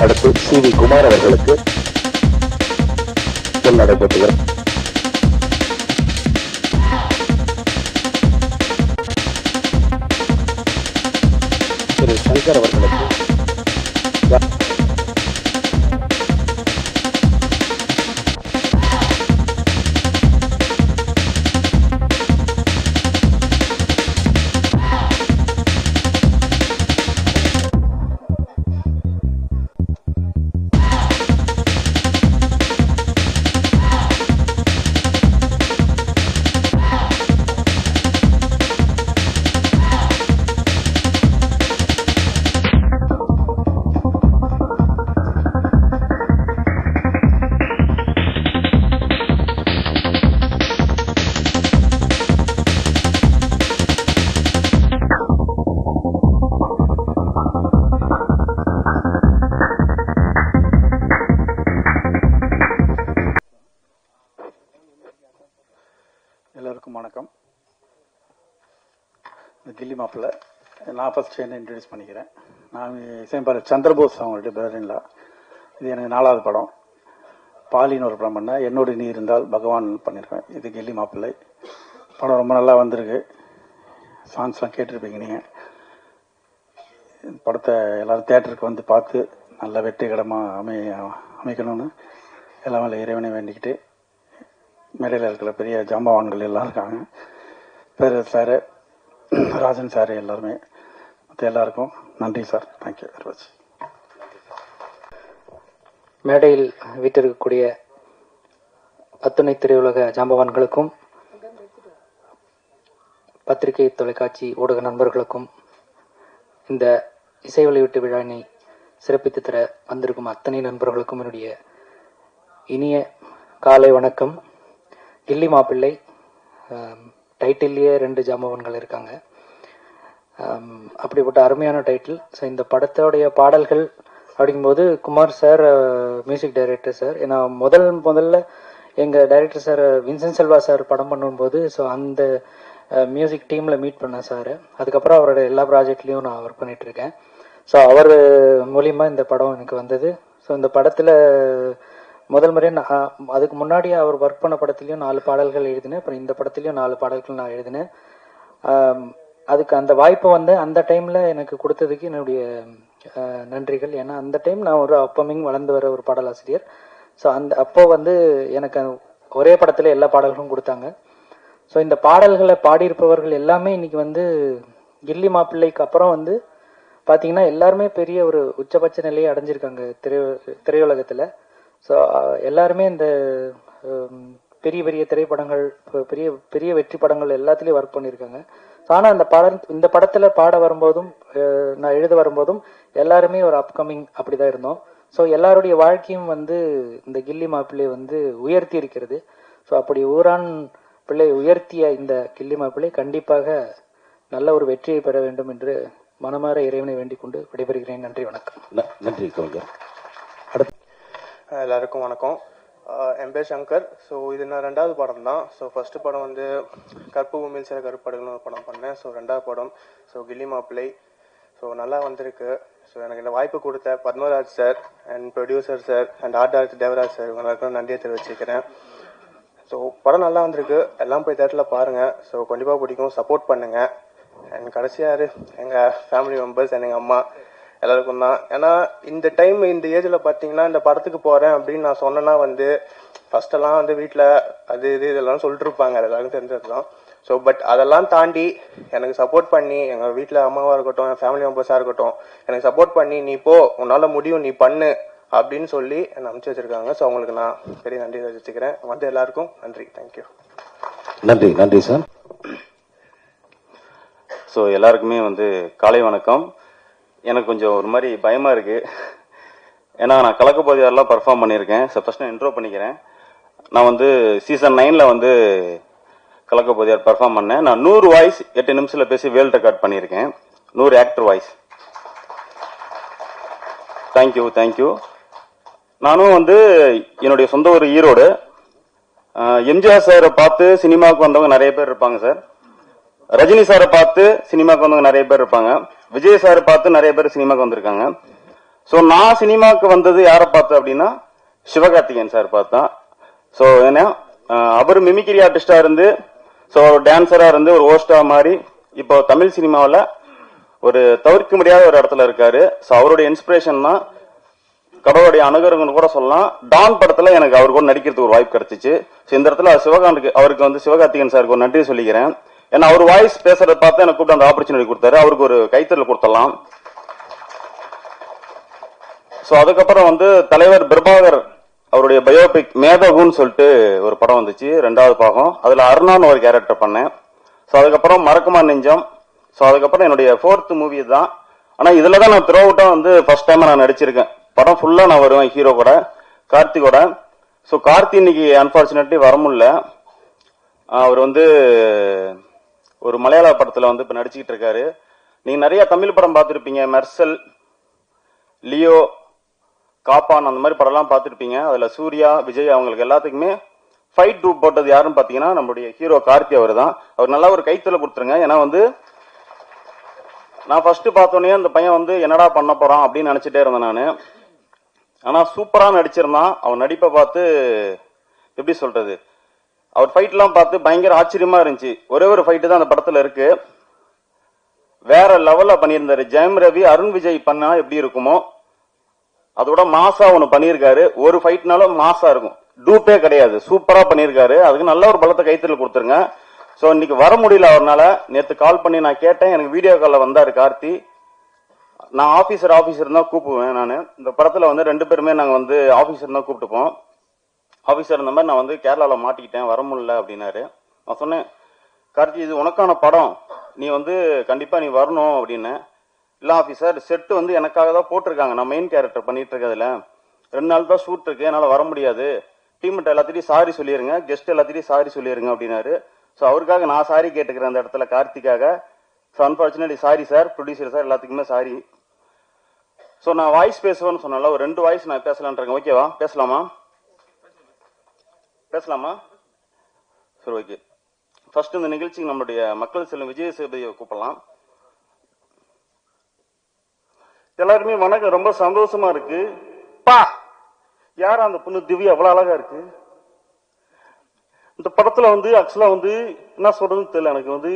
அடுத்து சி.வி. குமார் அவர்களுக்கு நடைபெற்றுகிறது. திரு சங்கர் அவர்களுக்கு எல்லாருக்கும் வணக்கம். இந்த கில்லி மாப்பிள்ள நான் ஃபர்ஸ்ட் என்ன இன்ட்ரடியூஸ் பண்ணிக்கிறேன். நான் இசையமைப்பாளர் சந்திரபோஸ் அவங்களுடைய பிரதரின்லா. இது எனக்கு 4வது படம். பாலின்னு ஒரு படம் பண்ணேன். என்னோடு நீ இருந்தால் பகவான் பண்ணியிருக்கேன். இது கில்லி மாப்பிள்ளை படம் ரொம்ப நல்லா வந்திருக்கு. சாங்ஸ்லாம் கேட்டிருப்பீங்க நீங்கள். படத்தை எல்லோரும் தேட்டருக்கு வந்து பார்த்து நல்ல வெற்றிகரமாக அமைக்கணும்னு எல்லாமே இறைவனை வேண்டிக்கிட்டு, மேடையில் இருக்கிற பெரிய ஜாம்பவான்கள் எல்லாம் இருக்காங்க, பேர் சார், ராஜன் சார், எல்லாருமே, மற்ற எல்லாருக்கும் நன்றி சார். Thank you very much. மேடையில் வீட்டிருக்கக்கூடிய அத்துணை திரையுலக ஜாம்பவான்களுக்கும், பத்திரிகை தொலைக்காட்சி ஊடக நண்பர்களுக்கும், இந்த இசை வெளியீட்டு விழாவினை சிறப்பித்து தர வந்திருக்கும் அத்தனை நண்பர்களுக்கும் என்னுடைய இனிய காலை வணக்கம். கில்லி மாப்பிள்ளை டைட்டில்லையே 2 ஜாம்பவான்கள் இருக்காங்க. அப்படிப்பட்ட அருமையான டைட்டில். ஸோ இந்த படத்தோடைய பாடல்கள் அப்படிங்கும்போது Kumar sir music director sir, ஏன்னா முதல்ல எங்கள் director sir Vincent Selva sir படம் பண்ணும்போது ஸோ அந்த மியூசிக் டீமில் மீட் பண்ணேன் சார். அதுக்கப்புறம் அவரோட எல்லா ப்ராஜெக்ட்லேயும் நான் ஒர்க் பண்ணிகிட்ருக்கேன். ஸோ அவர் மூலிமா இந்த படம் எனக்கு வந்தது. ஸோ இந்த படத்தில் முதல் முறையாக நான் அதுக்கு முன்னாடி அவர் ஒர்க் பண்ண படத்துலையும் 4 பாடல்கள் எழுதினேன். அப்புறம் இந்த படத்துலையும் 4 பாடல்கள் நான் எழுதினேன். அதுக்கு அந்த வாய்ப்பு வந்து அந்த டைமில் எனக்கு கொடுத்ததுக்கு என்னுடைய நன்றிகள். ஏன்னா அந்த டைம் நான் ஒரு அப்பமிங் வளர்ந்து வர ஒரு பாடலாசிரியர். ஸோ அப்போ வந்து எனக்கு ஒரே படத்தில் எல்லா பாடல்களும் கொடுத்தாங்க. ஸோ இந்த பாடல்களை பாடியிருப்பவர்கள் எல்லாமே இன்னைக்கு வந்து கில்லி மாப்பிள்ளைக்கு அப்புறம் வந்து பார்த்தீங்கன்னா எல்லாருமே பெரிய ஒரு உச்சபட்ச நிலையை அடைஞ்சிருக்காங்க திரையுலகத்தில். ஸோ எல்லாருமே இந்த பெரிய பெரிய திரைப்படங்கள், பெரிய பெரிய வெற்றி படங்கள் எல்லாத்துலேயும் ஒர்க் பண்ணியிருக்காங்க. ஆனால் இந்த படத்தில் பாட வரும்போதும் நான் எழுத வரும்போதும் எல்லாருமே ஒரு அப்கமிங் அப்படி தான் இருந்தோம். ஸோ எல்லாருடைய வாழ்க்கையும் வந்து இந்த கில்லி மாப்பிள்ளை வந்து உயர்த்தி இருக்கிறது. ஸோ அப்படி ஊரான் பிள்ளை உயர்த்திய இந்த கில்லி மாப்பிள்ளை கண்டிப்பாக நல்ல ஒரு வெற்றியை பெற வேண்டும் என்று மனமாற இறைவனை வேண்டிக் கொண்டு விடைபெறுகிறேன். நன்றி, வணக்கம். நன்றி. எல்லாருக்கும் வணக்கம். என் பேர் சங்கர். ஸோ இது நான் 2வது படம் தான். ஸோ ஃபர்ஸ்ட் படம் வந்து கற்பு பூமியில் சில கருப்படங்கள்னு ஒரு படம் பண்ணேன். ஸோ 2வது படம் கில்லி மாப்பிள்ளை. ஸோ நல்லா வந்திருக்கு. ஸோ எனக்கு இந்த வாய்ப்பு கொடுத்த Padmaraj sir and producer sir and art director Devaraj sir இவங்களுக்கும் நன்றியை தெரிவிச்சுக்கிறேன். ஸோ படம் நல்லா வந்திருக்கு. எல்லாம் போய் தேட்டரில் பாருங்கள். ஸோ கண்டிப்பாக பிடிக்கும். சப்போர்ட் பண்ணுங்கள். அண்ட் கடைசியாக எங்கள் ஃபேமிலி மெம்பர்ஸ் அண்ட் எங்கள் அம்மா எல்லாருக்கும் தான். ஏன்னா இந்த டைம் இந்த ஏஜில் பார்த்தீங்கன்னா இந்த படத்துக்கு போகிறேன் அப்படின்னு நான் சொன்னேன்னா வந்து ஃபர்ஸ்டெல்லாம் வந்து வீட்டில் அது இதெல்லாம் சொல்லிட்டு இருப்பாங்க, எல்லாருக்கும் தெரிஞ்சது தான். ஸோ பட் அதெல்லாம் தாண்டி எனக்கு சப்போர்ட் பண்ணி எங்கள் வீட்டில் அம்மாவாக இருக்கட்டும், என் ஃபேமிலி மெம்பர்ஸாக இருக்கட்டும், எனக்கு சப்போர்ட் பண்ணி நீ போ, உன்னால் முடியும், நீ பண்ணு அப்படின்னு சொல்லி என்னை அனுப்பிச்சி வச்சிருக்காங்க. ஸோ அவங்களுக்கு நான் பெரிய நன்றி தெரிவிச்சுக்கிறேன். வந்து எல்லாருக்கும் நன்றி. தேங்க்யூ. நன்றி சார். ஸோ எல்லாருக்குமே வந்து காலை வணக்கம். எனக்கு கொஞ்சம் ஒரு மாதிரி பயமாக இருக்குது. ஏன்னா நான் கலக்கப்போதியாரெலாம் பர்ஃபார்ம் பண்ணியிருக்கேன். ஸோ ஃபஸ்ட் நான் இன்ட்ரோ பண்ணிக்கிறேன். நான் வந்து சீசன் 9 வந்து கலக்கப்போதியார் பர்ஃபார்ம் பண்ணேன். நான் 100 வாய்ஸ் 8 நிமிஷத்தில் பேசி வேர்ல்ட் ரெக்கார்ட் பண்ணியிருக்கேன். 100 ஆக்டர் வாய்ஸ். தேங்க்யூ. நானும் வந்து என்னுடைய சொந்த ஒரு ஈரோடு. எம்ஜிஆர் சாரை பார்த்து சினிமாவுக்கு வந்தவங்க நிறைய பேர் இருப்பாங்க சார். ரஜினி சாரை பார்த்து சினிமாவுக்கு வந்தவங்க நிறைய பேர் இருப்பாங்க. விஜய் சாரை பார்த்து நிறைய பேர் சினிமாவுக்கு வந்திருக்காங்க. ஸோ நான் சினிமாவுக்கு வந்தது யாரை பார்த்து அப்படின்னா சிவகார்த்திகேயன் சார் பார்த்தேன். ஸோ ஏன்னா அவர் மிமிக்ரி ஆர்டிஸ்டா இருந்து, ஸோ டான்சரா இருந்து ஒரு ஹோஸ்டா மாதிரி இப்போ தமிழ் சினிமாவில் ஒரு தவிர்க்க முடியாத ஒரு இடத்துல இருக்காரு. ஸோ அவருடைய இன்ஸ்பிரேஷன் தான் கடவுளுடைய அனுகிரகம்னு கூட சொல்லலாம். டான் படத்துல எனக்கு அவர் கூட நடிக்கிறதுக்கு ஒரு வாய்ப்பு கிடைச்சிச்சு. ஸோ இந்த இடத்துல அவருக்கு வந்து சிவகார்த்திகேயன் சாருக்கு ஒரு நன்றி சொல்லிக்கிறேன். ஏன்னா அவர் வாய்ஸ் பேசுறத பார்த்து எனக்கு கூப்பிட்டு அந்த ஆப்பர்ச்சுனிட்டி கொடுத்தாரு. அவருக்கு ஒரு கைத்தறல் கொடுத்துடலாம். ஸோ அதுக்கப்புறம் வந்து தலைவர் பிரபாகர் அவருடைய பயோபிக் மேதகுன்னு சொல்லிட்டு ஒரு படம் வந்துச்சு, 2வது பாகம். அதுல அருணான்னு ஒரு கேரக்டர் பண்ணேன். ஸோ அதுக்கப்புறம் மறக்குமா நெஞ்சம். ஸோ அதுக்கப்புறம் என்னுடைய 4th மூவி தான். ஆனா இதுலதான் நான் த்ரூ அவுட்டா வந்து ஃபர்ஸ்ட் டைம் நான் நடிச்சிருக்கேன். படம் ஃபுல்லா நான் வருவேன் ஹீரோ கூட, கார்த்திகோட. ஸோ கார்த்தி இன்னைக்கு அன்பார்ச்சுனேட்லி வர முடியல. அவர் வந்து ஒரு மலையாள படத்துல வந்து இப்ப நடிச்சுக்கிட்டு இருக்காரு. நீங்க நிறைய தமிழ் படம் பார்த்திருப்பீங்க, மெர்சல், லியோ, காப்பான், அந்த மாதிரி படம்லாம் பார்த்திருப்பீங்க. அதுல சூர்யா, விஜய் அவங்களுக்கு எல்லாத்துக்குமே ஃபைட் டூப் போட்டது யாருன்னு பாத்தீங்கன்னா நம்மளுடைய ஹீரோ கார்த்தி அவர் தான். அவர் நல்லா ஒரு கைத்தல கொடுத்துருங்க. ஏன்னா வந்து நான் ஃபர்ஸ்ட் பார்த்தோன்னே அந்த பையன் வந்து என்னடா பண்ண போறான் அப்படின்னு நினைச்சிட்டே இருந்தேன் நானு. ஆனா சூப்பரா நடிச்சிருந்தான். அவன் நடிப்பை பார்த்து எப்படி சொல்றது, அவர் ஃபைட் எல்லாம் பார்த்து பயங்கர ஆச்சரியமா இருந்துச்சு. ஒரே ஒரு ஃபைட்டு தான் அந்த படத்துல இருக்கு, வேற லெவல்ல பண்ணியிருந்தாரு. ஜெயம் ரவி, அருண் விஜய் பண்ணா எப்படி இருக்குமோ அதோட மாசா ஒண்ணு பண்ணியிருக்காரு. ஒரு ஃபைட்னாலும் மாசா இருக்கும், டூப்பே கிடையாது, சூப்பரா பண்ணியிருக்காரு. அதுக்கு நல்ல ஒரு பலத்தை கைத்தறல் கொடுத்துருங்க. சோ இன்னைக்கு வர முடியல அவர்னால. நேத்து கால் பண்ணி நான் கேட்டேன், எனக்கு வீடியோ கால்ல வந்தாரு கார்த்தி. நான் ஆபீசர் தான் கூப்பிடுவேன். நான் இந்த படத்துல வந்து 2 பேருமே நாங்க வந்து ஆபீசர் தான் கூப்பிட்டுப்போம். ஆபீசர் இந்த மாதிரி நான் வந்து கேரளால மாட்டிக்கிட்டேன், வர முடியல அப்படின்னாரு. நான் சொன்னேன், கார்த்தி இது உனக்கான படம், நீ வந்து கண்டிப்பா நீ வரணும் அப்படின்னு. இல்ல ஆபீசர், செட்டு வந்து எனக்காக தான் போட்டிருக்காங்க, நான் மெயின் கேரக்டர் பண்ணிட்டு இருக்கதுல 2 நாள் தான் ஷூட் இருக்கு, என்னால வர முடியாது. டீம் எல்லாத்திட்டையும் சாரி சொல்லிருங்க, கெஸ்ட் எல்லாத்திட்டையும் சாரி சொல்லிருங்க அப்படின்னாரு. ஸோ அவருக்காக நான் சாரி கேட்டுக்கிறேன் அந்த இடத்துல, கார்த்திக்காக. So unfortunately sorry sir, producer sir, எல்லாத்துக்குமே சாரி. ஸோ நான் வாய்ஸ் பேசுவேன்னு சொன்னால ஒரு 2 வாய்ஸ் நான் பேசலான் இருக்கேன். ஓகேவா? பேசலாமா? சரி, ஓகே. ஃபர்ஸ்ட் இந்த நிகழ்ச்சிக்கு நம்மளுடைய மக்கள் செல்லும் விஜய் சேதுபதியை கூப்பிடலாம். எல்லாருமே வணக்கம், ரொம்ப சந்தோஷமா இருக்கு. பா யாரா அந்த பொண்ணு திவ்யா, அவ்வளவு அழகா இருக்கு. இந்த படத்துல வந்து ஆக்சுவலா வந்து என்ன சொல்றதுன்னு தெரியல எனக்கு. வந்து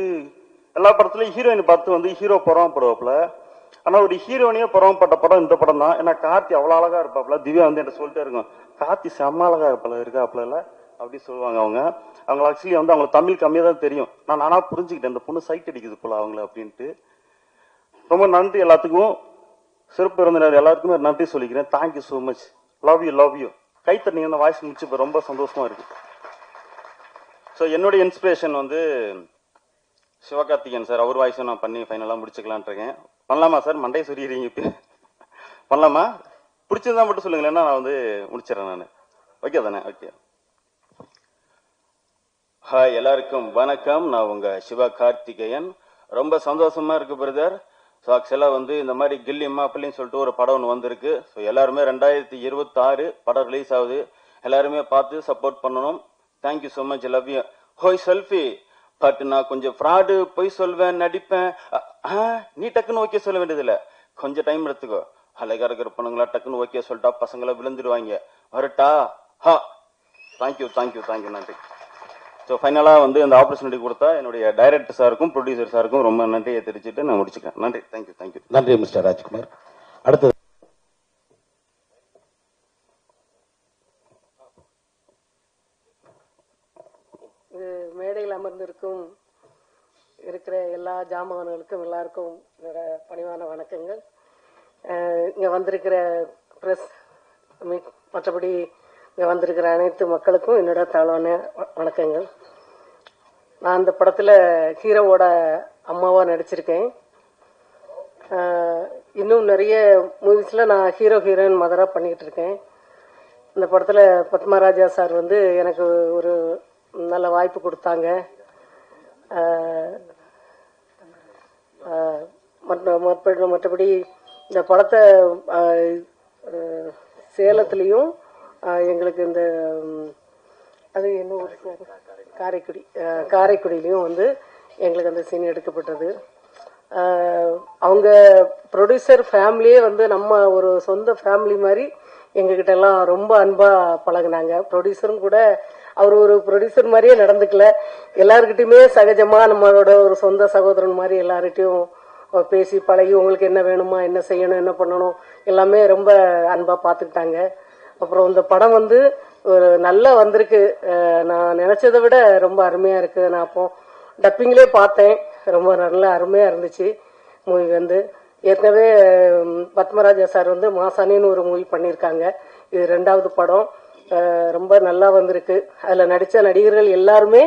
எல்லா படத்துலயும் ஹீரோயின் பார்த்து வந்து ஹீரோ பொறாமப்படுவாப்புல. ஆனா ஒரு ஹீரோயினியே பொறாமப்பட்ட படம் இந்த படம் தான். ஏன்னா கார்த்தி அவ்வளவு அழகா இருப்பாப்புல. திவ்யா வந்து என்கிட்ட சொல்லிட்டே இருக்கும், கார்த்தி செம்ம அழகா இருக்காப்புல அப்படி சொல்லுவாங்க அவங்க. ஆக்சுவலி வந்து அவங்களுக்கு தமிழ் கம்மியா தான் தெரியும். நானா புரிஞ்சுக்கிட்டேன், இந்த பொண்ணு சைட் அடிக்குது போல அவங்கள அப்படின்ட்டு. ரொம்ப நன்றி எல்லாத்துக்கும், சிறப்பு விருந்தினர் எல்லாருக்குமே நன்றி சொல்லிக்கிறேன். Thank you so much, love you. கைத்தண்ணீங்க இந்த வாய்ஸ் முடிச்சு ரொம்ப சந்தோஷமா இருக்கு. ஸோ என்னுடைய இன்ஸ்பிரேஷன் வந்து சிவகார்த்திகேயன் சார், அவர் வாய்ஸும் நான் பண்ணி ஃபைனலாக முடிச்சுக்கலான் இருக்கேன். பண்ணலாமா சார்? மண்டை சொல்லிடுறீங்க இப்போ, பண்ணலாமா? பிடிச்சிருந்தா மட்டும் சொல்லுங்களேன்னா நான் வந்து முடிச்சிடறேன் நான். ஓகே தானே? ஓகே. ஹாய், எல்லாருக்கும் வணக்கம். நான் உங்க சிவகார்த்திகேயன். ரொம்ப சந்தோஷமா இருக்கு பிரதர். ஸோ ஆக்சுவலா வந்து இந்த மாதிரி கில்லி மாப்பிள்ளைன்னு சொல்லிட்டு ஒரு படம் ஒன்று வந்திருக்கு. ஸோ எல்லாருமே 2026 படம் ரிலீஸ் ஆகுது. எல்லாருமே பார்த்து சப்போர்ட் பண்ணணும். Thank you so much, love you. ஹோய் செல்ஃபி, பட் நான் கொஞ்சம் ஃப்ராடு, பொய் சொல்வேன், நடிப்பேன். நீ டக்குன்னு ஓகே சொல்ல வேண்டியதில்ல, கொஞ்சம் டைம் எடுத்துக்கோ. அழகா இருக்கிற பொண்ணுங்களா டக்குன்னு ஓகே சொல்லிட்டா பசங்கள விழுந்துடுவாங்க. வரட்டா? ஹா, தேங்க்யூ, நன்றி. ஸோ ஃபைனலாக வந்து அந்த ஆப்பர்ச்சுனிட்டி கொடுத்தா என்னுடைய டைரக்டர் சாருக்கும் ப்ரொடியூசர் சாருக்கும் ரொம்ப நன்றியை தெரிவிச்சுட்டு நான் முடிச்சுக்கிறேன். நன்றி. தேங்க்யூ. நன்றி மிஸ்டர் ராஜ்குமார். அடுத்தது மேடையில் அமர்ந்திருக்கும் இருக்கிற எல்லா ஜாமான்களுக்கும் எல்லாருக்கும் என்னோட பணிவான வணக்கங்கள். இங்கே வந்திருக்கிற ப்ரெஸ், மற்றபடி இங்கே வந்திருக்கிற அனைத்து மக்களுக்கும் என்னோட தாழ்வான வணக்கங்கள். நான் இந்த படத்தில் ஹீரோவோட அம்மாவாக நடிச்சிருக்கேன். இன்னும் நிறைய மூவிஸில் நான் ஹீரோயின் மதராக பண்ணிக்கிட்டு இருக்கேன். இந்த படத்தில் பத்மராஜா சார் வந்து எனக்கு ஒரு நல்ல வாய்ப்பு கொடுத்தாங்க. மற்றபடி இந்த படத்தை சேலத்துலேயும் எங்களுக்கு இந்த அது என்ன ஊர் சார்? காரைக்குடி. காரைக்குடியிலையும் வந்து எங்களுக்கு அந்த சீன் எடுக்கப்பட்டது. அவங்க ப்ரொடியூசர் ஃபேமிலியே வந்து நம்ம ஒரு சொந்த ஃபேமிலி மாதிரி எங்ககிட்ட எல்லாம் ரொம்ப அன்பா பழகுனாங்க. ப்ரொடியூசரும் கூட அவர் ஒரு ப்ரொடியூசர் மாதிரியே நடந்துக்கல. எல்லாருக்கிட்டையுமே சகஜமா நம்மளோட ஒரு சொந்த சகோதரன் மாதிரி எல்லார்கிட்டையும் பேசி பழகி உங்களுக்கு என்ன வேணுமா, என்ன செய்யணும், என்ன பண்ணணும் எல்லாமே ரொம்ப அன்பா பார்த்துக்கிட்டாங்க. அப்புறம் இந்த படம் வந்து ஒரு நல்லா வந்திருக்கு. நான் நினைச்சதை விட ரொம்ப அருமையா இருக்கு. நான் அப்போ டப்பிங்லேயே பார்த்தேன். ரொம்ப நல்லா அருமையா இருந்துச்சு மூவி வந்து. ஏற்கனவே பத்மராஜா சார் வந்து மாசாணின்னு ஒரு மூவி பண்ணியிருக்காங்க. இது 2வது படம். ரொம்ப நல்லா வந்திருக்கு. அதில் நடித்த நடிகர்கள் எல்லாருமே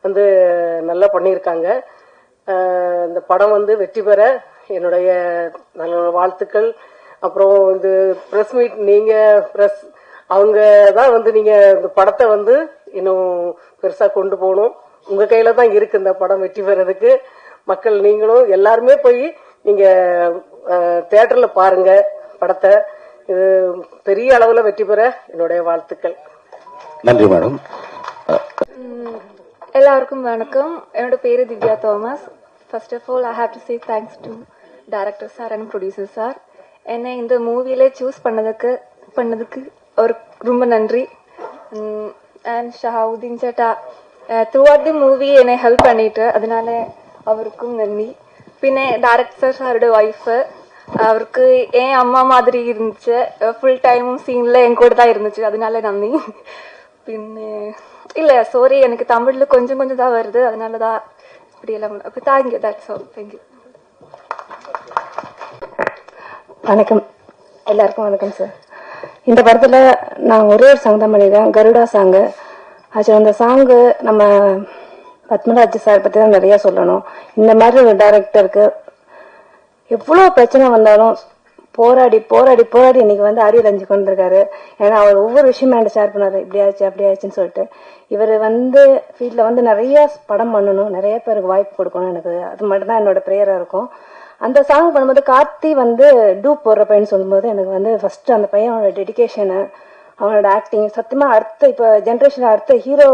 வந்து நல்லா பண்ணியிருக்காங்க. இந்த படம் வந்து வெற்றி பெற என்னுடைய நல்ல வாழ்த்துக்கள். அப்புறம் இந்த ப்ரெஸ் மீட், நீங்கள் ப்ரெஸ் அவங்க தான் வந்து நீங்கள் இந்த படத்தை வந்து இன்னும் பெருசாக கொண்டு போகணும். உங்கள் கையில் தான் இருக்குது இந்த படம் வெற்றி பெறதுக்கு. மக்கள் நீங்களும் எல்லாருமே போய் நீங்கள் தியேட்டரில் பாருங்க படத்தை. இது பெரிய அளவில் வெற்றி பெற என்னுடைய வாழ்த்துக்கள். நன்றி மேடம். எல்லாருக்கும் வணக்கம். என்னோட பேரு Divya Thomas. First of all I have to say thanks to director sir and producer sir. என்னை இந்த மூவியில சூஸ் பண்ணதுக்கு ஒரு ரொம்ப நன்றி. அண்ட் ஷஹாவுதீன் சேட்டா த்ரூ அவுட் தி மூவி என்னை ஹெல்ப் பண்ணிட்டு, அதனால அவருக்கும் நன்றி. பின்ன டைரக்டர் சாரோட ஒய்ஃபு, அவருக்கு என் அம்மா மாதிரி இருந்துச்சு. ஃபுல் டைமும் சீன்ல என் கூட தான் இருந்துச்சு, அதனால நன்றி. பின்ன இல்லை சாரி, எனக்கு தமிழில் கொஞ்சம் கொஞ்சம் தான் வருது, அதனால தான் இப்படி எல்லாம். அப்போ தேங்க்யூ, தட்ஸ் ஆல். தேங்க்யூ. வணக்கம், எல்லாருக்கும் வணக்கம் சார். இந்த படத்தில் நான் ஒரே ஒரு சாங் தான் பண்ணியிருக்கேன், கருடா சாங்கு. ஆக்சுவலி அந்த சாங்கு நம்ம பத்மராஜ் சார் பற்றி தான் நிறையா சொல்லணும். இந்த மாதிரி ஒரு டைரக்டருக்கு எவ்வளோ பிரச்சனை வந்தாலும் போராடி போராடி போராடி இன்னைக்கு வந்து அரியர் அஞ்சு கொண்டிருக்காரு. ஏன்னா அவர் ஒவ்வொரு விஷயமும் என்கிட்ட ஷேர் பண்ணாரு, இப்படி ஆச்சு அப்படி ஆச்சுன்னு சொல்லிட்டு. இவர் வந்து ஃபீல்டில் வந்து நிறைய படம் பண்ணணும், நிறைய பேருக்கு வாய்ப்பு கொடுக்கணும். எனக்கு அது மட்டும்தான் என்னோட ப்ரேயராக இருக்கும். அந்த சாங் பண்ணும்போது கார்த்தி வந்து டூப் போடுற பையன் சொல்லும்போது எனக்கு வந்து ஃபர்ஸ்ட் அந்த பையனோட டெடிக்கேஷனு, அவனோட ஆக்டிங் சத்தியமா அடுத்த இப்போ ஜென்ரேஷன் அடுத்த ஹீரோ,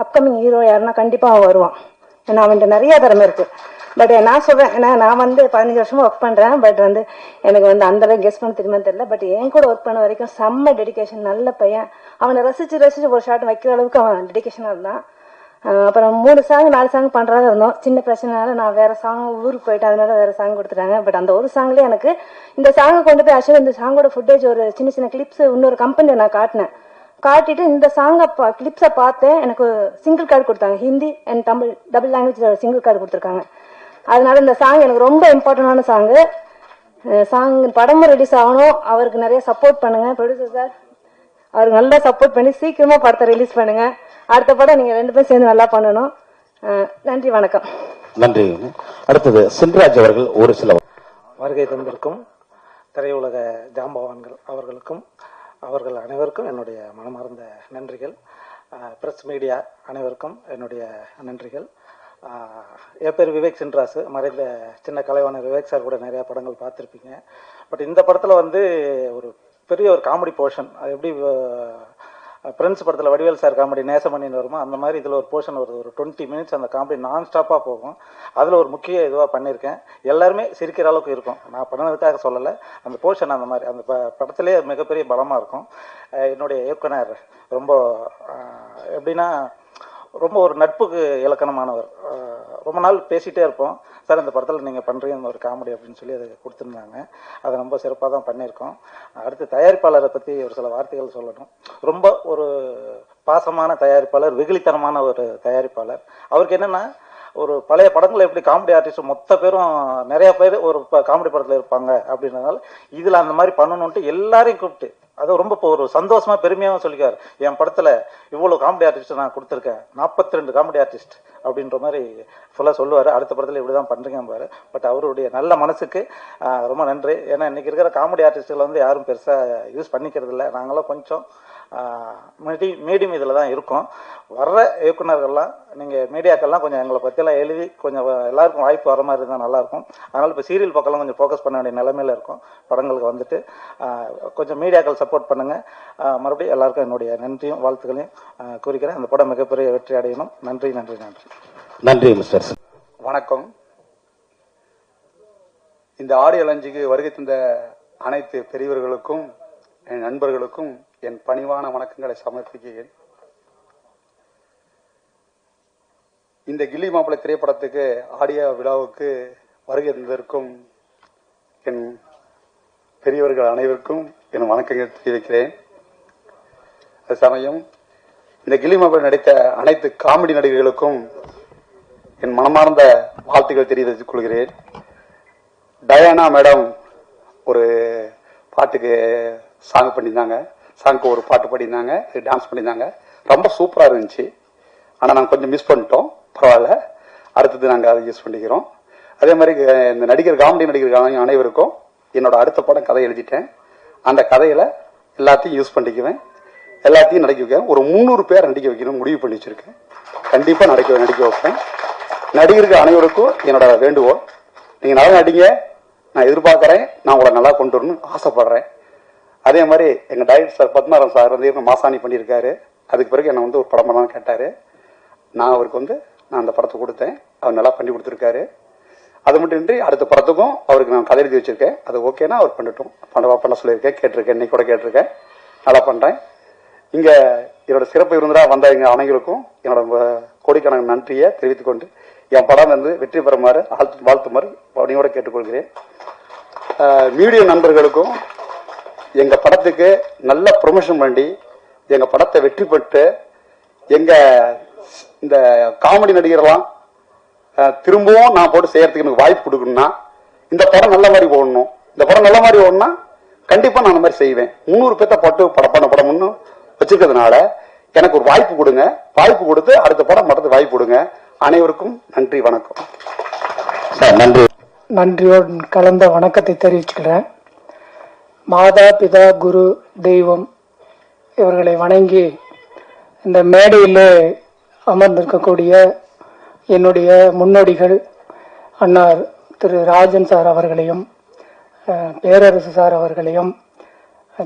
அப்கமிங் ஹீரோ யாருன்னா கண்டிப்பாக அவன் வருவான். ஏன்னா அவன்கிட்ட நிறைய திறமை இருக்கு. பட் நான் சொல்றேன், ஏன்னா நான் வந்து 15 வருஷமா ஒர்க் பண்றேன். பட் வந்து எனக்கு வந்து அந்த அளவுக்கு கெஸ் பண்ண தெரியுமா தெரியல. பட் என் கூட ஒர்க் பண்ண வரைக்கும் செம்ம டெடிக்கேஷன், நல்ல பையன். அவனை ரசிச்சு ரசிச்சு ஒரு ஷாட் வைக்கிற அளவுக்கு அவன் டெடிக்கேஷனா இருந்தான். அப்புறம் 3 சாங் 4 சாங் பண்றதா இருந்தோம். சின்ன பிரச்சனைனால நான் வேற சாங் ஊருக்கு போயிட்டு அதனால வேற சாங் கொடுத்துட்டாங்க. பட் அந்த ஒரு சாங்லேயே எனக்கு இந்த சாங்கை கொண்டு போய் ஆக்சுவலி இந்த சாங்கோட ஃபுட்டேஜ் ஒரு சின்ன சின்ன கிளிப்ஸ் இன்னொரு கம்பெனியை நான் காட்டிட்டு இந்த சாங்கை கிளிப்ஸை பார்த்தேன். எனக்கு சிங்கிள் கார்டு கொடுத்தாங்க, Hindi and Tamil double language single card கொடுத்துருக்காங்க. அதனால இந்த சாங் எனக்கு ரொம்ப இம்பார்ட்டன்டான சாங்கு. சாங் படமும் ரிலீஸ் ஆகணும். அவருக்கு நிறைய சப்போர்ட் பண்ணுங்க ப்ரொடியூசர் சார், அவருக்கு நல்லா சப்போர்ட் பண்ணி சீக்கிரமா படத்தை ரிலீஸ் பண்ணுங்க. அடுத்த படம் நீங்க 2 பேரும் சேர்ந்து நல்லா பண்ணணும். நன்றி, வணக்கம். நன்றி. அடுத்தது சின்ராஜ் அவர்கள் ஒரு சில வருகை தந்திருக்கும் திரையுலக ஜாம்பவான்கள் அவர்களுக்கும் அவர்கள் அனைவருக்கும் என்னுடைய மனமார்ந்த நன்றிகள். பிரஸ் மீடியா அனைவருக்கும் என்னுடைய நன்றிகள். என் பேர் விவேக் சின்ராசு. மறைந்த சின்ன கலைவாணர் விவேக் சார் கூட நிறையா படங்கள் பார்த்துருப்பீங்க. பட் இந்த படத்தில் வந்து ஒரு பெரிய ஒரு காமெடி போர்ஷன், அது எப்படி பிரின்ஸ் படத்தில் வடிவேல் சார் காமெடி நேசமணின்னு வருமோ அந்த மாதிரி இதில் ஒரு போர்ஷன் வருது. ஒரு 20 மினிட்ஸ் அந்த காமெடி நான் ஸ்டாப்பாக போகும். அதில் ஒரு முக்கிய இதுவாக பண்ணியிருக்கேன். எல்லாருமே சிரிக்கிற அளவுக்கு இருக்கும். நான் பண்ணதுக்காக சொல்லலை, அந்த போர்ஷன் அந்த மாதிரி அந்த படத்திலே மிகப்பெரிய பலமாக இருக்கும். என்னுடைய இயக்குனர் ரொம்ப எப்படின்னா ரொம்ப ஒரு நட்புக்கு இலக்கணமானவர். ரொம்ப நாள் பேசிகிட்டே இருப்போம், சார் இந்த படத்தில் நீங்கள் பண்ணுறீங்க ஒரு காமெடி அப்படின்னு சொல்லி அதை கொடுத்துருந்தாங்க. அதை ரொம்ப சிறப்பாக தான் பண்ணியிருக்கோம். அடுத்து தயாரிப்பாளரை பற்றி ஒரு சில வார்த்தைகள் சொல்லணும். ரொம்ப ஒரு பாசமான தயாரிப்பாளர், வெகுளித்தனமான ஒரு தயாரிப்பாளர். அவருக்கு என்னென்னா, ஒரு பழைய படங்களில் எப்படி காமெடி ஆர்டிஸ்ட் மொத்த பேரும் நிறைய பேர் ஒரு காமெடி படத்தில் இருப்பாங்க அப்படின்றதுனால இதில் அந்த மாதிரி பண்ணணுன்ட்டு எல்லாரையும் கூப்பிட்டு அது ரொம்ப ஒரு சந்தோஷமா பெருமையாக சொல்லிக்காரு. என் படத்தில் இவ்வளோ காமெடி ஆர்டிஸ்ட் நான் கொடுத்துருக்கேன், 42 காமெடி ஆர்டிஸ்ட் அப்படின்ற மாதிரி ஃபுல்லாக சொல்லுவார். அடுத்த படத்தில் இப்படி தான் பண்ணுறீங்க பாரு. பட் அவருடைய நல்ல மனசுக்கு ரொம்ப நன்றி. ஏன்னா இன்றைக்கி இருக்கிற காமெடி ஆர்டிஸ்ட்டுகளை வந்து யாரும் பெருசாக யூஸ் பண்ணிக்கிறது இல்லை. நாங்களும் கொஞ்சம் மீடியம் இதில் தான் இருக்கும். வர்ற இயக்குநர்கள்லாம் நீங்கள் மீடியாக்கள்லாம் கொஞ்சம் எங்களை பற்றியெல்லாம் எழுதி கொஞ்சம் எல்லாருக்கும் வாய்ப்பு வர மாதிரி இருந்தால் நல்லாயிருக்கும். அதனால் இப்போ சீரியல் பக்கம்லாம் கொஞ்சம் ஃபோக்கஸ் பண்ண வேண்டிய நிலைமையில் இருக்கும். படங்களுக்கு வந்துட்டு கொஞ்சம் மீடியாக்கள் சப்போர்ட் பண்ணுங்கள். மறுபடியும் எல்லாருக்கும் என்னுடைய நன்றியும் வாழ்த்துக்களையும் கூறிக்கிறேன். அந்த படம் மிகப்பெரிய வெற்றி அடையணும். நன்றி நன்றி நன்றி நன்றி மிஸ்டர். வணக்கம். இந்த ஆடியோ லஞ்சுக்கு வருகை தந்த அனைத்து பெரியவர்களுக்கும் என் நண்பர்களுக்கும் என் பணிவான வணக்கங்களை சமர்ப்பிக்கிறேன். இந்த கில்லி மாப்பிள்ளை திரைப்படத்துக்கு ஆடியோ விழாவுக்கு வருகை தந்திருக்கும் என் பெரியவர்கள் அனைவருக்கும் என் வணக்கங்கள் தெரிவிக்கிறேன். அது சமயம் இந்த கில்லி மாப்பிள்ளை நடித்த அனைத்து காமெடி நடிகர்களுக்கும் என் மனமார்ந்த வாழ்த்துக்கள் தெரிவித்துக் கொள்கிறேன். டயானா மேடம் ஒரு பாட்டுக்கு சாங் பண்ணியிருந்தாங்க, சாங்க்கு ஒரு பாட்டு பண்ணியிருந்தாங்க, டான்ஸ் பண்ணியிருந்தாங்க. ரொம்ப சூப்பராக இருந்துச்சு. ஆனால் நாங்கள் கொஞ்சம் மிஸ் பண்ணிட்டோம். பரவாயில்ல, அடுத்தது நாங்கள் அதை யூஸ் பண்ணிக்கிறோம். அதே மாதிரி இந்த நடிகர் காமெடி நடிகர்கள் அனைவருக்கும் என்னோட அடுத்த படம் கதை எழுதிட்டேன். அந்த கதையில் எல்லாத்தையும் யூஸ் பண்ணிக்குவேன், எல்லாத்தையும் நடிக்க வைக்கிறேன். ஒரு 300 பேர் நடிக்க வைக்கணும் முடிவு பண்ணி வச்சிருக்கேன். கண்டிப்பாக நடிக்க வைப்பேன். நடிகர்கள் அனைவருக்கும் என்னோட வேண்டுகோள், நீங்கள் நல்லா நடிங்க, நான் எதிர்பார்க்குறேன், நான் உங்களை நல்லா கொண்டு வரணும்னு ஆசைப்படுறேன். அதே மாதிரி எங்கள் டைரக்டர் சார் பத்மநாபன் சார் வந்து மாசாணி பண்ணியிருக்காரு. அதுக்கு பிறகு என்னை வந்து ஒரு படம் பண்ணலான்னு கேட்டார். நான் அவருக்கு வந்து நான் அந்த படத்தை கொடுத்தேன். அவர் நல்லா பண்ணி கொடுத்துருக்காரு. அது மட்டும் இன்றி அடுத்த படத்துக்கும் அவருக்கு நான் கதை எழுதி வச்சிருக்கேன். அது ஓகேனா அவர் பண்ணட்டும், பண்ண சொல்லியிருக்கேன், கேட்டிருக்கேன், இன்னைக்கு கூட கேட்டிருக்கேன். நல்லா பண்ணுறேன். இங்கே என்னோட சிறப்பு விருந்தினராக வந்த எங்கள் அனைவருக்கும் என்னோட கோடிக்கணக்கான நன்றியை தெரிவித்துக் கொண்டு என் படம் வந்து வெற்றி பெறுமாறு வாழ்த்துமாறு பணியோட கேட்டுக்கொள்கிறேன். மீடியா நண்பர்களுக்கும் எங்க படத்துக்கு நல்ல ப்ரொமோஷன் பண்ணி எங்க படத்தை வெற்றி பெற்று எங்க இந்த காமெடி நடிகரெல்லாம் திரும்பவும் நான் போட்டு செய்யறதுக்கு எனக்கு வாய்ப்பு கொடுக்கணும்னா இந்த படம் நல்ல மாதிரி ஓடணும். இந்த படம் நல்ல மாதிரி ஓடணும்னா கண்டிப்பா நான் அந்த மாதிரி செய்வேன். 300 பேர்த்த போட்டு படம்னு வச்சிருக்கிறதுனால எனக்கு ஒரு வாய்ப்பு கொடுங்க. வாய்ப்பு கொடுத்து அடுத்த படம் படத்துக்கு வாய்ப்பு கொடுங்க. அனைவருக்கும் நன்றி, வணக்கம். நன்றி. நன்றியோடு கலந்த வணக்கத்தை தெரிவிச்சுக்கிறேன். மாதா பிதா குரு தெய்வம் இவர்களை வணங்கி இந்த மேடையில் அமர்ந்திருக்கக்கூடிய என்னுடைய முன்னோடிகள் அண்ணார் திரு ராஜன் சார் அவர்களையும், பேரரசு சார் அவர்களையும்,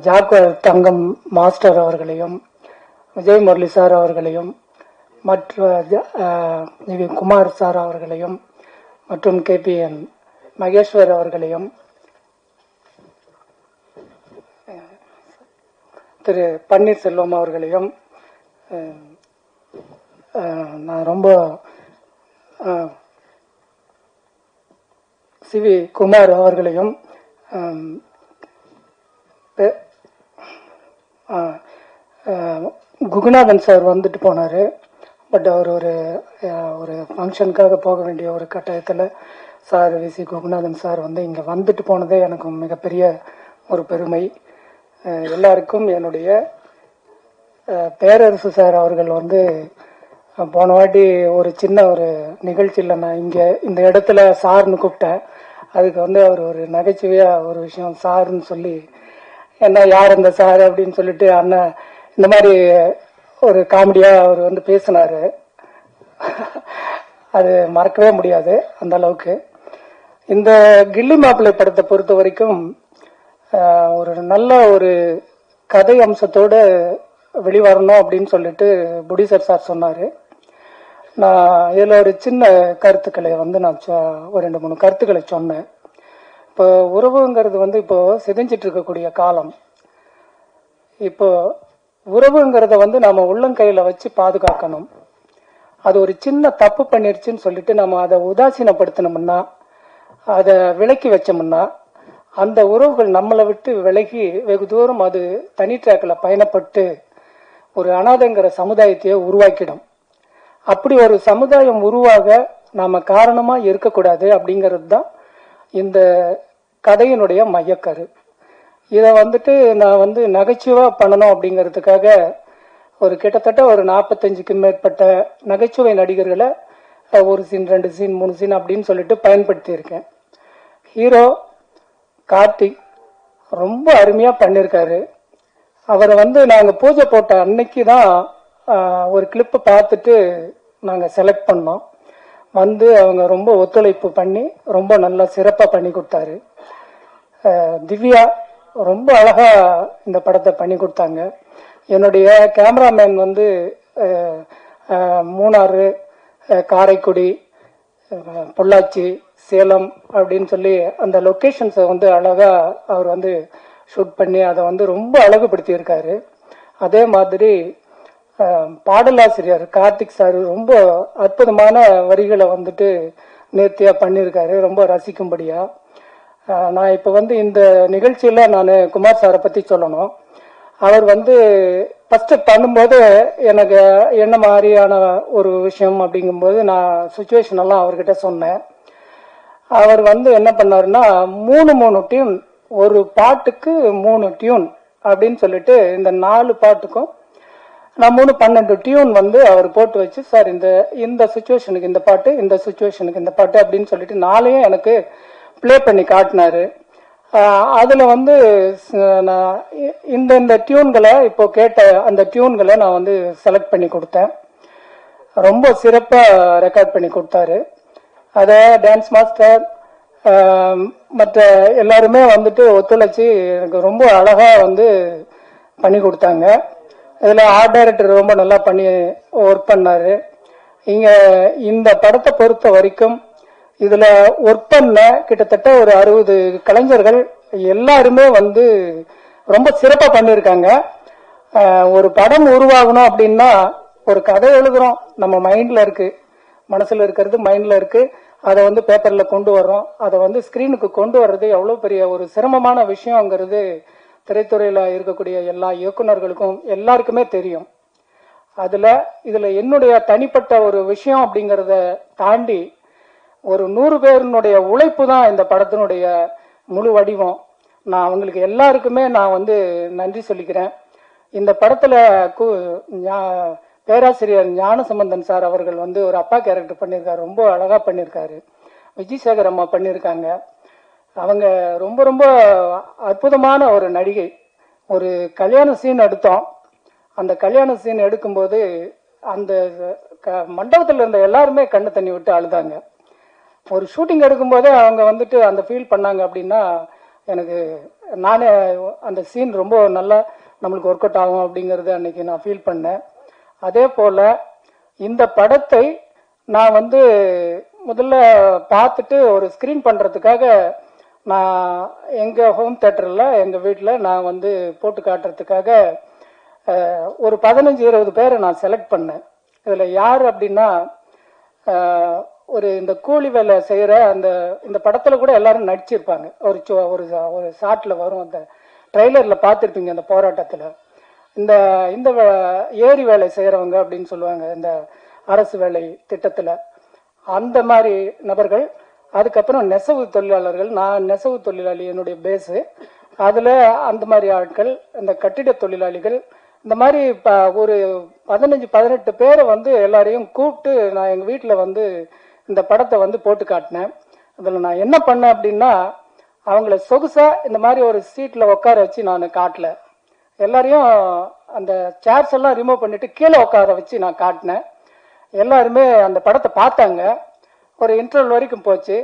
ஜாக்வர் தங்கம் மாஸ்டர் அவர்களையும், விஜய் முரளி சார் அவர்களையும், மற்ற குமார் சார் அவர்களையும், மற்றும் KPN மகேஸ்வர் அவர்களையும், திரு பன்னீர்செல்வம் அவர்களையும் நான் ரொம்ப சிவி குமார் அவர்களையும் குகுநாதன் சார் வந்துட்டு போனார். பட் அவர் ஒரு ஃபங்க்ஷனுக்காக போக வேண்டிய ஒரு கட்டாயத்தில் சார் விசி குகுநாதன் சார் வந்து இங்கே வந்துட்டு போனதே எனக்கு மிகப்பெரிய ஒரு பெருமை. எல்லாருக்கும் என்னுடைய பேரரசு சார் அவர்கள் வந்து போன வாட்டி ஒரு சின்ன ஒரு நிகழ்ச்சியில் நான் இங்கே இந்த இடத்துல சார்னு கூப்பிட்டேன். அதுக்கு வந்து அவர் ஒரு நகைச்சுவையாக ஒரு விஷயம் சார்னு சொல்லி, என்ன யார் இந்த சார் அப்படின்னு சொல்லிட்டு அண்ணன் இந்த மாதிரி ஒரு காமெடியாக அவர் வந்து பேசினார். அது மறக்கவே முடியாது அந்த அளவுக்கு. இந்த கில்லி மாப்பிள்ளை படத்தை பொறுத்த வரைக்கும் ஒரு நல்ல ஒரு கதை அம்சத்தோட வெளிவரணும் அப்படின்னு சொல்லிட்டு புடிசர் சார் சொன்னார். நான் இதில் ஒரு சின்ன கருத்துக்களை வந்து நான் ஒரு 2-3 கருத்துக்களை சொன்னேன். இப்போ உறவுங்கிறது வந்து இப்போ சிதைஞ்சிட்டு இருக்கக்கூடிய காலம். இப்போ உறவுங்கிறத வந்து நம்ம உள்ளங்கையில் வச்சு பாதுகாக்கணும். அது ஒரு சின்ன தப்பு பண்ணிருச்சுன்னு சொல்லிட்டு நம்ம அதை உதாசீனப்படுத்தினோம்னா, அதை விலக்கி வச்சோம்னா, அந்த உறவுகள் நம்மளை விட்டு விலகி வெகு தூரம் அது தனி ட்ராக்கில் பயணப்பட்டு ஒரு அனாதைங்கிற சமுதாயத்தையே உருவாக்கிடும். அப்படி ஒரு சமுதாயம் உருவாக நாம காரணமா இருக்கக்கூடாது அப்படிங்கிறது தான் இந்த கதையினுடைய மையக்கரு. இதை வந்துட்டு நான் வந்து நகைச்சுவா பண்ணணும் அப்படிங்கிறதுக்காக ஒரு கிட்டத்தட்ட ஒரு 45க்கும் மேற்பட்ட நகைச்சுவை நடிகர்களை ஒரு சீன் 2 சீன் 3 சீன் அப்படின்னு சொல்லிட்டு பயன்படுத்தி இருக்கேன். ஹீரோ கார்த்திக் ரொம்ப அருமையா பண்ணிருக்காரு. அவரை வந்து நாங்க பூஜை போட்ட அன்னைக்கு தான் ஒரு கிளிப்பு பார்த்துட்டு நாங்க செலக்ட் பண்ணோம். வந்து அவங்க ரொம்ப ஒத்துழைப்பு பண்ணி ரொம்ப நல்லா சிறப்பா பண்ணி கொடுத்தாரு. திவ்யா ரொம்ப அழகா இந்த படத்தை பண்ணி கொடுத்தாங்க. என்னுடைய கேமராமேன் வந்து மூணாறு, காரைக்குடி, பொள்ளாச்சி, சேலம் அப்படின்னு சொல்லி அந்த லொக்கேஷன்ஸை வந்து அழகா அவர் வந்து ஷூட் பண்ணி அதை வந்து ரொம்ப அழகுபடுத்தி இருக்காரு. அதே மாதிரி பாடலாசிரியர் கார்த்திக் சார் ரொம்ப அற்புதமான வரிகளை வந்துட்டு நேர்த்தியா பண்ணியிருக்காரு, ரொம்ப ரசிக்கும்படியா. நான் இப்போ வந்து இந்த நிகழ்ச்சியில நான் குமார் சாரை பத்தி சொல்லணும். அவர் வந்து ஃபர்ஸ்ட் பண்ணும்போது எனக்கு என்ன மாதிரியான ஒரு விஷயம் அப்படிங்கும்போது நான் சுச்சுவேஷன் எல்லாம் அவர்கிட்ட சொன்னேன். அவர் வந்து என்ன பண்ணாருன்னா 3 டியூன், ஒரு பாட்டுக்கு 3 டியூன் அப்படின்னு சொல்லிட்டு இந்த 4 பாட்டுக்கும் நான் 12 டியூன் வந்து அவர் போட்டு வச்சு, சார் இந்த சுச்சுவேஷனுக்கு இந்த பாட்டு, இந்த சுச்சுவேஷனுக்கு இந்த பாட்டு அப்படின்னு சொல்லிட்டு 4ஐயும் எனக்கு பிளே பண்ணி காட்டினாரு. அதுல வந்து நான் இந்த டியூன்களை இப்போ கேட்ட அந்த டியூன்களை நான் வந்து செலக்ட் பண்ணி கொடுத்தேன். ரொம்ப சிறப்பா ரெக்கார்ட் பண்ணி கொடுத்தாரு. அத டான்ஸ் மாஸ்டர் மற்ற எல்லாருமே வந்துட்டு ஒத்துழைச்சி எனக்கு ரொம்ப அழகா வந்து பண்ணி கொடுத்தாங்க. இதுல ஆர்ட் டைரக்டர் ரொம்ப நல்லா பண்ணி ஒர்க் பண்ணாரு. இங்க இந்த படத்தை பொறுத்த வரைக்கும் இதுல ஒர்க் பண்ண கிட்டத்தட்ட ஒரு 60 கலைஞர்கள் எல்லாருமே வந்து ரொம்ப சிறப்பா பண்ணிருக்காங்க. ஒரு படம் உருவாகணும் அப்படின்னா ஒரு கதை எழுதுறோம், நம்ம மைண்ட்ல இருக்கு, மனசுல இருக்கிறது மைண்ட்ல இருக்கு, அதை வந்து பேப்பர்ல கொண்டு வர்றோம், அதை வந்து ஸ்கிரீனுக்கு கொண்டு வர்றது எவ்வளவு பெரிய ஒரு சிரமமான விஷயங்கிறது திரைத்துறையில இருக்கக்கூடிய எல்லா இயக்குநர்களுக்கும் எல்லாருக்குமே தெரியும். இதுல என்னுடைய தனிப்பட்ட ஒரு விஷயம் அப்படிங்கறத தாண்டி ஒரு 100 பேருனுடைய உழைப்பு தான் இந்த படத்தினுடைய முழு வடிவம். நான் அவங்களுக்கு எல்லாருக்குமே நான் வந்து நன்றி சொல்லிக்கிறேன். இந்த படத்துல பேராசிரியர் ஞானசம்பந்தன் சார் அவர்கள் வந்து ஒரு அப்பா கேரக்டர் பண்ணியிருக்காரு, ரொம்ப அழகா பண்ணியிருக்காரு. விஜயசேகர் அம்மா பண்ணியிருக்காங்க. அவங்க ரொம்ப ரொம்ப அற்புதமான ஒரு நடிகை. ஒரு கல்யாண சீன் எடுத்தோம். அந்த கல்யாண சீன் எடுக்கும்போது அந்த மண்டபத்தில் இருந்த எல்லாருமே கண்ணு தண்ணி விட்டு அழுதாங்க. ஒரு ஷூட்டிங் எடுக்கும்போதே அவங்க வந்துட்டு அந்த ஃபீல் பண்ணாங்க அப்படின்னா எனக்கு நானே அந்த சீன் ரொம்ப நல்லா நம்மளுக்கு ஒர்க் அவுட் ஆகும் அப்படிங்கறது அன்னைக்கு நான் ஃபீல் பண்ணேன். அதே போல இந்த படத்தை நான் வந்து முதல்ல பார்த்துட்டு ஒரு ஸ்கிரீன் பண்றதுக்காக நான் எங்க ஹோம் தியேட்டர்ல எங்க வீட்டில் நான் வந்து போட்டு காட்டுறதுக்காக ஒரு 15-20 பேரை நான் செலக்ட் பண்ணேன். இதுல யார் அப்படின்னா ஒரு இந்த கூலி வேலை செய்யற இந்த படத்துல கூட எல்லாரும் நடிச்சிருப்பாங்க. ஒரு ஷாட்ல வரும், அந்த ட்ரெய்லர்ல பார்த்திருப்பீங்க. அந்த போராட்டத்துல இந்த ஏரி வேலை செய்யறவங்க அப்படின்னு சொல்லுவாங்க, இந்த அரசு வேலை திட்டத்துல அந்த மாதிரி நபர்கள். அதுக்கப்புறம் நெசவு தொழிலாளர்கள், நான் நெசவு தொழிலாளி என்னுடைய பேஸு. அதுல அந்த மாதிரி ஆட்கள், இந்த கட்டிட தொழிலாளிகள், இந்த மாதிரி ஒரு 15-18 பேரை வந்து எல்லாரையும் கூப்பிட்டு நான் எங்க வீட்டுல வந்து இந்த படத்தை வந்து போட்டு காட்டினேன். அதுல நான் என்ன பண்ணேன் அப்படின்னா அவங்கள சொகுசா இந்த மாதிரி ஒரு சீட்ல உட்கார வச்சு நான் காட்டல. எல்லாரையும் அந்த சேர்ஸ் எல்லாம் ரிமூவ் பண்ணிட்டு கீழே உட்கார வச்சு நான் காட்டினேன். எல்லாருமே அந்த படத்தை பார்த்தாங்க. ஒரு இன்டர்வல் வரைக்கும் போச்சு.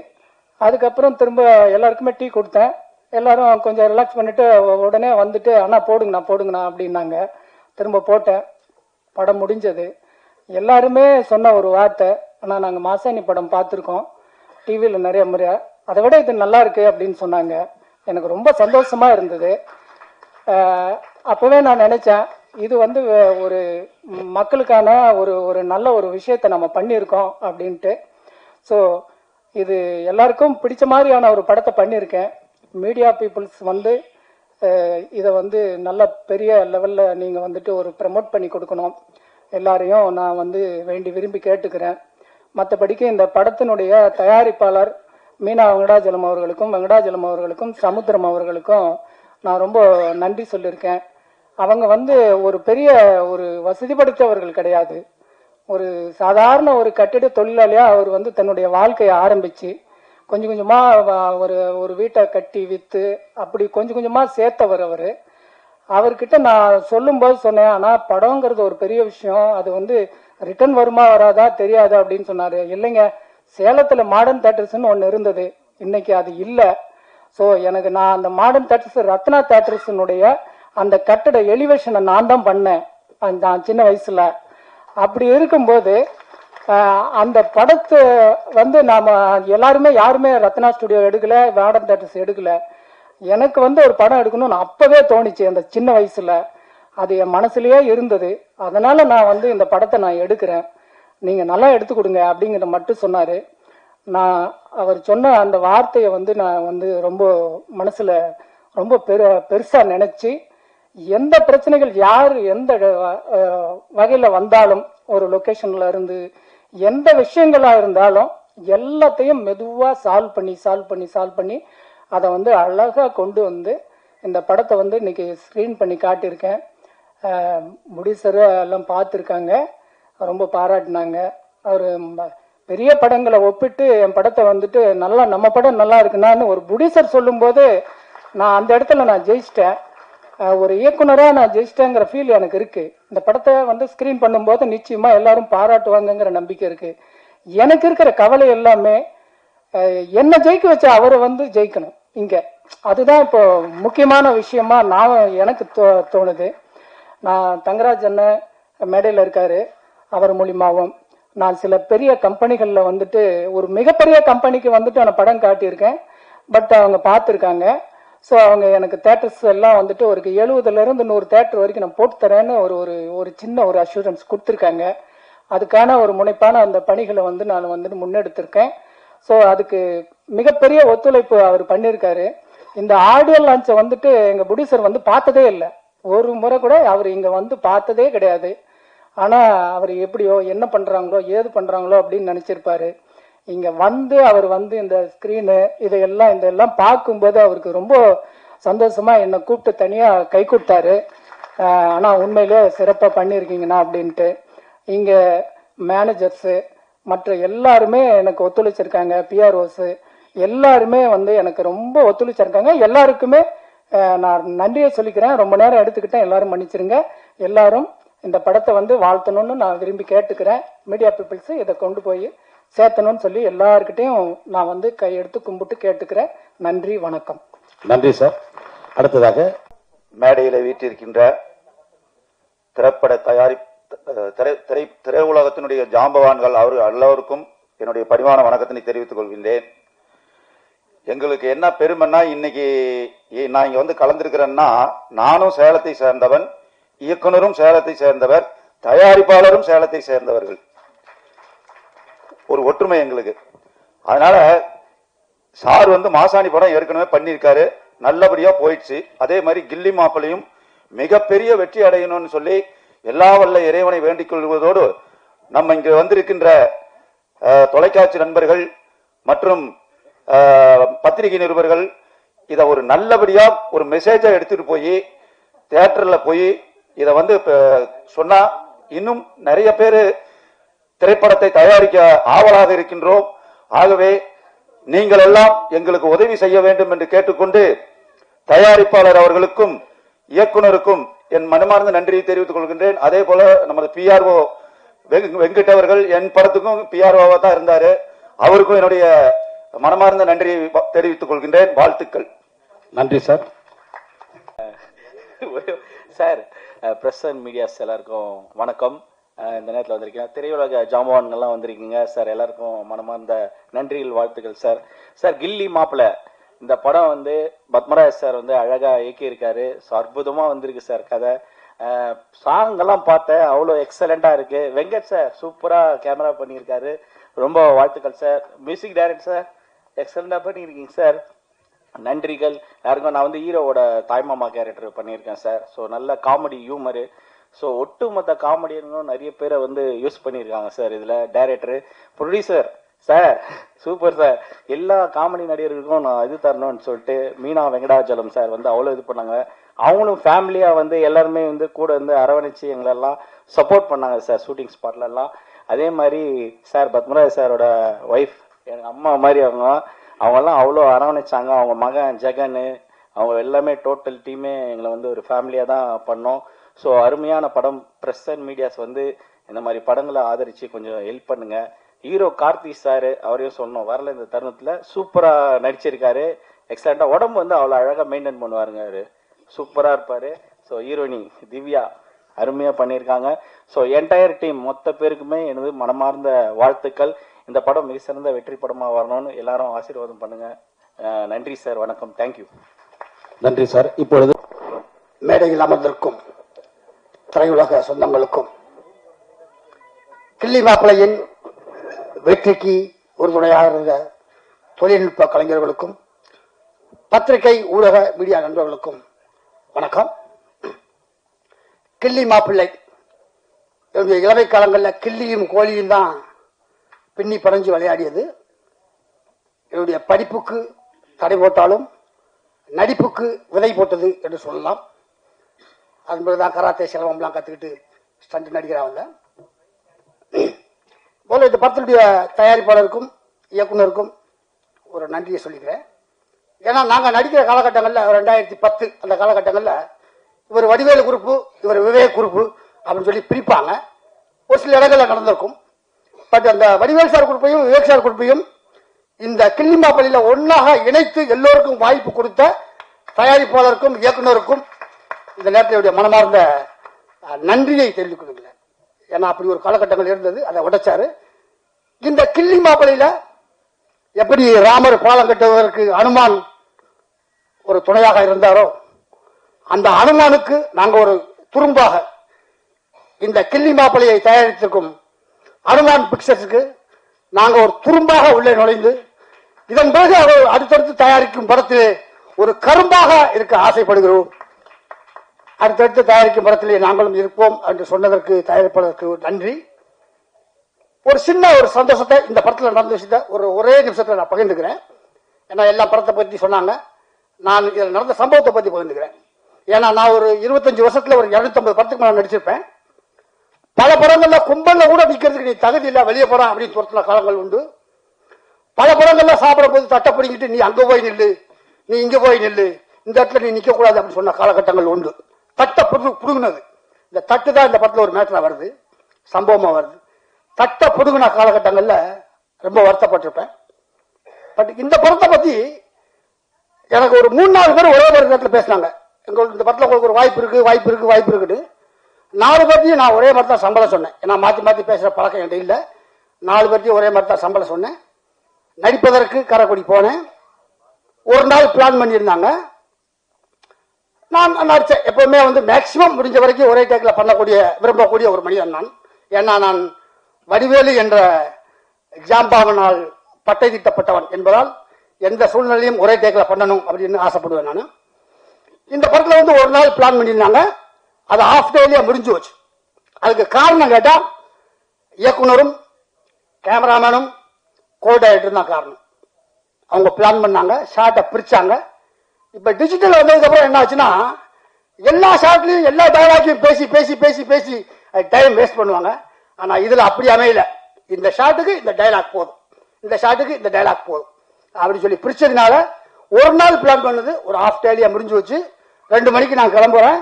அதுக்கப்புறம் திரும்ப எல்லாருக்குமே டீ கொடுத்தேன். எல்லாரும் கொஞ்சம் ரிலாக்ஸ் பண்ணிட்டு உடனே வந்துட்டு அண்ணா போடுங்கண்ணா அப்படின்னாங்க. திரும்ப போட்டேன். படம் முடிஞ்சது. எல்லாருமே சொன்ன ஒரு வார்த்தை, ஆனால் நாங்கள் மாசாணி படம் பார்த்துருக்கோம் டிவியில் நிறைய முறை, அதை விட இது நல்லா இருக்கு அப்படின்னு சொன்னாங்க. எனக்கு ரொம்ப சந்தோஷமா இருந்தது. அப்பவே நான் நினைச்சேன் இது வந்து ஒரு மக்களுக்கான ஒரு நல்ல ஒரு விஷயத்தை நம்ம பண்ணியிருக்கோம் அப்படின்ட்டு. ஸோ இது எல்லாருக்கும் பிடிச்ச மாதிரியான ஒரு படத்தை பண்ணியிருக்கேன். மீடியா பீப்புள்ஸ் வந்து இதை வந்து நல்ல பெரிய லெவலில் நீங்கள் வந்துட்டு ஒரு ப்ரமோட் பண்ணி கொடுக்கணும். எல்லாரையும் நான் வந்து வேண்டி விரும்பி கேட்டுக்கிறேன். மற்றபடிக்கு இந்த படத்தினுடைய தயாரிப்பாளர் மீனா வெங்கடாஜலம் அவர்களுக்கும் சமுத்திரம் அவர்களுக்கும் நான் ரொம்ப நன்றி சொல்லியிருக்கேன். அவங்க வந்து ஒரு பெரிய ஒரு வசதி படைத்தவர்கள் கிடையாது. ஒரு சாதாரண ஒரு கட்டிட தொழிலாளியா அவர் வந்து தன்னுடைய வாழ்க்கையை ஆரம்பிச்சு கொஞ்சம் கொஞ்சமா ஒரு வீட்டை கட்டி வித்து அப்படி கொஞ்சம் கொஞ்சமா சேர்த்தவர் அவரு. அவர்கிட்ட நான் சொல்லும்போது சொன்னேன், ஆனால் படங்கிறது ஒரு பெரிய விஷயம், அது வந்து ரிட்டர்ன் வருமா வராதா தெரியாது அப்படின்னு சொன்னாரு. இல்லைங்க, சேலத்தில் மாடர்ன் தேட்டர்ஸ்ன்னு ஒன்று இருந்தது, இன்னைக்கு அது இல்லை. ஸோ எனக்கு நான் அந்த மாடர்ன் தேட்டர்ஸ் ரத்னா தேட்டர்ஸினுடைய அந்த கட்டட எலிவேஷனை நான் தான் பண்ணேன் நான் சின்ன வயசுல. அப்படி இருக்கும்போது அந்த படத்தை வந்து நாம எல்லாருமே யாருமே ரத்னா ஸ்டுடியோ எடுக்கல, மாடர்ன் தேட்டர்ஸ் எடுக்கல. எனக்கு வந்து ஒரு படம் எடுக்கணும்னு அப்பவே தோணிச்சு அந்த சின்ன வயசுல. அது என் மனசுலயே இருந்தது. அதனால நான் வந்து இந்த படத்தை நான் எடுக்கிறேன், நீங்க நல்லா எடுத்து கொடுங்க அப்படிங்கிறத மட்டும் சொன்னாரு. நான் அவர் சொன்ன அந்த வார்த்தையை வந்து நான் வந்து ரொம்ப மனசுல ரொம்ப பெருசா நினைச்சு, எந்த பிரச்சனைகள் யார் எந்த வகையில வந்தாலும், ஒரு லொகேஷன்ல இருந்து எந்த விஷயங்களா இருந்தாலும் எல்லாத்தையும் மெதுவா சால்வ் பண்ணி அதை வந்து அழகா கொண்டு வந்து இந்த படத்தை வந்து இன்னைக்கு ஸ்கிரீன் பண்ணி காட்டியிருக்கேன். முடிசரு எல்லாம் பார்த்துருக்காங்க, ரொம்ப பாராட்டினாங்க. அவர் பெரிய படங்களை ஒப்பிட்டு என் படத்தை வந்துட்டு நல்லா நம்ம படம் நல்லா இருக்குன்னான்னு ஒரு புடிசர் சொல்லும்போது நான் அந்த இடத்துல நான் ஜெயிச்சிட்டேன். ஒரு இயக்குனராக நான் ஜெயிச்சிட்டேங்கிற ஃபீல் எனக்கு இருக்கு. இந்த படத்தை வந்து ஸ்கிரீன் பண்ணும்போது நிச்சயமா எல்லாரும் பாராட்டுவாங்கங்கிற நம்பிக்கை இருக்கு. எனக்கு இருக்கிற கவலை எல்லாமே என்ன ஜெயிக்க வச்ச அவரை வந்து ஜெயிக்கணும் இங்க, அதுதான் இப்போ முக்கியமான விஷயமா எனக்கு தோணுது. நான் தங்கராஜ் அண்ணன் மேடையில் இருக்காரு, அவர் மூலியமாவும் நான் சில பெரிய கம்பெனிகள்ல வந்துட்டு ஒரு மிகப்பெரிய கம்பெனிக்கு வந்துட்டு நான் படம் காட்டியிருக்கேன். பட் அவங்க பார்த்துருக்காங்க. ஸோ அவங்க எனக்கு தேட்டர்ஸ் எல்லாம் வந்துட்டு ஒரு 70 to 100 தேட்டர் வரைக்கும் நான் போட்டு தரேன்னு ஒரு சின்ன ஒரு அஷூரன்ஸ் கொடுத்துருக்காங்க. அதுக்கான ஒரு முனைப்பான அந்த பணிகளை வந்து நான் வந்துட்டு முன்னெடுத்திருக்கேன். ஸோ அதுக்கு மிகப்பெரிய ஒத்துழைப்பு அவர் பண்ணியிருக்காரு. இந்த ஆடியோ லான்ச்சை வந்துட்டு எங்கள் ப்ரொடியூசர் வந்து பார்த்ததே இல்லை, ஒரு முறை கூட அவர் இங்கே வந்து பார்த்ததே கிடையாது. ஆனால் அவர் எப்படியோ என்ன பண்ணுறாங்களோ ஏது பண்ணுறாங்களோ அப்படின்னு நினச்சிருப்பாரு. இங்கே வந்து அவர் வந்து இந்த ஸ்க்ரீனு இதெல்லாம் பார்க்கும்போது அவருக்கு ரொம்ப சந்தோஷமா என்னை கூப்பிட்டு தனியாக கை கொடுத்தாரு. ஆனால் உண்மையிலே சிறப்பாக பண்ணியிருக்கீங்கண்ணா அப்படின்ட்டு. இங்கே மேனேஜர்ஸு மற்ற எல்லாருமே எனக்கு ஒத்துழைச்சிருக்காங்க, பிஆர்ஓஸு எல்லாருமே வந்து எனக்கு ரொம்ப ஒத்துழைச்சிருக்காங்க. எல்லாருக்குமே நான் நன்றியை சொல்லிக்கிறேன். ரொம்ப நேரம் எடுத்துக்கிட்டேன், எல்லாரும் மன்னிச்சிருங்க. எல்லாரும் இந்த படத்தை வந்து வாழ்த்தணும்னு நான் விரும்பி கேட்டுக்கிறேன். மீடியா பீப்புள்ஸ் இதை கொண்டு போய் சேர்த்தணும்னு சொல்லி எல்லாருக்கிட்டையும் நான் வந்து கையெடுத்து கும்பிட்டு கேட்டுக்கிறேன். நன்றி, வணக்கம். நன்றி சார். அடுத்ததாக மேடையில் வீட்டிருக்கின்ற திரைப்பட திரையுலகத்தினுடைய ஜாம்பவான்கள் அவர்கள் எல்லோருக்கும் என்னுடைய பணிவான வணக்கத்தினை தெரிவித்துக் கொள்கின்றேன். எங்களுக்கு என்ன பெருமைன்னா, இன்னைக்கு நான் இங்க வந்து கலந்திருக்கிறேன்னா, நானும் சேலத்தை சேர்ந்தவன், இயக்குனரும் சேலத்தை சேர்ந்தவர், தயாரிப்பாளரும் சேலத்தை சேர்ந்தவர்கள், ஒரு ஒற்றுமை எங்களுக்கு. அதனால சார் வந்து மாசாணி படம் ஏற்கனவே பண்ணியிருக்காரு, நல்லபடியா போயிடுச்சு. அதே மாதிரி கில்லி மாப்பிளையும் மிகப்பெரிய வெற்றி அடையணும்னு சொல்லி எல்லா வல்ல இறைவனை வேண்டிக் கொள்வதோடு, நம்ம இங்க வந்திருக்கின்ற தொலைக்காட்சி நண்பர்கள் மற்றும் பத்திரிகை நிருபர்கள் இதை ஒரு நல்லபடியா ஒரு மெசேஜா எடுத்துட்டு போய் தியேட்டர்ல போய் இதை வந்து சொன்னா இன்னும் நிறைய பேரு திரைப்படத்தை தயாரிக்க ஆவலாக இருக்கின்றோம். ஆகவே நீங்கள் எல்லாம் எங்களுக்கு உதவி செய்ய வேண்டும் என்று கேட்டுக்கொண்டு, தயாரிப்பாளர் அவர்களுக்கும் இயக்குனருக்கும் என் மனமார்ந்த நன்றியை தெரிவித்துக் கொள்கின்றேன். அதே போல நமது பிஆர்ஓ வெங்கட் அவர்கள் என் படத்துக்கும் பிஆர்ஓவா தான் இருந்தாரு, அவருக்கும் என்னுடைய மனமார்ந்த நன்றியை தெரிவித்துக் கொள்கின்றேன். வாழ்த்துக்கள். நன்றி sir. Sir, press and medias எல்லாருக்கும் வணக்கம். இந்த நேரத்தில் வந்திருக்கேன், திரையுலக ஜாம்பவான்கள்லாம் வந்திருக்கீங்க சார், எல்லாருக்கும் மனமார்ந்த நன்றிகள், வாழ்த்துக்கள் சார். சார், கில்லி மாப்பிள்ளை இந்த படம் வந்து பத்மராஜ் சார் வந்து அழகா இயக்கியிருக்காரு. ஸோ அற்புதமா வந்திருக்கு சார் கதை. சாங் எல்லாம் பார்த்தேன், அவ்வளோ எக்ஸலண்டா இருக்கு. வெங்கட் சார் சூப்பரா கேமரா பண்ணியிருக்காரு, ரொம்ப வாழ்த்துக்கள் சார். மியூசிக் டைரக்டர் சார் எக்ஸலண்டா பண்ணியிருக்கீங்க சார், நன்றிகள். யாருக்கும் நான் வந்து ஹீரோவோட தாய்மாமா கேரக்டர் பண்ணியிருக்கேன் சார். ஸோ நல்ல காமெடி ஹியூமரு. ஸோ ஒட்டுமொத்த காமெடியனும் நிறைய பேரை வந்து யூஸ் பண்ணியிருக்காங்க சார். இதில் director, producer sir super sir. எல்லா காமெடி நடிகர்களுக்கும் நான் இது தரணும்னு சொல்லிட்டு மீனா வெங்கடாச்சலம் சார் வந்து அவ்வளோ இது பண்ணாங்க. அவங்களும் ஃபேமிலியா வந்து எல்லாருமே வந்து கூட வந்து அரவணைச்சு எங்களெல்லாம் சப்போர்ட் பண்ணாங்க சார் ஷூட்டிங் ஸ்பாட்ல எல்லாம். அதே மாதிரி சார் பத்மராஜ் சாரோட ஒய்ஃப் எனக்கு அம்மா மாதிரி அவங்கெல்லாம் அவ்வளோ அரவணைச்சாங்க. அவங்க மகன் ஜெகன், அவங்க எல்லாமே டோட்டல் டீமே எங்களை வந்து ஒரு ஃபேமிலியாக தான் பண்ணோம். ஸோ அருமையான படம். ப்ரெஸ் அண்ட் மீடியாஸ் வந்து இந்த மாதிரி படங்களை ஆதரித்து கொஞ்சம் ஹெல்ப் பண்ணுங்க. ஹீரோ கார்த்தி சார், அவரையும் சொன்னோம் வரல இந்த தருணத்தில், சூப்பராக நடிச்சிருக்காரு. எக்ஸலண்ட்டாக உடம்பு வந்து அவ்வளோ அழகாக மெயின்டைன் பண்ணுவாருங்க, அவரு சூப்பராக இருப்பார். ஸோ ஹீரோயினி திவ்யா அருமையாக பண்ணியிருக்காங்க. ஸோ என்டையர் டீம் மொத்த பேருக்குமே எனது மனமார்ந்த வாழ்த்துக்கள். இந்த படம் மிக சிறந்த வெற்றி படமாக வரணும்னு எல்லாரும் ஆசீர்வாதம் பண்ணுங்க. நன்றி சார், வணக்கம், தேங்க்யூ. நன்றி சார். இப்பொழுது மேடையில் அமர்ந்திருக்கும் திரையுலக சொந்தங்களுக்கும் கிள்ளி மாப்பிளையின் வெற்றிக்கு உறுதுணையாக இருந்த தொழில்நுட்ப கலைஞர்களுக்கும் பத்திரிகை ஊடக மீடியா நண்பர்களுக்கும் வணக்கம். கிள்ளி மாப்பிள்ளை என்னுடைய இளமை காலங்களில் கிள்ளியும் கோழியும் தான் பின்னி பறஞ்சு விளையாடியது. என்னுடைய படிப்புக்கு தடை போட்டாலும் நடிப்புக்கு விதை போட்டது என்று சொல்லலாம். அதன் பிறகுதான் கராத்தே சிரமம்லாம் கற்றுக்கிட்டு ஸ்டண்ட் நடிக்கிறாங்க. போல இந்த படத்தினுடைய தயாரிப்பாளருக்கும் இயக்குனருக்கும் ஒரு நன்றியை சொல்லிக்கிறேன். ஏன்னா நாங்கள் நடிக்கிற காலகட்டங்களில் 2010 அந்த காலகட்டங்களில் இவர் வடிவேலு குரூப்பு, இவர் விவேக் குரூப்பு அப்படின்னு சொல்லி பிரிப்பாங்க. ஒரு சில இடங்களில் நடந்திருக்கும். பட் அந்த வடிவேல் சார் குரூப்பையும் விவேக் சார் குரூப்பையும் இந்த கிள்ளி மாப்பிள்ளையில் ஒன்றாக இணைத்து எல்லோருக்கும் வாய்ப்பு கொடுத்த தயாரிப்பாளருக்கும் இயக்குனருக்கும் இந்த நேரத்தில் மனமார்ந்த நன்றியை தெரிவித்துக் கொள்கிறேன். ஏன்னா அப்படி ஒரு காலகட்டங்கள் இருந்தது, அதை உடைச்சாரு. இந்த கிள்ளி மாப்பிள்ளையில எப்படி ராமர் பாலம் கட்டுவதற்கு அனுமான் ஒரு துணையாக இருந்தாரோ, அந்த அனுமானுக்கு நாங்கள் ஒரு துரும்பாக இந்த கிள்ளி மாப்பிள்ளையை தயாரித்திருக்கும் அனுமான் பிக்சர்ஸுக்கு நாங்கள் ஒரு துரும்பாக உள்ளே நுழைந்து இதன் பிறகு அவர் அடுத்தடுத்து தயாரிக்கும் படத்திலே ஒரு கரும்பாக இருக்க ஆசைப்படுகிறோம். அடுத்தடுத்து தயாரிக்கும் படத்திலே நாங்களும் இருப்போம் என்று சொன்னதற்கு தயாரிப்பாளருக்கு நன்றி. ஒரு சின்ன ஒரு சந்தோஷத்தை இந்த படத்தில் நடந்த விஷயத்தை ஒரே நிமிஷத்தில் நான் பகிர்ந்துக்கிறேன். ஏன்னா எல்லா படத்தை பற்றி சொன்னாங்க, நான் இதில் நடந்த சம்பவத்தை பற்றி பகிர்ந்துக்கிறேன். ஏன்னா நான் ஒரு 25 வருஷத்துல ஒரு 250 படத்துக்கு மேலே நடிச்சிருப்பேன். பல படங்கள்ல கும்பல்ல கூட நிக்கிறதுக்கு நீ தகுதி இல்லை, வெளியே போறான் அப்படின்னு துரத்துன காலங்கள் உண்டு. பல படங்கள்ல சாப்பிடும் போது தட்டை பிடிங்கிட்டு நீ அங்க போய் நில்லு, நீ இங்க போய் நில்லு, இந்த இடத்துல நீ நிக்க கூடாது அப்படின்னு சொன்ன காலகட்டங்கள் உண்டு. தட்டை புடுங்கினது, இந்த தட்டு தான் இந்த படத்துல ஒரு மேட்டரா வருது, சம்பவமா வருது. தட்டை புடுங்கின காலகட்டங்கள்ல ரொம்ப வருத்தப்பட்டிருப்பேன். பட் இந்த படத்தை பத்தி எனக்கு ஒரு 3-4 பேர் ஒரே ஒரு நேரத்தில் பேசினாங்க. எங்களுக்கு இந்த படத்துல உங்களுக்கு ஒரு வாய்ப்பு இருக்கு, வாய்ப்பு இருக்கு, வாய்ப்பு இருக்குன்னு 4 பேர்த்தையும் நான் ஒரே மாதிரி தான் சம்பளம் சொன்னேன். ஏன்னா மாத்தி மாத்தி பேசுற பழக்கம் என்கிட்ட இல்லை. 4 பேர்த்தையும் ஒரே மாதிரி தான் சம்பளம் சொன்னேன். நடிப்பதற்கு காரைக்குடி போனேன். ஒரு நாள் பிளான் பண்ணியிருந்தாங்க. நான் நடிச்சேன். எப்பவுமே மேக்சிமம் முடிஞ்ச வரைக்கும் ஒரே டேக்ல பண்ணக்கூடிய விரும்பக்கூடிய ஒரு மனிதன் நான். ஏன்னா நான் வடிவேலு என்ற ஜாம்பாவனால் பட்டை திட்டப்பட்டவன் என்பதால் எந்த சூழ்நிலையும் ஒரே டேக்ல பண்ணணும் அப்படின்னு ஆசைப்படுவேன் நான். இந்த படத்துல ஒரு நாள் பிளான் பண்ணியிருந்தாங்க. அது ஹாஃப் டேலியா முடிஞ்சு வச்சு. அதுக்கு காரணம் கேட்டா இயக்குனரும் கேமராமேனும் கோ டைரக்டரும் தான் காரணம். அவங்க பிளான் பண்ணாங்க, ஷார்ட்டை பிரிச்சாங்க. இப்ப டிஜிட்டல் வந்ததுக்கு அப்புறம் என்ன ஆச்சுன்னா எல்லா ஷார்ட்லயும் எல்லா டயலாக்கையும் பேசி பேசி பேசி பேசி டைம் வேஸ்ட் பண்ணுவாங்க. ஆனா இதுல அப்படி அமையல. இந்த ஷாட்டுக்கு இந்த டைலாக் போதும், இந்த ஷாட்டுக்கு இந்த டைலாக் போதும் அப்படின்னு சொல்லி பிரிச்சதுனால ஒரு நாள் பிளான் பண்ணது ஒரு ஹாஃப் டேலியா முடிஞ்சு வச்சு 2 மணிக்கு நான் கிளம்புறேன்.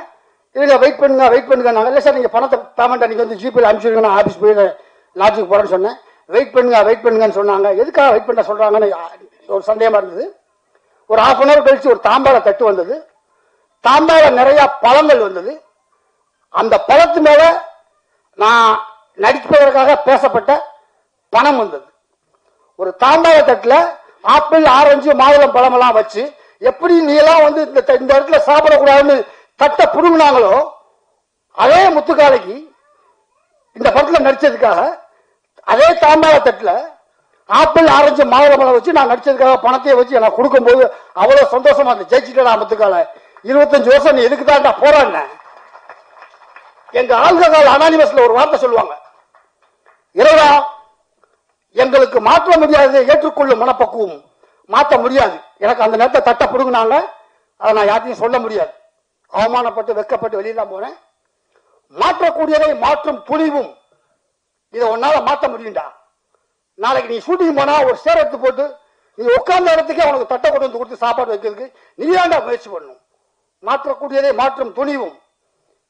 இல்ல வெயிட் பண்ணுங்க வெயிட் பண்ணுங்க. நாங்கள் இல்லை சார், நீங்க பணத்தை பேமெண்ட் அன்னைக்கு ஜிபேல அனுப்பிச்சுடுங்க, நான் ஆஃபீஸ் போய் லாட்ஜுக்கு போறேன்னு சொன்னேன். வெயிட் பண்ணுங்கன்னு சொன்னாங்க. எதுக்காக வெயிட் பண்ண சொல்றாங்கன்னு ஒரு சந்தேகமா இருந்தது. ஒரு 1/2 அன் ஹவர் கழிச்சு ஒரு தாம்பாள தட்டு வந்தது. தாம்பாள நிறைய பழங்கள் வந்தது. அந்த பழத்து மேல நான் நடிப்பதற்காக பேசப்பட்ட பணம் வந்தது. ஒரு தாம்பாள தட்டுல ஆப்பிள், ஆரஞ்சு, மாதுளம் பழம் எல்லாம் வச்சு எப்படி நீ எல்லாம் இந்த இடத்துல சாப்பிடக்கூடாதுன்னு தட்டை புடுங்கினாங்களோ அதே முத்துக்காலைக்கு இந்த படத்துல நடிச்சதுக்காக அதே தாம்பாள தட்டுல ஆப்பிள், ஆரஞ்சு, மாதுளம்பழம் வச்சு நான் நடிச்சதுக்காக பணத்தையே வச்சு எனக்கு கொடுக்கும்போது அவ்வளவு சந்தோஷமா இருந்தது. ஜெயிச்சுட்டா முத்துக்கால 25 வருஷம் நீ எதுக்கு தான் போறான். எங்க ஆல்கஹால் அனானிமஸ்ல ஒரு வார்த்தை சொல்லுவாங்க, இறைவா எங்களுக்கு மாற்ற முடியாது, ஏற்றுக்கொள்ளும் மனப்பக்குவம் மாற்ற முடியாது. எனக்கு அந்த நேரத்தை தட்டை புடுங்கினாங்க. அதை நான் யார்ட்டையும் சொல்ல முடியாது. அவமானப்பட்டு வெக்கப்பட்டு வெளியில போனேன். மாற்றக்கூடியதை மாற்றும் துணிவும் இதை ஒன்னால மாற்ற முடியும்டா. நாளைக்கு நீ ஷூட்டிங் போனா ஒரு சேர் எடுத்து போட்டு நீ உட்கார்ந்த இடத்துக்கு அவனுக்கு தட்டை கொண்டு வந்து கொடுத்து சாப்பாடு வைக்கிறதுக்கு நீ ஏன்டா முயற்சி பண்ணணும்? மாற்றக்கூடியதை மாற்றும் துணிவும்,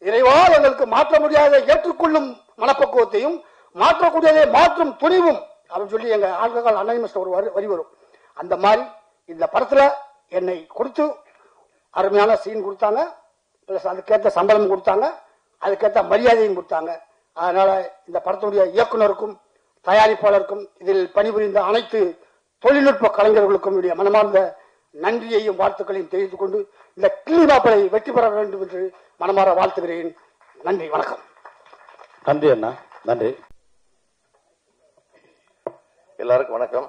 இறைவா எங்களுக்கு மாற்ற முடியாத ஏற்றுக்கொள்ளும் மனப்பக்குவத்தையும், மாற்றக்கூடியதை மாற்றும் துணிவும் அப்படின்னு சொல்லி எங்க ஆல்கஹால் அனானிமஸ் ஒரு வரி வரும். அந்த மாதிரி இந்த படத்துல என்னை கொடுத்து அருமையான சீன் கொடுத்தாங்க, பிளஸ் அதுக்கேற்ற சம்பளம் கொடுத்தாங்க, அதுக்கேற்ற மரியாதையும் கொடுத்தாங்க. அதனால இந்த படத்துடைய இயக்குனருக்கும் தயாரிப்பாளருக்கும் இதில் பணிபுரிந்த அனைத்து தொழில்நுட்ப கலைஞர்களுக்கும் என்னுடைய மனமார்ந்த நன்றியையும் வாழ்த்துக்களையும் தெரிவித்துக் கொண்டு இந்த கிள்ளி மாப்பிளை வெற்றி பெற வேண்டும் என்று மனமாற வாழ்த்துகிறேன். நன்றி, வணக்கம். நன்றி அண்ணா, நன்றி. எல்லாருக்கும் வணக்கம்.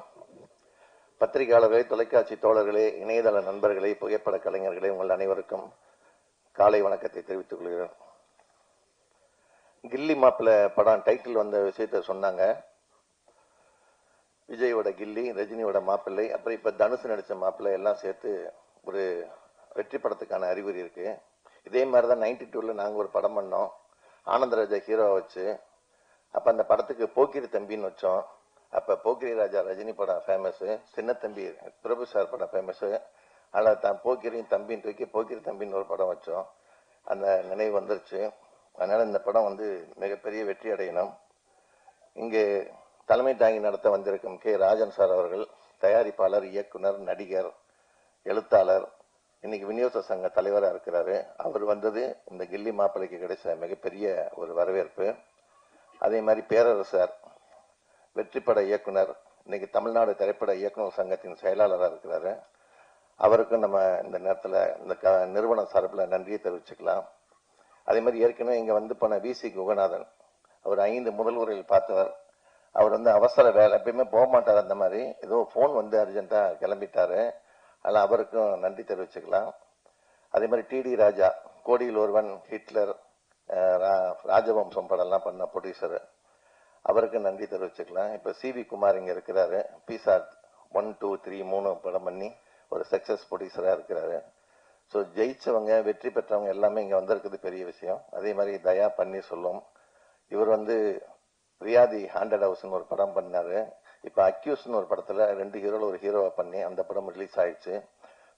பத்திரிகையாளர்களே, தொலைக்காட்சி தோழர்களே, இணையதள நண்பர்களே, புகைப்பட கலைஞர்களே, உங்கள் அனைவருக்கும் காலை வணக்கத்தை தெரிவித்துக் கொள்கிறேன். கில்லி மாப்பிள படம் டைட்டில் வந்த விஷயத்த சொன்னாங்க. விஜயோட கில்லி, ரஜினியோட மாப்பிள்ளை, அப்புறம் இப்ப தனுசு நடிச்ச மாப்பிள்ளை எல்லாம் சேர்த்து ஒரு வெற்றி படத்துக்கான அறிகுறி இருக்கு. இதே மாதிரிதான் 92ல நாங்க ஒரு படம் பண்ணோம், ஆனந்தராஜா ஹீரோவை வச்சு. அப்ப அந்த படத்துக்கு போக்கிரி தம்பின்னு வச்சோம். அப்ப போக்கிரி ராஜா ரஜினி படம் ஃபேமஸ், சின்ன தம்பி பிரபு சார் படம் ஃபேமஸ். அதில் தான் போக்கிரியும் தம்பின்னு தூக்கி போக்கிரி தம்பின்னு ஒரு படம் வச்சோம். அந்த நினைவு வந்துருச்சு. அதனால இந்த படம் மிகப்பெரிய வெற்றி அடையணும். இங்கே தலைமை தாங்கி நடத்த வந்திருக்கும் கே ராஜன் சார் அவர்கள் தயாரிப்பாளர், இயக்குனர், நடிகர், எழுத்தாளர், இன்னைக்கு விநியோக சங்க தலைவராக இருக்கிறாரு. அவர் வந்தது இந்த கில்லி மாப்பிள்ளைக்கு கிடைச்ச மிகப்பெரிய ஒரு வரவேற்பு. அதே மாதிரி பேரரசர் வெற்றிப்பட இயக்குனர், இன்னைக்கு தமிழ்நாடு திரைப்பட இயக்குனர் சங்கத்தின் செயலாளராக இருக்கிறாரு. அவருக்கும் நம்ம இந்த நேரத்தில் இந்த நிறுவனம் சார்பில் நன்றியை தெரிவிச்சுக்கலாம். அதே மாதிரி ஏற்கனவே இங்க போன விசி குகநாதன், அவர் 5 முதல்வரையில் பார்த்தவர். அவர் அவசர வேலை, எப்பயுமே போக மாட்டார். அந்த மாதிரி ஏதோ போன் அர்ஜென்ட்டா கிளம்பிட்டாரு. அதெல்லாம் அவருக்கும் நன்றி தெரிவிச்சுக்கலாம். அதே மாதிரி டிடி ராஜா, கோடியில் ஒருவன், ஹிட்லர், ராஜவம்சம் படம்லாம் பண்ண ப்ரொடியூசர், அவருக்கு நன்றி தெரிவிச்சுக்கலாம். இப்ப சிவி குமார் இங்க இருக்கிறாரு, பீசாட் 1, 2, 3, 3 படம் பண்ணி ஒரு சக்சஸ் ப்ரொடியூசரா இருக்கிறாரு. ஸோ ஜெயிச்சவங்க, வெற்றி பெற்றவங்க எல்லாமே இங்க வந்திருக்குது பெரிய விஷயம். அதே மாதிரி தயா பன்னீர்செல்வம், இவர் ரியாதி ஹாண்டட் ஹவுஸ்ன்னு ஒரு படம் பண்ணாரு. இப்ப அக்யூஸ்ன்னு ஒரு படத்துல 2 ஹீரோல ஒரு ஹீரோவா பண்ணி அந்த படம் ரிலீஸ் ஆயிடுச்சு.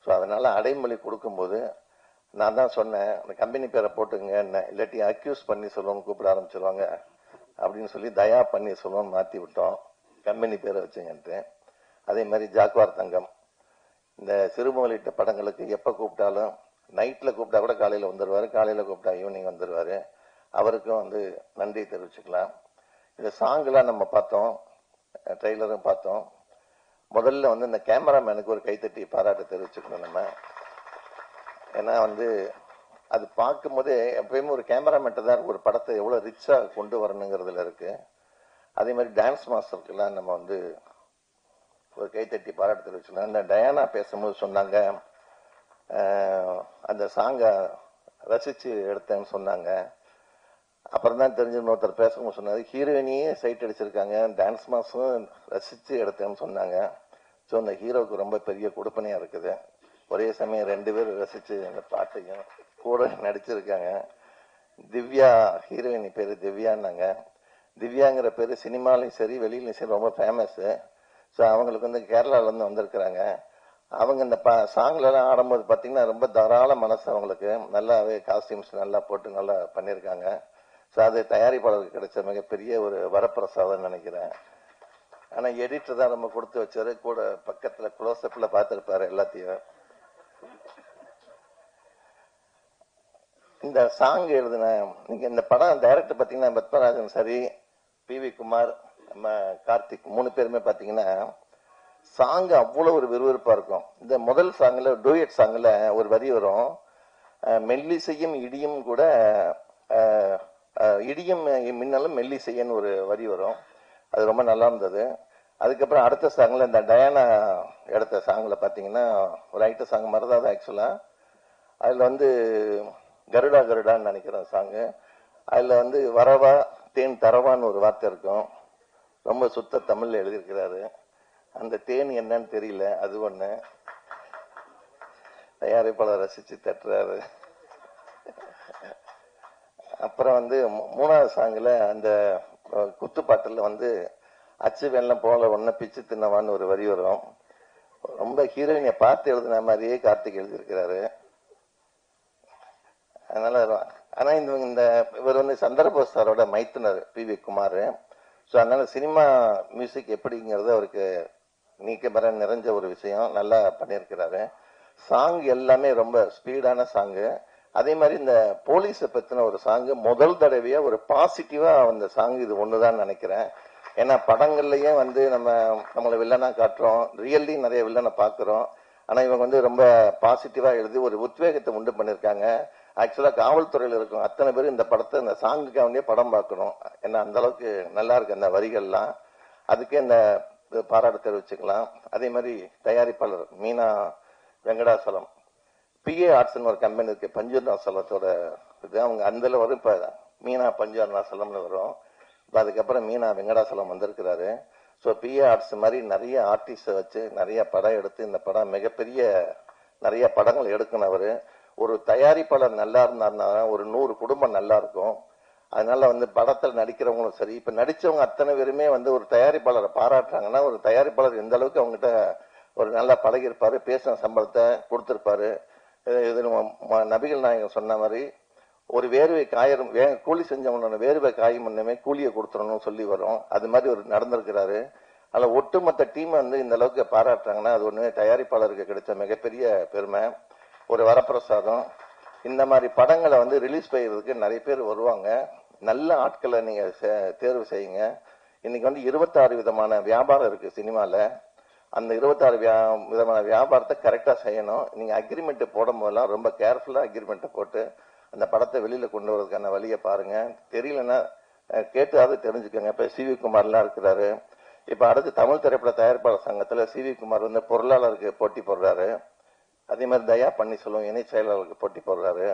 ஸோ அதனால அடைமொழி கொடுக்கும்போது நான் தான் சொன்னேன், அந்த கம்பெனி பேரை போட்டுங்க, என்ன இல்லாட்டி அக்யூஸ் பண்ணி சொல்லுவோம் கூப்பிட ஆரம்பிச்சிருவாங்க அப்படின்னு சொல்லி தயா பண்ணி சொல்லுவோம் மாத்தி விட்டோம், கம்பெனி பேரை வச்சுங்கன்ட்டு. அதே மாதிரி ஜாக்வார் தங்கம், இந்த சிறுமுகலிட்ட படங்களுக்கு எப்ப கூப்பிட்டாலும், நைட்ல கூப்பிட்டா கூட காலையில வந்துருவாரு, காலையில கூப்பிட்டா ஈவினிங் வந்துருவாரு. அவருக்கும் நன்றி தெரிவிச்சுக்கலாம். இந்த சாங்லாம் நம்ம பார்த்தோம், ட்ரெய்லரும் பார்த்தோம். முதல்ல இந்த கேமராமேனுக்கு ஒரு கைத்தட்டி பாராட்டு தெரிவிச்சுக்கணும் நம்ம. ஏன்னா அது பார்க்கும் போதே எப்பயுமே ஒரு கேமராமேன் தான் ஒரு படத்தை எவ்வளவு ரிச்சா கொண்டு வரணுங்கிறதுல இருக்கு. அதே மாதிரி டான்ஸ் மாஸ்டருக்கெல்லாம் நம்ம ஒரு கைத்தட்டி பாராட்டு தெரிவிச்சுக்கலாம். இந்த டயானா பேசும்போது சொன்னாங்க, அந்த சாங்க ரசிச்சு எடுத்தேன்னு சொன்னாங்க. அப்புறம் தான் தெரிஞ்சு ஒருத்தர் பேசும்போது சொன்னாரு, ஹீரோயினியே சைட் அடிச்சிருக்காங்க, டான்ஸ் மாஸ்டரும் ரசிச்சு எடுத்தேன்னு சொன்னாங்க. ஸோ அந்த ஹீரோவுக்கு ரொம்ப பெரிய கொடுப்பனையா இருக்குது. ஒரே சமயம் 2 பேரும் ரசிச்சு அந்த பாட்டையும் கூட நடிச்சிருக்காங்க. திவ்யா, ஹீரோயினி பேரு திவ்யான்னாங்க. திவ்யாங்கிற பேரு சினிமாலையும் சரி வெளியிலையும் சரி ரொம்ப ஃபேமஸ். ஸோ அவங்களுக்கு கேரளால வந்திருக்கிறாங்க. அவங்க இந்த சாங்ல எல்லாம் ஆடும்போது பாத்தீங்கன்னா ரொம்ப தாராள மனசு அவங்களுக்கு. நல்லாவே காஸ்டியூம்ஸ் நல்லா போட்டு நல்லா பண்ணியிருக்காங்க. ஸோ அது தயாரிப்பாளருக்கு கிடைச்ச மிகப்பெரிய ஒரு வரப்பிரசாதம் நினைக்கிறேன். ஆனா எடிட்டர் தான் நம்ம கொடுத்து வச்சாரு, கூட பக்கத்துல க்ளோஸ்அப்ல பார்த்திருப்பாரு எல்லாத்தையும். இந்த சாங் எழுதின நீங்க இந்த படம் டைரக்டர் பாத்தீங்கன்னா பத்மராஜன் சரி, பி.வி. குமார், நம்ம கார்த்திக் 3 பேருமே பாத்தீங்கன்னா சாங் அவ்வளவு ஒரு விறுவிறுப்பா இருக்கும். இந்த முதல் சாங்ல டூயட் சாங்ல ஒரு வரி வரும், மெல்லிசையும் இடியும் கூட, இடியும் மின்னலும் மெல்லிசையன்னு ஒரு வரி வரும். அது ரொம்ப நல்லா இருந்தது. அதுக்கப்புறம் அடுத்த சாங்ல இந்த டயானா எடுத்த சாங்ல பாத்தீங்கன்னா ஒரு ஐட்ட சாங் மாதிரி தான் ஆக்சுவலா. அதுல கருடா கருடான்னு நினைக்கிறேன் சாங்கு. அதுல வரவா தேன் தரவான்னு ஒரு வார்த்தை இருக்கும். ரொம்ப சுத்த தமிழ்ல எழுதியிருக்கிறாரு. அந்த தேன் என்னன்னு தெரியல, அது ஒண்ணு. தயாரிப்பாளர் ரசிச்சு தட்டுறாரு. அப்புறம் 3வது சாங்ல அந்த குத்துப்பாட்டுல அச்சு வெள்ளம் போல ஒன்ன பிச்சு தின்னவான்னு ஒரு வரி வரும். ரொம்ப ஹீரோயினை பார்த்து எழுதின மாதிரியே கார்த்திக் எழுதியிருக்கிறாரு. அதனால ஆனா இந்த இவர் வந்து சந்திரபோஸ் சாரோட மைத்துனர் PV குமார். ஸோ அதனால சினிமா மியூசிக் எப்படிங்கிறது அவருக்கு நீக்க நிறைஞ்ச ஒரு விஷயம், நல்லா பண்ணியிருக்கிறாரு. சாங் எல்லாமே ரொம்ப ஸ்பீடான சாங்கு. அதே மாதிரி இந்த போலீஸை பத்தின ஒரு சாங்கு முதல் தடவையா ஒரு பாசிட்டிவா அந்த சாங் இது ஒண்ணுதான் நினைக்கிறேன். ஏன்னா படங்கள்லயே வந்து நம்மளை வில்லனா காட்டுறோம், ரியல்லி நிறைய வில்லனை பாக்குறோம். ஆனா இவங்க வந்து ரொம்ப பாசிட்டிவா எழுதி ஒரு உத்வேகத்தை உண்டு பண்ணிருக்காங்க. ஆக்சுவலா காவல்துறையில இருக்கும் அத்தனை பேரும் இந்த படத்தை இந்த சாங்குக்காக படம் பார்க்கணும். ஏன்னா அந்த அளவுக்கு நல்லா இருக்கு அந்த வரிகள்லாம். அதுக்கே இந்த பாராட்டு தெரிவிச்சுக்கலாம். அதே மாதிரி தயாரிப்பாளர் மீனா வெங்கடாசலம், PA ஆர்ட்ஸ் ஒரு கம்பெனி இருக்கு, பஞ்சூர்ணாசலத்தோட இது. அவங்க அந்த வரும். இப்ப மீனா பஞ்சூர்ணாசலம்னு வரும். அதுக்கப்புறம் மீனா வெங்கடாசலம் வந்திருக்கிறாரு. ஸோ PA ஆர்ட்ஸ் மாதிரி நிறைய ஆர்டிஸ்ட வச்சு நிறைய படம் எடுத்து இந்த படம் மிகப்பெரிய நிறைய படங்கள் எடுக்கணும். ஒரு தயாரிப்பாளர் நல்லா இருந்தாருன்னா ஒரு 100 குடும்பம் நல்லா இருக்கும். அதனால வந்து படத்தில் நடிக்கிறவங்களும் சரி, இப்ப நடிச்சவங்க அத்தனை பேருமே வந்து ஒரு தயாரிப்பாளரை பாராட்டுறாங்கன்னா ஒரு தயாரிப்பாளர் எந்த அளவுக்கு அவங்ககிட்ட ஒரு நல்லா பழகிருப்பாரு, பேசின சம்பளத்தை கொடுத்திருப்பாரு. இது நபிகள் நாயகம் சொன்ன மாதிரி ஒரு வேர்வை காயம் கூலி செஞ்சவங்களோட வேர்வை காயும் முன்னமே கூலியை கொடுத்துடணும்னு சொல்லி வரும். அது மாதிரி ஒரு நடந்திருக்கிறாரு. அதுல ஒட்டுமொத்த டீம் வந்து இந்த அளவுக்கு பாராட்டுறாங்கன்னா அது ஒண்ணுமே தயாரிப்பாளருக்கு கிடைச்ச மிகப்பெரிய பெருமை, ஒரு வரப்பிரசாதம். இந்த மாதிரி படங்களை வந்து ரிலீஸ் செய்யறதுக்கு நிறைய பேர் வருவாங்க. நல்ல ஆட்களை நீங்க தேர்வு செய்யுங்க. இன்னைக்கு வந்து 26 விதமான வியாபாரம் இருக்கு சினிமால. அந்த 26 விதமான வியாபாரத்தை கரெக்டா செய்யணும். நீங்க அக்ரிமெண்ட் போடும் போதெல்லாம் ரொம்ப கேர்ஃபுல்லா அக்ரிமெண்ட் போட்டு அந்த படத்தை வெளியில கொண்டு வரதுக்கான வழியை பாருங்க. தெரியலன்னா கேட்டாவது தெரிஞ்சுக்கோங்க. இப்ப CV குமார்லாம் இருக்கிறாரு. இப்ப அடுத்து தமிழ் திரைப்பட தயாரிப்பாளர் சங்கத்துல CV குமார் வந்து பொருளாளருக்கு போட்டி போடுறாரு. அதே மாதிரி தயா பன்னீர்செல்வம் இணை செயலாளருக்கு போட்டி போடுறாரு.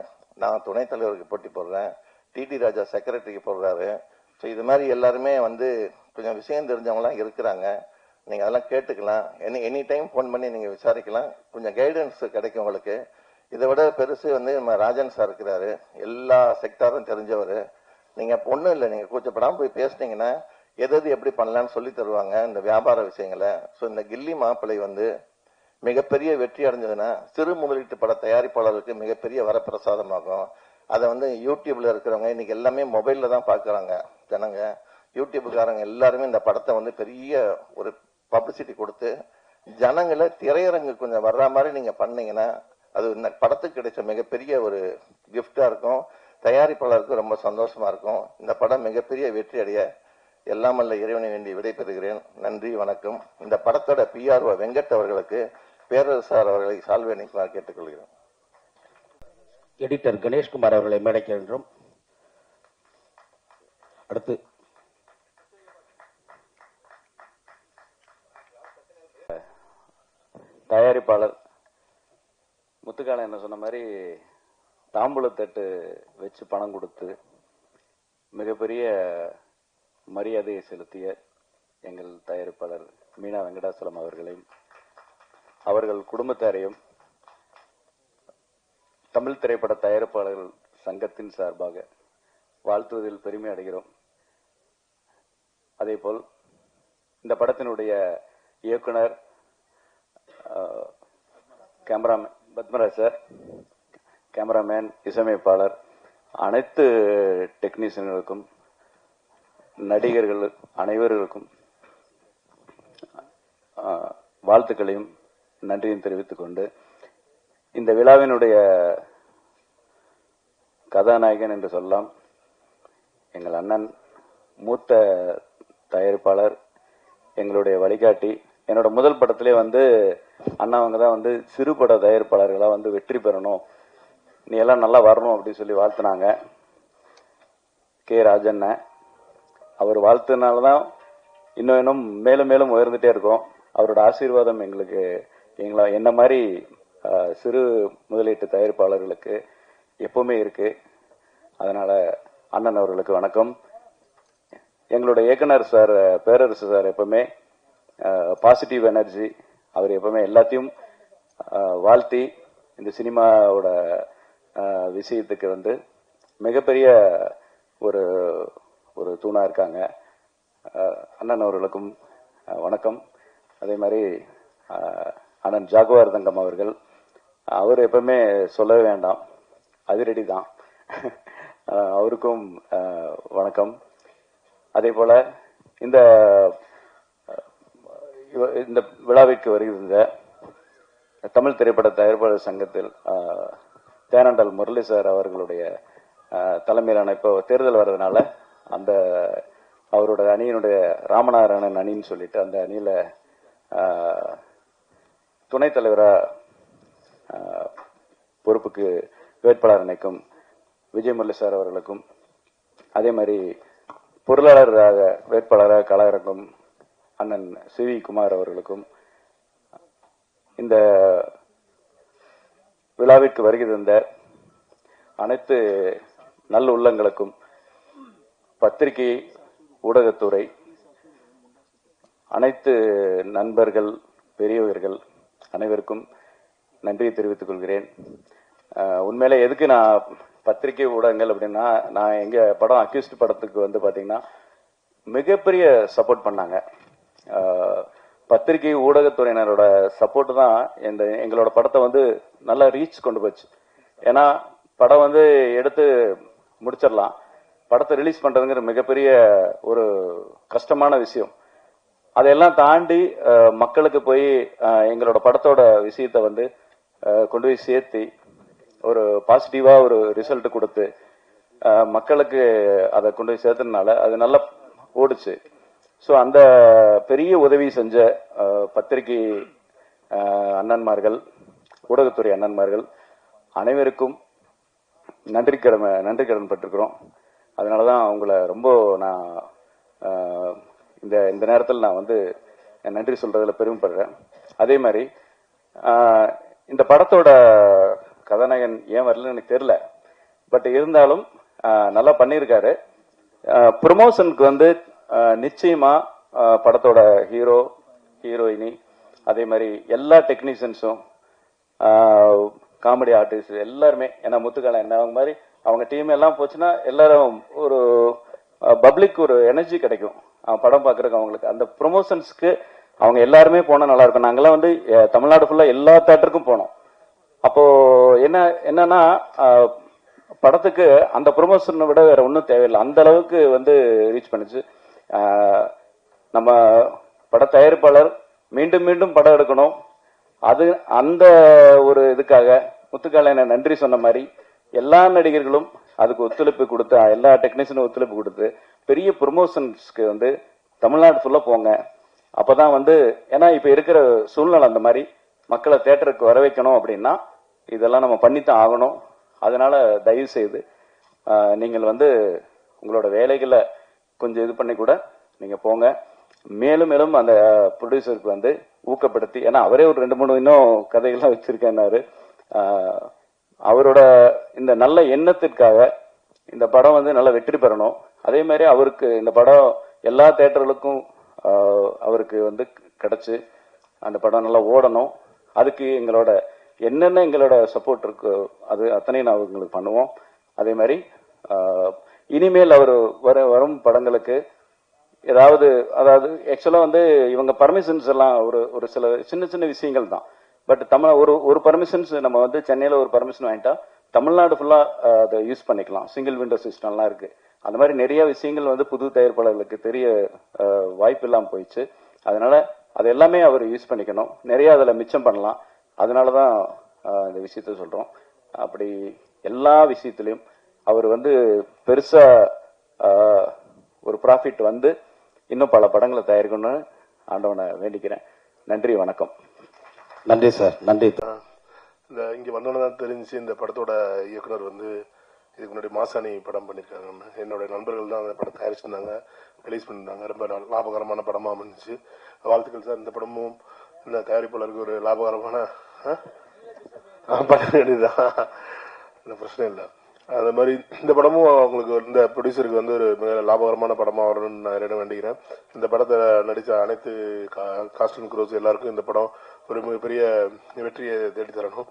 நான் துணைத் தலைவருக்கு போட்டி போடுறேன். TT ராஜா செக்ரட்டரிக்கு போடுறாரு. ஸோ இது மாதிரி எல்லாருமே வந்து கொஞ்சம் விஷயம் தெரிஞ்சவங்களாம் இருக்கிறாங்க. நீங்க அதெல்லாம் கேட்டுக்கலாம். எனி டைம் போன் பண்ணி நீங்க விசாரிக்கலாம். கொஞ்சம் கைடன்ஸ் கிடைக்கும் உங்களுக்கு. இதை விட பெருசு வந்து நம்ம ராஜன் சார் இருக்கிறாரு. எல்லா செக்டாரும் தெரிஞ்சவர். நீங்க ஒண்ணும் இல்லை, நீங்க கூச்சப்படாம போய் பேசுனீங்கன்னா எது எப்படி பண்ணலாம்னு சொல்லி தருவாங்க இந்த வியாபார விஷயங்களை. ஸோ இந்த கில்லி மாப்பிள்ளை வந்து மிகப்பெரிய வெற்றி அடைஞ்சதுன்னா சிறு முதலீட்டு பட தயாரிப்பாளருக்கு மிகப்பெரிய வரப்பிரசாதமாகும். அதை வந்து யூடியூப்ல இருக்கிறவங்க இன்னைக்கு எல்லாமே மொபைல்ல தான் பாக்குறாங்க ஜனங்க. யூடியூப்காரங்க எல்லாருமே இந்த படத்தை வந்து பெரிய ஒரு பப்ளிசிட்டி கொடுத்து ஜனங்களை திரையரங்கு கொஞ்சம் வர்ற மாதிரி நீங்க பண்ணீங்கன்னா அது இந்த படத்துக்கு கிடைச்ச மிகப்பெரிய ஒரு கிஃப்டா இருக்கும். தயாரிப்பாளருக்கு ரொம்ப சந்தோஷமா இருக்கும். இந்த படம் மிகப்பெரிய வெற்றி அடைய எல்லாம் அல்ல இறைவனை வேண்டி விடைபெறுகிறேன். நன்றி, வணக்கம். இந்த படத்தோட PRO வெங்கட் அவர்களுக்கு பேரரசார் அவர்களை சால்வை நீக்குமாறு கேட்டுக்கொள்கிறேன். எடிட்டர் கணேஷ்குமார் அவர்களை மேடைக்கு என்றும். அடுத்து தயாரிப்பாளர் முத்துக்கால என்ன சொன்ன மாதிரி தாம்பூலத்தட்டு வச்சு பணம் கொடுத்து மிகப்பெரிய மரியாதையை செலுத்திய எங்கள் தயாரிப்பாளர் மீனா வெங்கடாசலம் அவர்களையும் அவர்கள் குடும்பத்தாரையும் தமிழ் திரைப்பட தயாரிப்பாளர்கள் சங்கத்தின் சார்பாக வாழ்த்துவதில் பெருமை அடைகிறோம். அதேபோல் இந்த படத்தினுடைய இயக்குனர் கேமராமேன் பத்மராஜ் சார், கேமராமேன், இசையமைப்பாளர், அனைத்து டெக்னீஷியன்களுக்கும், நடிகர்கள் அனைவர்களுக்கும் வாழ்த்துக்களையும் நன்றியும் தெரிவித்துக் கொண்டு இந்த விழாவினுடைய கதாநாயகன் என்று சொல்லலாம் எங்கள் அண்ணன், மூத்த தயாரிப்பாளர், எங்களுடைய வழிகாட்டி. என்னோட முதல் படத்திலே வந்து அண்ணாவங்க தான் வந்து சிறு பட தயாரிப்பாளர்களா வந்து வெற்றி பெறணும், நீ எல்லாம் நல்லா வரணும் அப்படின்னு சொல்லி வாழ்த்துனாங்க. ராஜண்ண அவர் வாழ்த்துனாலதான் இன்னும் மேலும் மேலும் உயர்ந்துட்டே இருக்கும். அவரோட ஆசீர்வாதம் எங்களுக்கு என்ன மாதிரி சிறு முதலீட்டு தயாரிப்பாளர்களுக்கு எப்பவுமே இருக்கு. அதனால அண்ணன் அவர்களுக்கு வணக்கம். எங்களுடைய இயக்குனர் சார் பேரரசு சார் எப்பவுமே பாசிட்டிவ் எனர்ஜி. அவர் எப்பவுமே எல்லாத்தையும் வாழ்த்தி இந்த சினிமாவோட விஷயத்துக்கு வந்து மிகப்பெரிய ஒரு ஒரு தூணா இருக்காங்க. அண்ணன் அவர்களுக்கும் வணக்கம். அதே மாதிரி அண்ணன் ஜாகுவார் தங்கம் அவர்கள். அவர் எப்பவுமே சொல்லவே வேண்டாம், அதிரடி தான். அவருக்கும் வணக்கம். அதே போல இந்த விழாவிற்கு வருகின்ற தமிழ் திரைப்பட தயாரிப்பாளர் சங்கத்தில் தேனண்டல் முரளி சார் அவர்களுடைய தலைமையிலான இப்போ தேர்தல் வர்றதுனால அந்த அவரோட அணியினுடைய ராமநாராயணன் அணின்னு சொல்லிட்டு அந்த அணியில துணைத் தலைவரா பொறுப்புக்கு வேட்பாளர் நினைக்கும் விஜய் முரளி சார் அவர்களுக்கும், அதே மாதிரி பொருளாளராக வேட்பாளராக களமிறங்கும் அண்ணன் சிவி குமார் அவர்களுக்கும், இந்த விழாவிற்கு வருகை தந்த அனைத்து நல்ல உள்ளங்களுக்கும், பத்திரிகை ஊடகத்துறை, அனைத்து நண்பர்கள், பெரியவர்கள் அனைவருக்கும் நன்றியை தெரிவித்துக் கொள்கிறேன். உண்மையில எதுக்கு நான் பத்திரிகை ஊடகங்கள் அப்படின்னா, நான் எங்க படம் அக்யூஸ்ட் படத்துக்கு வந்து பாத்தீங்கன்னா மிகப்பெரிய சப்போர்ட் பண்ணாங்க. பத்திரிகை ஊடகத்துறையினரோட சப்போர்ட் தான் எங்களோட படத்தை வந்து நல்லா ரீச் கொண்டு போச்சு. ஏன்னா படம் வந்து எடுத்து முடிச்சிடலாம், படத்தை ரிலீஸ் பண்றதுங்கிற மிகப்பெரிய ஒரு கஷ்டமான விஷயம். அதையெல்லாம் தாண்டி மக்களுக்கு போய் எங்களோட படத்தோட விஷயத்த வந்து கொண்டு போய் சேர்த்து ஒரு பாசிட்டிவா ஒரு ரிசல்ட் கொடுத்து மக்களுக்கு அதை கொண்டு போய் சேர்த்ததுனால அது நல்லா ஓடுச்சு. ஸோ அந்த பெரிய உதவி செஞ்ச பத்திரிகை அண்ணன்மார்கள், ஊடகத்துறை அண்ணன்மார்கள் அனைவருக்கும் நன்றி கடன் பட்டிருக்கிறோம். அதனாலதான் அவங்கள ரொம்ப நான் இந்த நேரத்தில் நான் வந்து நன்றி சொல்றதுல பெருமைப்படுறேன். அதே மாதிரி இந்த படத்தோட கதாநாயகன் ஏன் வரலன்னு எனக்கு தெரியல, பட் இருந்தாலும் நல்லா பண்ணியிருக்காரு. ப்ரொமோஷனுக்கு வந்து நிச்சயமா படத்தோட ஹீரோ, ஹீரோயினி, அதே மாதிரி எல்லா டெக்னீஷியன்ஸும், காமெடி ஆர்டிஸ்ட் எல்லாருமே, ஏன்னா முத்துக்கால என்ன அவங்க மாதிரி அவங்க டீம் எல்லாம் போச்சுன்னா எல்லாரும் ஒரு பப்ளிக் ஒரு எனர்ஜி கிடைக்கும் படம் பார்க்கறதுக்கு. அவங்களுக்கு அந்த ப்ரொமோஷன்ஸ்க்கு அவங்க எல்லாருமே போனா நல்லா இருக்கும். நாங்கெல்லாம் வந்து தமிழ்நாடு ஃபுல்லா எல்லா தேட்டருக்கும் போனோம். அப்போ என்னன்னா படத்துக்கு அந்த ப்ரொமோஷனை விட வேற ஒன்றும் தேவையில்லை, அந்த அளவுக்கு வந்து ரீச் பண்ணுச்சு. நம்ம பட தயாரிப்பாளர் மீண்டும் மீண்டும் படம் எடுக்கணும், அது அந்த ஒரு இதுக்காக முத்துக்கால நன்றி சொன்ன மாதிரி எல்லா நடிகர்களும் அதுக்கு ஒத்துழைப்பு கொடுத்து, எல்லா டெக்னீஷியனும் ஒத்துழைப்பு கொடுத்து பெரிய ப்ரொமோஷன்ஸ்க்கு வந்து தமிழ்நாடு ஃபுல்லா போங்க. அப்பதான் வந்து, ஏன்னா இப்ப இருக்கிற சூழ்நிலை அந்த மாதிரி மக்களை தியேட்டருக்கு வர வைக்கணும் அப்படின்னா இதெல்லாம் நம்ம பண்ணித்தான் ஆகணும். அதனால தயவு செய்து நீங்கள் வந்து உங்களோட வேலைகளை கொஞ்சம் இது பண்ணி கூட நீங்க போங்க. மேலும் மேலும் அந்த ப்ரொடியூசருக்கு வந்து ஊக்கப்படுத்தி, ஏன்னா அவரே ஒரு 2-3 இன்னும் கதைகள்லாம் வச்சிருக்கேன்னாரு. அவரோட இந்த நல்ல எண்ணத்திற்காக இந்த படம் வந்து நல்ல வெற்றி பெறணும். அதே மாதிரி அவருக்கு இந்த படம் எல்லா தியேட்டர்களுக்கும் அவருக்கு வந்து கிடைச்சு அந்த படம் நல்லா ஓடணும். அதுக்கு எங்களோட என்னென்ன எங்களோட சப்போர்ட் இருக்கு அது அத்தனையும் நான் உங்களுக்கு பண்ணுவோம். அதே மாதிரி இனிமேல் அவர் வரும் படங்களுக்கு அதாவது ஆக்சுவலா வந்து இவங்க பர்மிஷன்ஸ் எல்லாம் ஒரு சில சின்ன சின்ன விஷயங்கள் தான். பட் ஒரு பர்மிஷன்ஸ் நம்ம வந்து சென்னையில ஒரு பர்மிஷன் வாங்கிட்டா தமிழ்நாடு ஃபுல்லா அதை யூஸ் பண்ணிக்கலாம். சிங்கிள் விண்டோ சிஸ்டம்லாம் இருக்கு. அந்த மாதிரி நிறைய விஷயங்கள் வந்து புது தயாரிப்பாளர்களுக்கு தெரிய வாய்ப்பு இல்லாம போயிடுச்சு. அதனால அது எல்லாமே அவர் யூஸ் பண்ணிக்கணும், நிறைய அதுல மிச்சம் பண்ணலாம். அதனாலதான் இந்த விஷயத்த சொல்றோம். அப்படி எல்லா விஷயத்திலையும் அவர் வந்து பெருசா ஒரு ப்ராஃபிட் வந்து இன்னும் பல படங்களை தயாரிக்கணும்னு ஆண்டவனை வேண்டிக்கிறேன். நன்றி, வணக்கம். நன்றி சார், நன்றி. இந்த இங்க வந்தோன்னு தான் தெரிஞ்சு இந்த படத்தோட இயக்குனர் வந்து இதுக்கு முன்னாடி மாசாணி படம் பண்ணியிருக்காங்கன்னு. என்னோட நண்பர்கள் தான் அந்த படம் தயாரிச்சிருந்தாங்க, ரிலீஸ் பண்ணியிருந்தாங்க. ரொம்ப லாபகரமான படமா அமைஞ்சிச்சு. வாழ்த்துக்கள் சார். இந்த படமும் இந்த தயாரிப்பாளருக்கு ஒரு லாபகரமான பண்ண வேண்டியதுதான், இந்த பிரச்சனை இல்லை. அது மாதிரி இந்த படமும் அவங்களுக்கு இந்த ப்ரொடியூசருக்கு வந்து ஒரு மிக லாபகரமான படமா வரணும்னு நான் இடம் வேண்டிக்கிறேன். இந்த படத்தை நடித்த அனைத்து காஸ்ட் அண்ட் க்ரூஸ் எல்லாருக்கும் இந்த படம் ஒரு மிகப்பெரிய வெற்றியை தேடி தரணும்.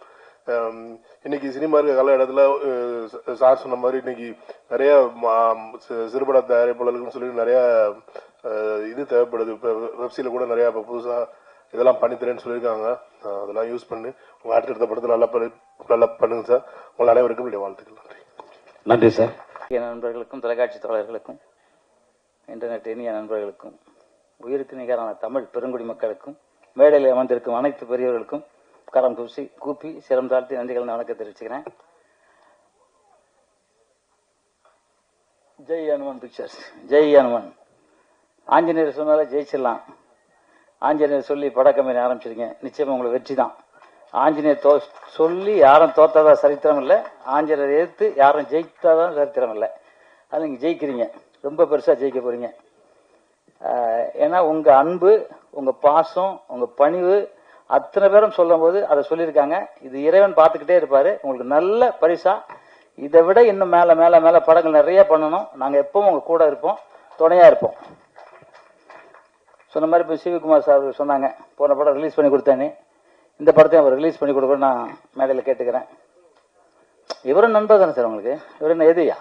இன்னைக்கு சினிமா இருக்க காலகட்டத்துல சார் சொன்ன மாதிரி இன்னைக்கு நிறைய சிறுபட தயாரிப்பாளர்களுக்கு சொல்லி நிறைய இது தேவைப்படுது. இப்ப வெப்சைட்ல கூட நிறைய புதுசா இதெல்லாம் பண்ணித்தரேன்னு சொல்லியிருக்காங்க. அதெல்லாம் யூஸ் பண்ணி உங்க அடுத்த எடுத்த படத்தை நல்லா பண்ணுங்க சார். உங்கள் அனைவருக்கும் என்னுடைய வாழ்த்துக்கள். நன்றி. நன்றி சார். நண்பர்களுக்கும் தொலைக்காட்சி தோழர்களுக்கும் இன்டர்நெட் இனிய நண்பர்களுக்கும் உயிருக்கு நிகரான தமிழ் பெருங்குடி மக்களுக்கும் மேடையில் அமர்ந்திருக்கும் அனைத்து பெரியவர்களுக்கும் கரம் கூப்பி சிரம் தாழ்த்தி நன்றிகள் வணக்கம் தெரிவிச்சுக்கிறேன். ஜெய் ஹனுமன் பிக்சர்ஸ், ஜெய் ஹனுமன். ஆஞ்சநேயர் சொன்னால ஜெயிச்சிடலாம். ஆஞ்சநேயர் சொல்லி பட கம்பெனி ஆரம்பிச்சிருங்க, நிச்சயமா உங்களுக்கு வெற்றி தான். ஆஞ்சநேயர் சொல்லி யாரும் தோத்ததா சரித்திரம் இல்லை, ஆஞ்சநேயர் எதிர்த்து யாரும் ஜெயித்தாதான் சரித்திரம் இல்லை. அது நீங்கள் ஜெயிக்கிறீங்க, ரொம்ப பெருசாக ஜெயிக்க போறீங்க. ஏன்னா உங்க அன்பு, உங்க பாசம், உங்க பணிவு அத்தனை பேரும் சொல்லும் போது அதை சொல்லியிருக்காங்க. இது இறைவன் பார்த்துக்கிட்டே இருப்பாரு. உங்களுக்கு நல்ல பரிசா இதை விட இன்னும் மேல மேல மேல படங்கள் நிறைய பண்ணணும். நாங்க எப்பவும் உங்க கூட இருப்போம், துணையா இருப்போம். சொன்ன மாதிரி இப்போ சிவகுமார் சார் சொன்னாங்க, போன படம் ரிலீஸ் பண்ணி கொடுத்தேன்னு, இந்த படத்தையும் அவர் ரிலீஸ் பண்ணி கொடுக்க நான் மேடையில் கேட்டுக்கிறேன். இவரும் நண்பர் தானே சார் உங்களுக்கு? இவர் என்ன எதிரியா?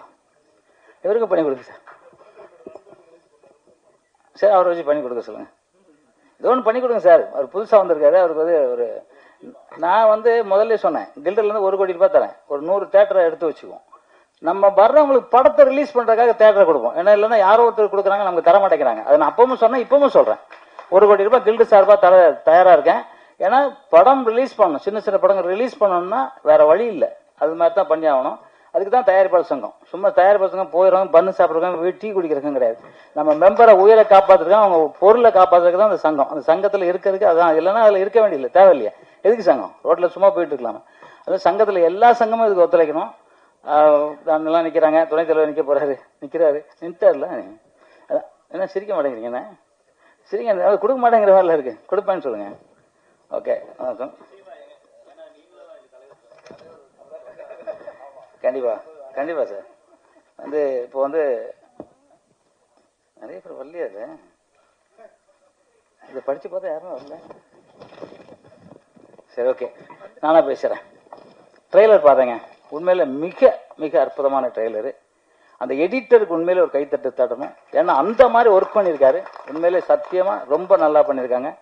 இவருக்கும் பண்ணி கொடுங்க சார். சார் அவரை வச்சு பண்ணி கொடுக்க சொல்லுங்க. ஏதோ ஒன்று பண்ணி கொடுங்க சார். அவர் புதுசாக வந்திருக்காரு. அவருக்கு வந்து ஒரு நான் முதல்ல சொன்னேன், கில்டர்லேருந்து 1 கோடி ரூபாய் தரேன், ஒரு 100 தேட்டரை எடுத்து வச்சுக்குவோம். நம்ம வர்றவங்களுக்கு படத்தை ரிலீஸ் பண்றதுக்காக தேட்டரை கொடுப்போம். ஏன்னா இல்லைன்னா யாரோ ஒருத்தர் கொடுக்குறாங்க, நமக்கு தர மாட்டேங்கிறாங்க. அதை நான் அப்பவும் சொன்னேன், இப்பவும் சொல்றேன். 1 கோடி ரூபாய் கில்டு சார்பா தயாரா இருக்கேன். ஏன்னா படம் ரிலீஸ் பண்ணணும், சின்ன சின்ன படங்கள் ரிலீஸ் பண்ணணும்னா வேற வழி இல்லை. அது மாதிரி தான் பண்ணி ஆகணும். அதுக்கு தான் தயாரிப்பாளர் சங்கம். சும்மா தயாரிப்பாளர் சங்கம் போயிடுவாங்க, பண்ணு சாப்பிட்றவங்க, டீ குடிக்கிறதுக்கும் கிடையாது. நம்ம மெம்பரை உயிரை காப்பாற்றுறதுக்கு, அவங்க பொருளை காப்பாற்றுறதுக்கு தான் அந்த சங்கம். அந்த சங்கத்தில் இருக்கிறதுக்கு அதான். இல்லைன்னா அதில் இருக்க வேண்டியதில்லை, தேவையில்லையா? எதுக்கு சங்கம்? ரோட்ல சும்மா போயிட்டு இருக்கலாமா? அது சங்கத்தில் எல்லா சங்கமும் இதுக்கு ஒத்துழைக்கணும். எல்லாம் நிக்கிறாங்க, துணைத் தலைவர் நிக்க போறாரு, நிக்கிறாரு, நின்ட்டார்ல. என்ன சிரிக்க மாட்டேங்கிறீங்க? என்ன சிரிக்க? அது கொடுக்க மாட்டேங்கிற மாதிரில இருக்கு. கொடுப்பேன்னு சொல்லுங்க. ஓகே, வணக்கம். கண்டிப்பா கண்டிப்பா சார். இப்போ நிறைய பேர் வரலையா? இதை படிச்சு பார்த்தா யாரும் வரல. சரி, ஓகே, நானா பேசுறேன். ட்ரெய்லர் பார்த்தேங்க, உண்மையில மிக மிக அற்புதமான ட்ரெய்லரு. அந்த எடிட்டருக்கு உண்மையில ஒரு கைத்தட்டு தட்டணும். ஏன்னா அந்த மாதிரி ஒர்க் பண்ணியிருக்காரு. உண்மையிலே சத்தியமா ரொம்ப நல்லா பண்ணியிருக்காங்க.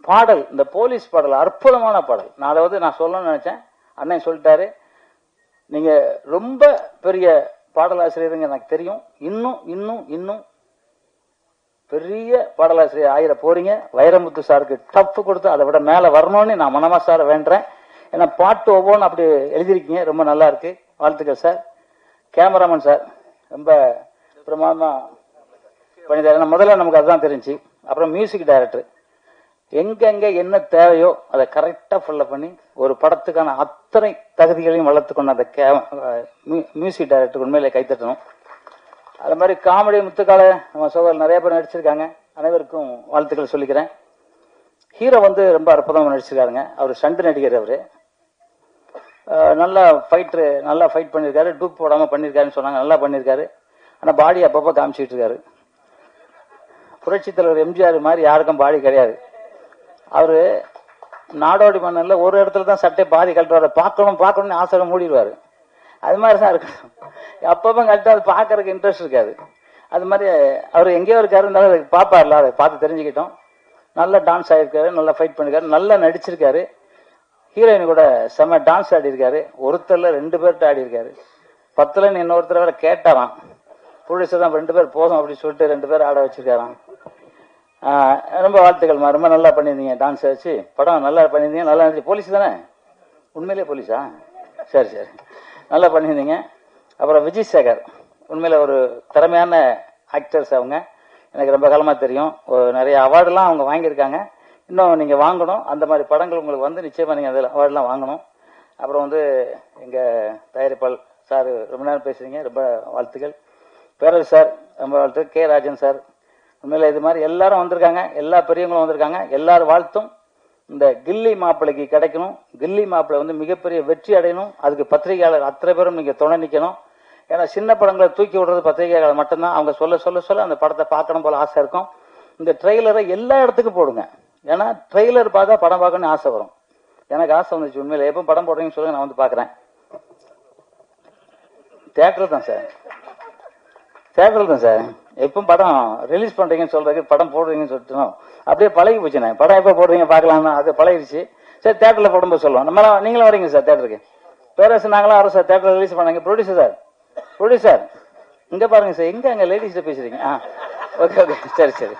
பாடல், இந்த போலீஸ் பாடல் அற்புதமான பாடல். நான் அதை நான் சொல்லணும்னு நினைச்சேன், அண்ணன் சொல்லிட்டாரு. நீங்க ரொம்ப பெரிய பாடலாசிரியருங்க, எனக்கு தெரியும். இன்னும் இன்னும் இன்னும் பெரிய பாடலாசிரியர் ஆயிர போறீங்க. வைரமுத்து சாருக்கு டஃப் கொடுத்து அதை விட மேல வரணும்னு நான் மனமா சார வேண்டேன். ஏன்னா பாட்டு ஒவ்வொன்றும் அப்படி எழுதியிருக்கீங்க, ரொம்ப நல்லா இருக்கு. வாழ்த்துக்கள் சார். கேமராமேன் சார் ரொம்ப பிரமாதமா பண்ணிட்டாரு. முதல்ல நமக்கு அதுதான் தெரிஞ்சு. அப்புறம் மியூசிக் டைரக்டர் எங்கெங்க என்ன தேவையோ அதை கரெக்டா ஃபாலோ பண்ணி ஒரு படத்துக்கான அத்தனை தகுதிகளையும் வளர்த்து கொண்ட அந்த மியூசிக் டைரக்டர் உண்மையிலே கைத்தட்டணும். அது மாதிரி காமெடி முத்துக்கால நம்ம சோழர் நிறைய பேர் நடிச்சிருக்காங்க. அனைவருக்கும் வாழ்த்துக்கள் சொல்லிக்கிறேன். ஹீரோ ரொம்ப அற்புதமாக நடிச்சிருக்காருங்க. அவர் ஸ்டண்ட் நடிகர். அவரு நல்லா ஃபைட்டரு, நல்லா ஃபைட் பண்ணியிருக்காரு. டூப் போடாமல் பண்ணியிருக்காருன்னு சொன்னாங்க. நல்லா பண்ணியிருக்காரு. ஆனால் பாடி அப்பப்போ காமிச்சிட்டு இருக்காரு. புரட்சி தலைவர் எம்ஜிஆர் மாதிரி யாருக்கும் பாடி கிடையாது. அவரு நாடோடி மன்னன்ல ஒரு இடத்துல தான் சட்டை பாதி கழட்டுவாரு. பார்க்கணும்னு ஆசை மூடிடுவாரு. அது மாதிரி தான் இருக்கணும். அப்பப்போ கழட்டு அது பார்க்கறதுக்கு இன்ட்ரெஸ்ட் இருக்காது. அது மாதிரி அவர் எங்கேயோ இருக்காரு, இருந்தாலும் அதை பார்ப்பார்ல, அதை பார்த்து தெரிஞ்சுக்கிட்டோம். நல்லா டான்ஸ் ஆகிருக்காரு, நல்லா ஃபைட் பண்ணிருக்காரு, நல்லா நடிச்சிருக்காரு. ஹீரோயின் கூட செம்ம டான்ஸ் ஆடி இருக்காரு. ஒருத்தர்ல 2 பேர்கிட்ட ஆடி இருக்காரு. 10ல் இன்னொருத்தர் வேற கேட்டாராம். ப்ரொடியூசர் தான் 2 பேர் போதும் அப்படின்னு சொல்லிட்டு 2 பேர் ஆட வச்சிருக்காராம். ரொம்ப வாழ்த்துக்கள், ரொம்ப நல்லா பண்ணியிருந்தீங்க. டான்ஸ் வச்சு படம் நல்லா பண்ணியிருந்தீங்க. நல்லா இருந்துச்சு. போலீஸ் தானே? உண்மையிலே போலீஸா? சரி சரி, நல்லா பண்ணியிருந்தீங்க. அப்புறம் விஜய் சேகர் உண்மையில ஒரு திறமையான ஆக்டர்ஸ். அவங்க எனக்கு ரொம்ப காலமா தெரியும். நிறைய அவார்டுலாம் அவங்க வாங்கியிருக்காங்க. இன்னும் நீங்க வாங்கணும். அந்த மாதிரி படங்கள் உங்களுக்கு நிச்சயமா நீங்க அதில் அவார்டுலாம் வாங்கணும். அப்புறம் எங்க தயாரிப்பாளர் சார் ரொம்ப நேரம் பேசுறீங்க, ரொம்ப வாழ்த்துக்கள். பேரரசு சார் ரொம்ப வாழ்த்துக்கள். கே ராஜன் சார் உண்மையில இது மாதிரி எல்லாரும் வந்திருக்காங்க. எல்லா பெரியவங்களும் வந்திருக்காங்க. எல்லாரும் வாழ்த்தும் இந்த கில்லி மாப்பிள்ளைக்கு கிடைக்கணும். கில்லி மாப்பிள்ளை மிகப்பெரிய வெற்றி அடையணும். அதுக்கு பத்திரிகையாளர் அத்தனை பேரும் நீங்க துணை நிக்கணும். ஏன்னா சின்ன படங்களை தூக்கி விடுறது பத்திரிகையாளர் மட்டும்தான். அவங்க சொல்ல சொல்ல சொல்ல அந்த படத்தை பார்க்கணும் போல ஆசை இருக்கும். இந்த ட்ரெய்லரை எல்லா இடத்துக்கும் போடுங்க. ஏன்னா ட்ரெய்லர் பார்த்தா படம் பார்க்கணும்னு ஆசை வரும். எனக்கு ஆசை வந்துச்சு உண்மையில. எப்போ படம் போடுறீங்கன்னு சொல்லுங்க, நான் பாக்குறேன். தியேட்டர் தான் சார், தியேட்டர் தான் சார். எப்போ படம் ரிலீஸ் பண்றீங்கன்னு சொல்றது, படம் போடுறீங்கன்னு சொல்லிட்டு அப்படியே பழகி போச்சுண்ணே. படம் எப்போ போடுறீங்க பார்க்கலாம்னா அது பழகிடுச்சு. சரி தேட்டரில் போடும்போது சொல்லுவோம். நம்மளாம் நீங்களும் வரீங்க சார் தேட்டருக்கு? பேரரசு நாங்களாம் வரோம் சார் தேட்டரில் ரிலீஸ் பண்ணாங்க. ப்ரொடியூசர் இங்க பாருங்க சார், எங்க அங்க லேடிஸ்ட பேசுறீங்க? ஓகே ஓகே சரி சரி.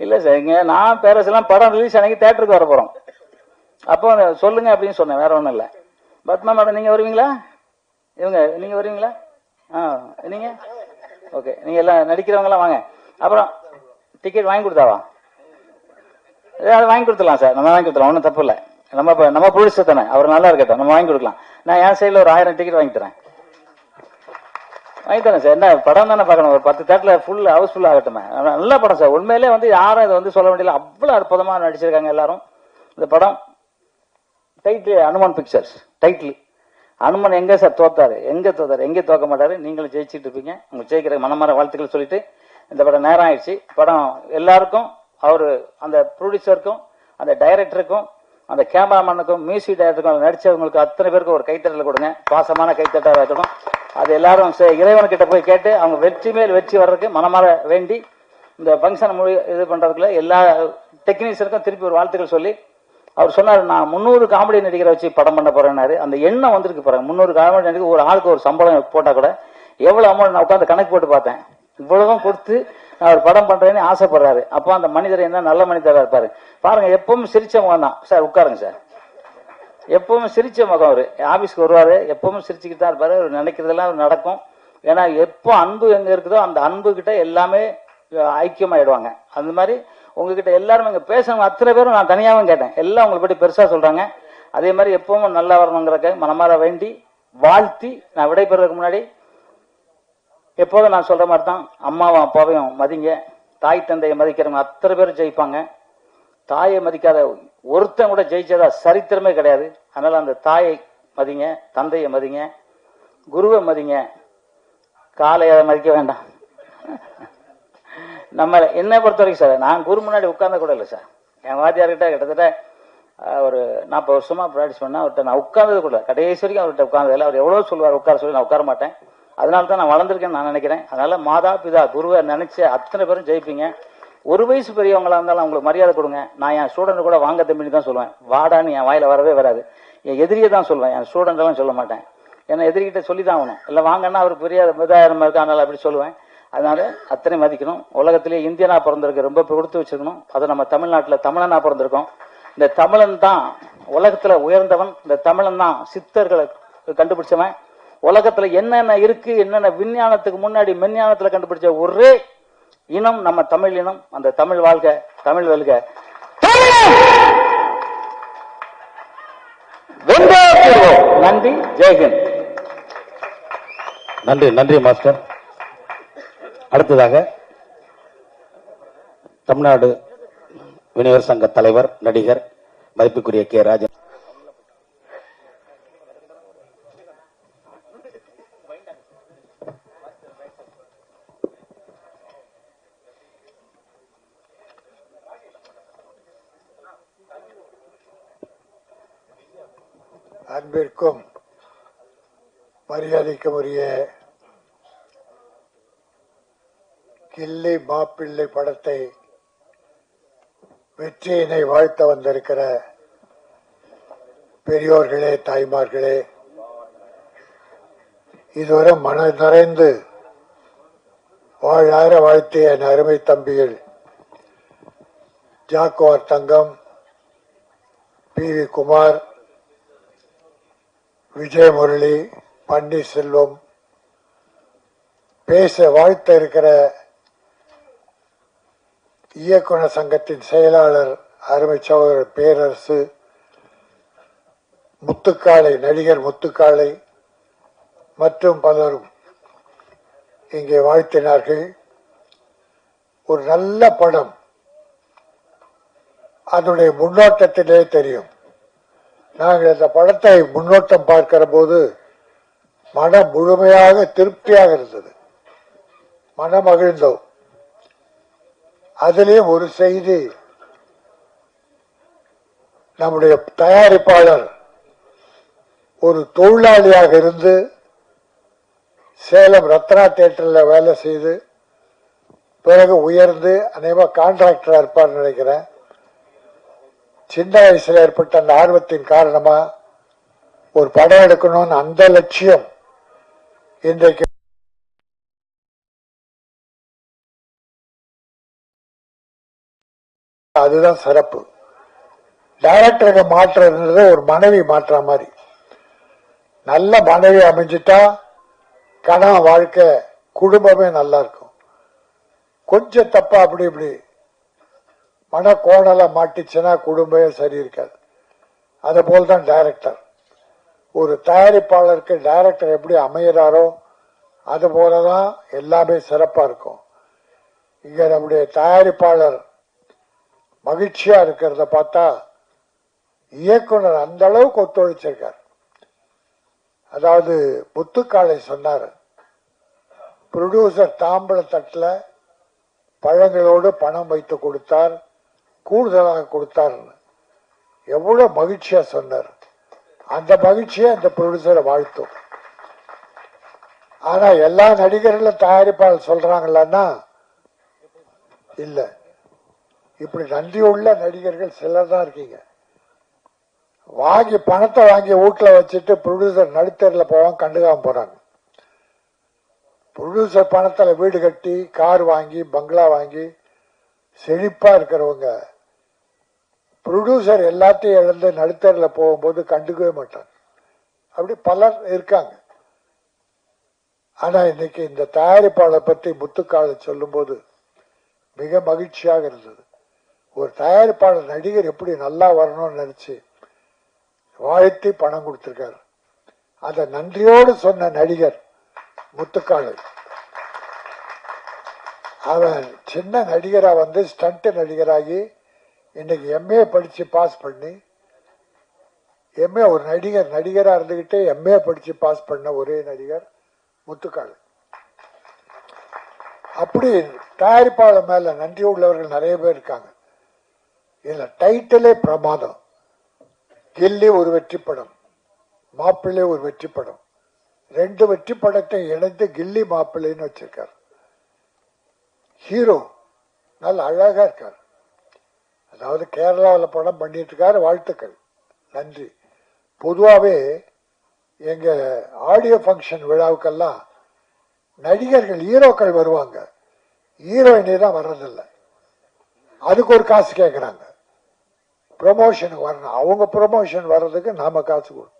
இல்ல சார், இங்க நான் பேரரசுலாம் படம் ரிலீஸ் அன்னைக்கு தேட்டருக்கு வர போறோம். அப்போ சொல்லுங்க அப்படின்னு சொன்னேன், வேற ஒன்றும் இல்லை. பத்மா மேடம் நீங்க வருவீங்களா? நீங்க வருவீங்களா? நீங்க ஓகே, நீங்க எல்லாம் நடிக்கிறவங்க எல்லாம் வாங்க. அப்புறம் டிக்கெட் வாங்கி கொடுத்தாவா? அதை வாங்கி கொடுத்துலாம் சார், நம்ம வாங்கி கொடுத்துலாம், ஒன்றும் தப்பு இல்லை. நம்ம ப்ரொடியூசர் தானே, அவர் நல்லா இருக்கட்டும், நம்ம வாங்கி கொடுக்கலாம். நான் என் சைடில் ஒரு 1000 டிக்கெட் வாங்கி தரேன் சார். என்ன படம் தானே பார்க்கணும், ஒரு 10 தேட்டரில் ஃபுல் ஹவுஸ்ஃபுல் ஆகட்டுமே. நல்ல படம் சார், உண்மையிலே யாரும் இதை சொல்ல வேண்டியது, அவ்வளோ அற்புதமாக நடிச்சிருக்காங்க எல்லாரும். இந்த படம் title Hanuman pictures title. Hanuman எங்க சார் தோத்தாரு? எங்க தோக்க மாட்டாரு. நீங்களும் ஜெயிச்சுட்டு இருப்பீங்க. உங்க ஜெயிக்கிற மனமார வாழ்த்துக்கள் சொல்லிட்டு இந்த படம் நேரம் ஆயிடுச்சு. படம் எல்லாருக்கும், அவரு அந்த ப்ரொடியூசருக்கும், அந்த டைரக்டருக்கும், அந்த கேமராமேனுக்கும், மியூசிக் டைரக்டருக்கும், நடிச்சவங்களுக்கு அத்தனை பேருக்கும் ஒரு கைத்தட்டல் கொடுங்க. பாசமான கைத்தட்டாக இருக்கணும். அது எல்லாரும் இறைவன்கிட்ட போய் கேட்டு அவங்க வெற்றி மேல் வெற்றி வர்றதுக்கு மனமார வேண்டி இந்த ஃபங்க்ஷன் இது பண்றதுக்குள்ள எல்லா டெக்னீஷியனுக்கும் திருப்பி ஒரு வாழ்த்துக்கள் சொல்லி அவர் சொன்னார், நான் 300 காமெடி நடிகரை வச்சு படம் பண்ண போறேன்னாரு. அந்த எண்ணம் வந்திருக்கு பாருங்க. 300 காமெடி நடிகர், ஒரு ஆளுக்கு ஒரு சம்பளம் போட்டா கூட எவ்வளவு அமௌண்ட், நான் உட்காந்து கணக்கு போட்டு பார்த்தேன். இவ்வளவும் கொடுத்து நான் ஒரு படம் பண்றேன்னு ஆசைப்படுறாரு. அப்போ அந்த மனிதர் என்ன நல்ல மனிதராக இருப்பாரு பாருங்க. எப்பவும் சிரிச்ச முகம் தான் சார். உட்காருங்க சார். எப்பவும் சிரிச்ச முகம். அவரு ஆபீஸ்க்கு வருவாரு, எப்பவும் சிரிச்சுக்கிட்டு தான் இருப்பாரு. அவர் நினைக்கிறதெல்லாம் நடக்கும். ஏன்னா எப்போ அன்பு எங்க இருக்குதோ அந்த அன்பு கிட்ட எல்லாமே ஐக்கியமாயிடுவாங்க. அந்த மாதிரி உங்ககிட்ட எல்லாரும் இங்க பேசணும். அத்தனை பேரும் நான் தனியாகவும் கேட்டேன், எல்லாம் உங்களை பற்றி பெருசா சொல்றாங்க. அதே மாதிரி எப்பவும் நல்லா வரணுங்கிறக்க மனமாற வேண்டி வாழ்த்தி நான் விடைபெறதுக்கு முன்னாடி எப்போதும் நான் சொல்ற மாதிரி தான், அம்மாவும் அப்பாவையும் மதிங்க. தாய் தந்தையை மதிக்கிறவங்க அத்தனை பேரும் ஜெயிப்பாங்க. தாயை மதிக்காத ஒருத்தன் கூட ஜெயிச்சதா சரித்திரமே கிடையாது. அதனால அந்த தாயை மதிங்க, தந்தையை மதிங்க, குருவை மதிங்க. காலையை மதிக்க வேண்டாம். நம்ம என்னை பொறுத்த வரைக்கும் சார், நான் குரு முன்னாடி உட்கார்ந்த கூட இல்லை சார். என் வாத்தியார்கிட்ட கிட்டத்தட்ட ஒரு 40 வருஷமா ப்ராக்டிஸ் பண்ண அவர்கிட்ட நான் உட்கார்ந்தது கூட கடைசி வரைக்கும் அவர்கிட்ட உட்கார்ந்ததில்லை. அவர் எவ்வளவு சொல்லுவார் உட்கார சொல்லி, நான் உட்கார மாட்டேன். அதனால தான் நான் வளர்ந்துருக்கேன்னு நான் நினைக்கிறேன். அதனால மாதா பிதா குருவை நினைச்ச அத்தனை பேரும் ஜெயிப்பீங்க. ஒரு வயசு பெரியவங்களா இருந்தாலும் அவங்களுக்கு மரியாதை கொடுங்க. நான் என் ஸ்டூடெண்ட் கூட வாங்க தம்பின்னு தான் சொல்லுவேன். வாடான்னு என் வாயில வரவே வராது. என் எதிரியை தான் சொல்லுவேன், என் ஸ்டூடெண்ட் எல்லாம் சொல்ல மாட்டேன். ஏன்னா எதிரிகிட்ட சொல்லி தான் ஆகணும். இல்லை வாங்கன்னா அவருக்கு பெரிய விதாயிரம் இருக்கானால அப்படி சொல்லுவேன். அதனால அத்தனை மதிக்கணும். உலகத்திலேயே இந்தியனா பிறந்திருக்கு, ரொம்ப கொடுத்து வச்சிருக்கணும். அது நம்ம தமிழ்நாட்டில் தமிழனா பிறந்திருக்கோம். இந்த தமிழன் தான் உலகத்துல உயர்ந்தவன். இந்த தமிழன் தான் சித்தர்களை கண்டுபிடிச்சவன். உலகத்துல என்னென்ன இருக்கு, என்னென்ன விஞ்ஞானத்துக்கு முன்னாடி மெஞ்ஞானத்துல கண்டுபிடிச்ச ஒரே இனம் நம்ம தமிழ் இனம். அந்த தமிழ் வாழ்க, தமிழ் வெல்க. நன்றி, ஜெய்ஹிந்த். நன்றி மாஸ்டர். அடுத்ததாக தமிழ்நாடு விநியோக சங்க தலைவர், நடிகர், மதிப்புக்குரிய கே. ராஜன். அன்பிற்கும் மரியாதைக்கும் உரிய கில்லி மாப்பிள்ளை படத்தை வெற்றியினை வாழ்த்த வந்திருக்கிற பெரியோர்களே, தாய்மார்களே, இதுவரை மன நிறைந்து வாழார வாழ்த்திய என் அருமை தம்பிகள் ஜாக்குவார் தங்கம், பி.வி. குமார், விஜய் முரளி, பன்னீர்செல்வம், பேச வாழ்த்த இருக்கிற இயக்குனர் சங்கத்தின் செயலாளர் அருமை சகோதரர் பேரரசு, முத்துக்காளை, நடிகர் முத்துக்காளை மற்றும் பலரும் இங்கே வாழ்த்தினார்கள். ஒரு நல்ல படம், அதனுடைய முன்னோட்டத்திலே தெரியும். நாங்கள் இந்த படத்தை முன்னோட்டம் பார்க்கிற போது மனம் முழுமையாக திருப்தியாக இருந்தது, மனம் மகிழ்ந்தோம். அதிலேயும் ஒரு செய்தி, நம்முடைய தயாரிப்பாளர் ஒரு தொழிலாளியாக இருந்து சேலம் ரத்னா தியேட்டர்ல வேலை செய்து பிறகு உயர்ந்து அநேகமா கான்ட்ராக்டரா இருப்பார்னு நினைக்கிறேன். சின்ன வயசுல ஏற்பட்ட அந்த ஆர்வத்தின் காரணமா ஒரு படம் எடுக்கணும்னு அந்த லட்சியம் இன்றைக்கு அதுதான் சிறப்பு. டைரக்டருக்கு மாற்றுறது ஒரு மனைவி மாற்ற மாதிரி. நல்ல மனைவி அமைஞ்சிட்டா கணவன் வாழ்க்கை குடும்பமே நல்லா இருக்கும். கொஞ்சம் தப்பா அப்படி இப்படி மனக்கோணல மாட்டிச்சுன்னா குடும்பமே சரி இருக்காது. அது போல்தான் டைரக்டர். ஒரு தயாரிப்பாளருக்கு டைரக்டர் எப்படி அமைகிறாரோ அது போலதான் எல்லாமே சிறப்பா இருக்கும். இங்க நம்முடைய தயாரிப்பாளர் மகிழ்ச்சியா இருக்கிறத பார்த்தா இயக்குனர் அந்த அளவுக்கு ஒத்துழைச்சிருக்கார். அதாவது முத்துக்காளை சொன்னார், ப்ரொடியூசர் தாம்பள தட்டுல பழங்களோடு பணம் வைத்து கொடுத்தார், கூடுதலாக கொடுத்தார். எவ்வளவு மகிழ்ச்சியா சொன்னார். அந்த மகிழ்ச்சியை அந்த ப்ரொடியூசரை வாழ்த்தும். ஆனா எல்லா நடிகர்களும் தயாரிப்பாளர் சொல்றாங்களா இல்ல. இப்படி நன்றி உள்ள நடிகர்கள் சிலர் தான் இருக்கீங்க. வாங்கி பணத்தை வாங்கி வீட்டுல வச்சுட்டு ப்ரொடியூசர் நடுத்தரில் போவாங்க, கண்டுக்காம போறாங்க. ப்ரொடியூசர் பணத்துல வீடு கட்டி கார் வாங்கி பங்களா வாங்கி செழிப்பா இருக்கிறவங்க ப்ரொடியூசர் எல்லாத்தையும் இழந்து நடுத்தரில் போகும்போது கண்டுக்கவே மாட்டாங்க. அப்படி பலர் இருக்காங்க. ஆனா இன்னைக்கு இந்த தயாரிப்பாளர் பற்றி முத்துக்கால சொல்லும் போது மிக மகிழ்ச்சியாக இருந்தது. ஒரு தயாரிப்பாளர் நடிகர் எப்படி நல்லா வரணும்னு நினைச்சு வாழ்த்தி பணம் கொடுத்திருக்காரு. அத நன்றியோடு சொன்ன நடிகர் முத்துக்காளு. அவன் சின்ன நடிகரா வந்து ஸ்டண்ட் நடிகராகி இன்னைக்கு எம்ஏ படிச்சு பாஸ் பண்ணி எம்ஏ ஒரு நடிகரா இருந்துகிட்டே எம்ஏ படிச்சு பாஸ் பண்ண ஒரே நடிகர் முத்துக்காளு. அப்படி தயாரிப்பாளர் மேல நன்றி உள்ளவர்கள் நிறைய பேர் இருக்காங்க. இதுல டைட்டிலே பிரமாதம். கில்லி ஒரு வெற்றி படம், மாப்பிள்ளை ஒரு வெற்றி படம். ரெண்டு வெற்றி படத்தை இணைந்து கில்லி மாப்பிள்ளைன்னு வச்சிருக்காரு. ஹீரோ நல்ல அழகா இருக்காரு. அதாவது கேரளாவில் படம் பண்ணிட்டு இருக்காரு. வாழ்த்துக்கள், நன்றி. பொதுவாகவே எங்க ஆடியோ ஃபங்க்ஷன் விழாவுக்கெல்லாம் நடிகர்கள் ஹீரோக்கள் வருவாங்க, ஹீரோயினே தான் வர்றதில்லை. அதுக்கு ஒரு காசு கேட்கறாங்க. ப்ரொமோஷனுக்கு வரணும். அவங்க ப்ரொமோஷன் வர்றதுக்கு நாம காசு கொடுக்கணும்.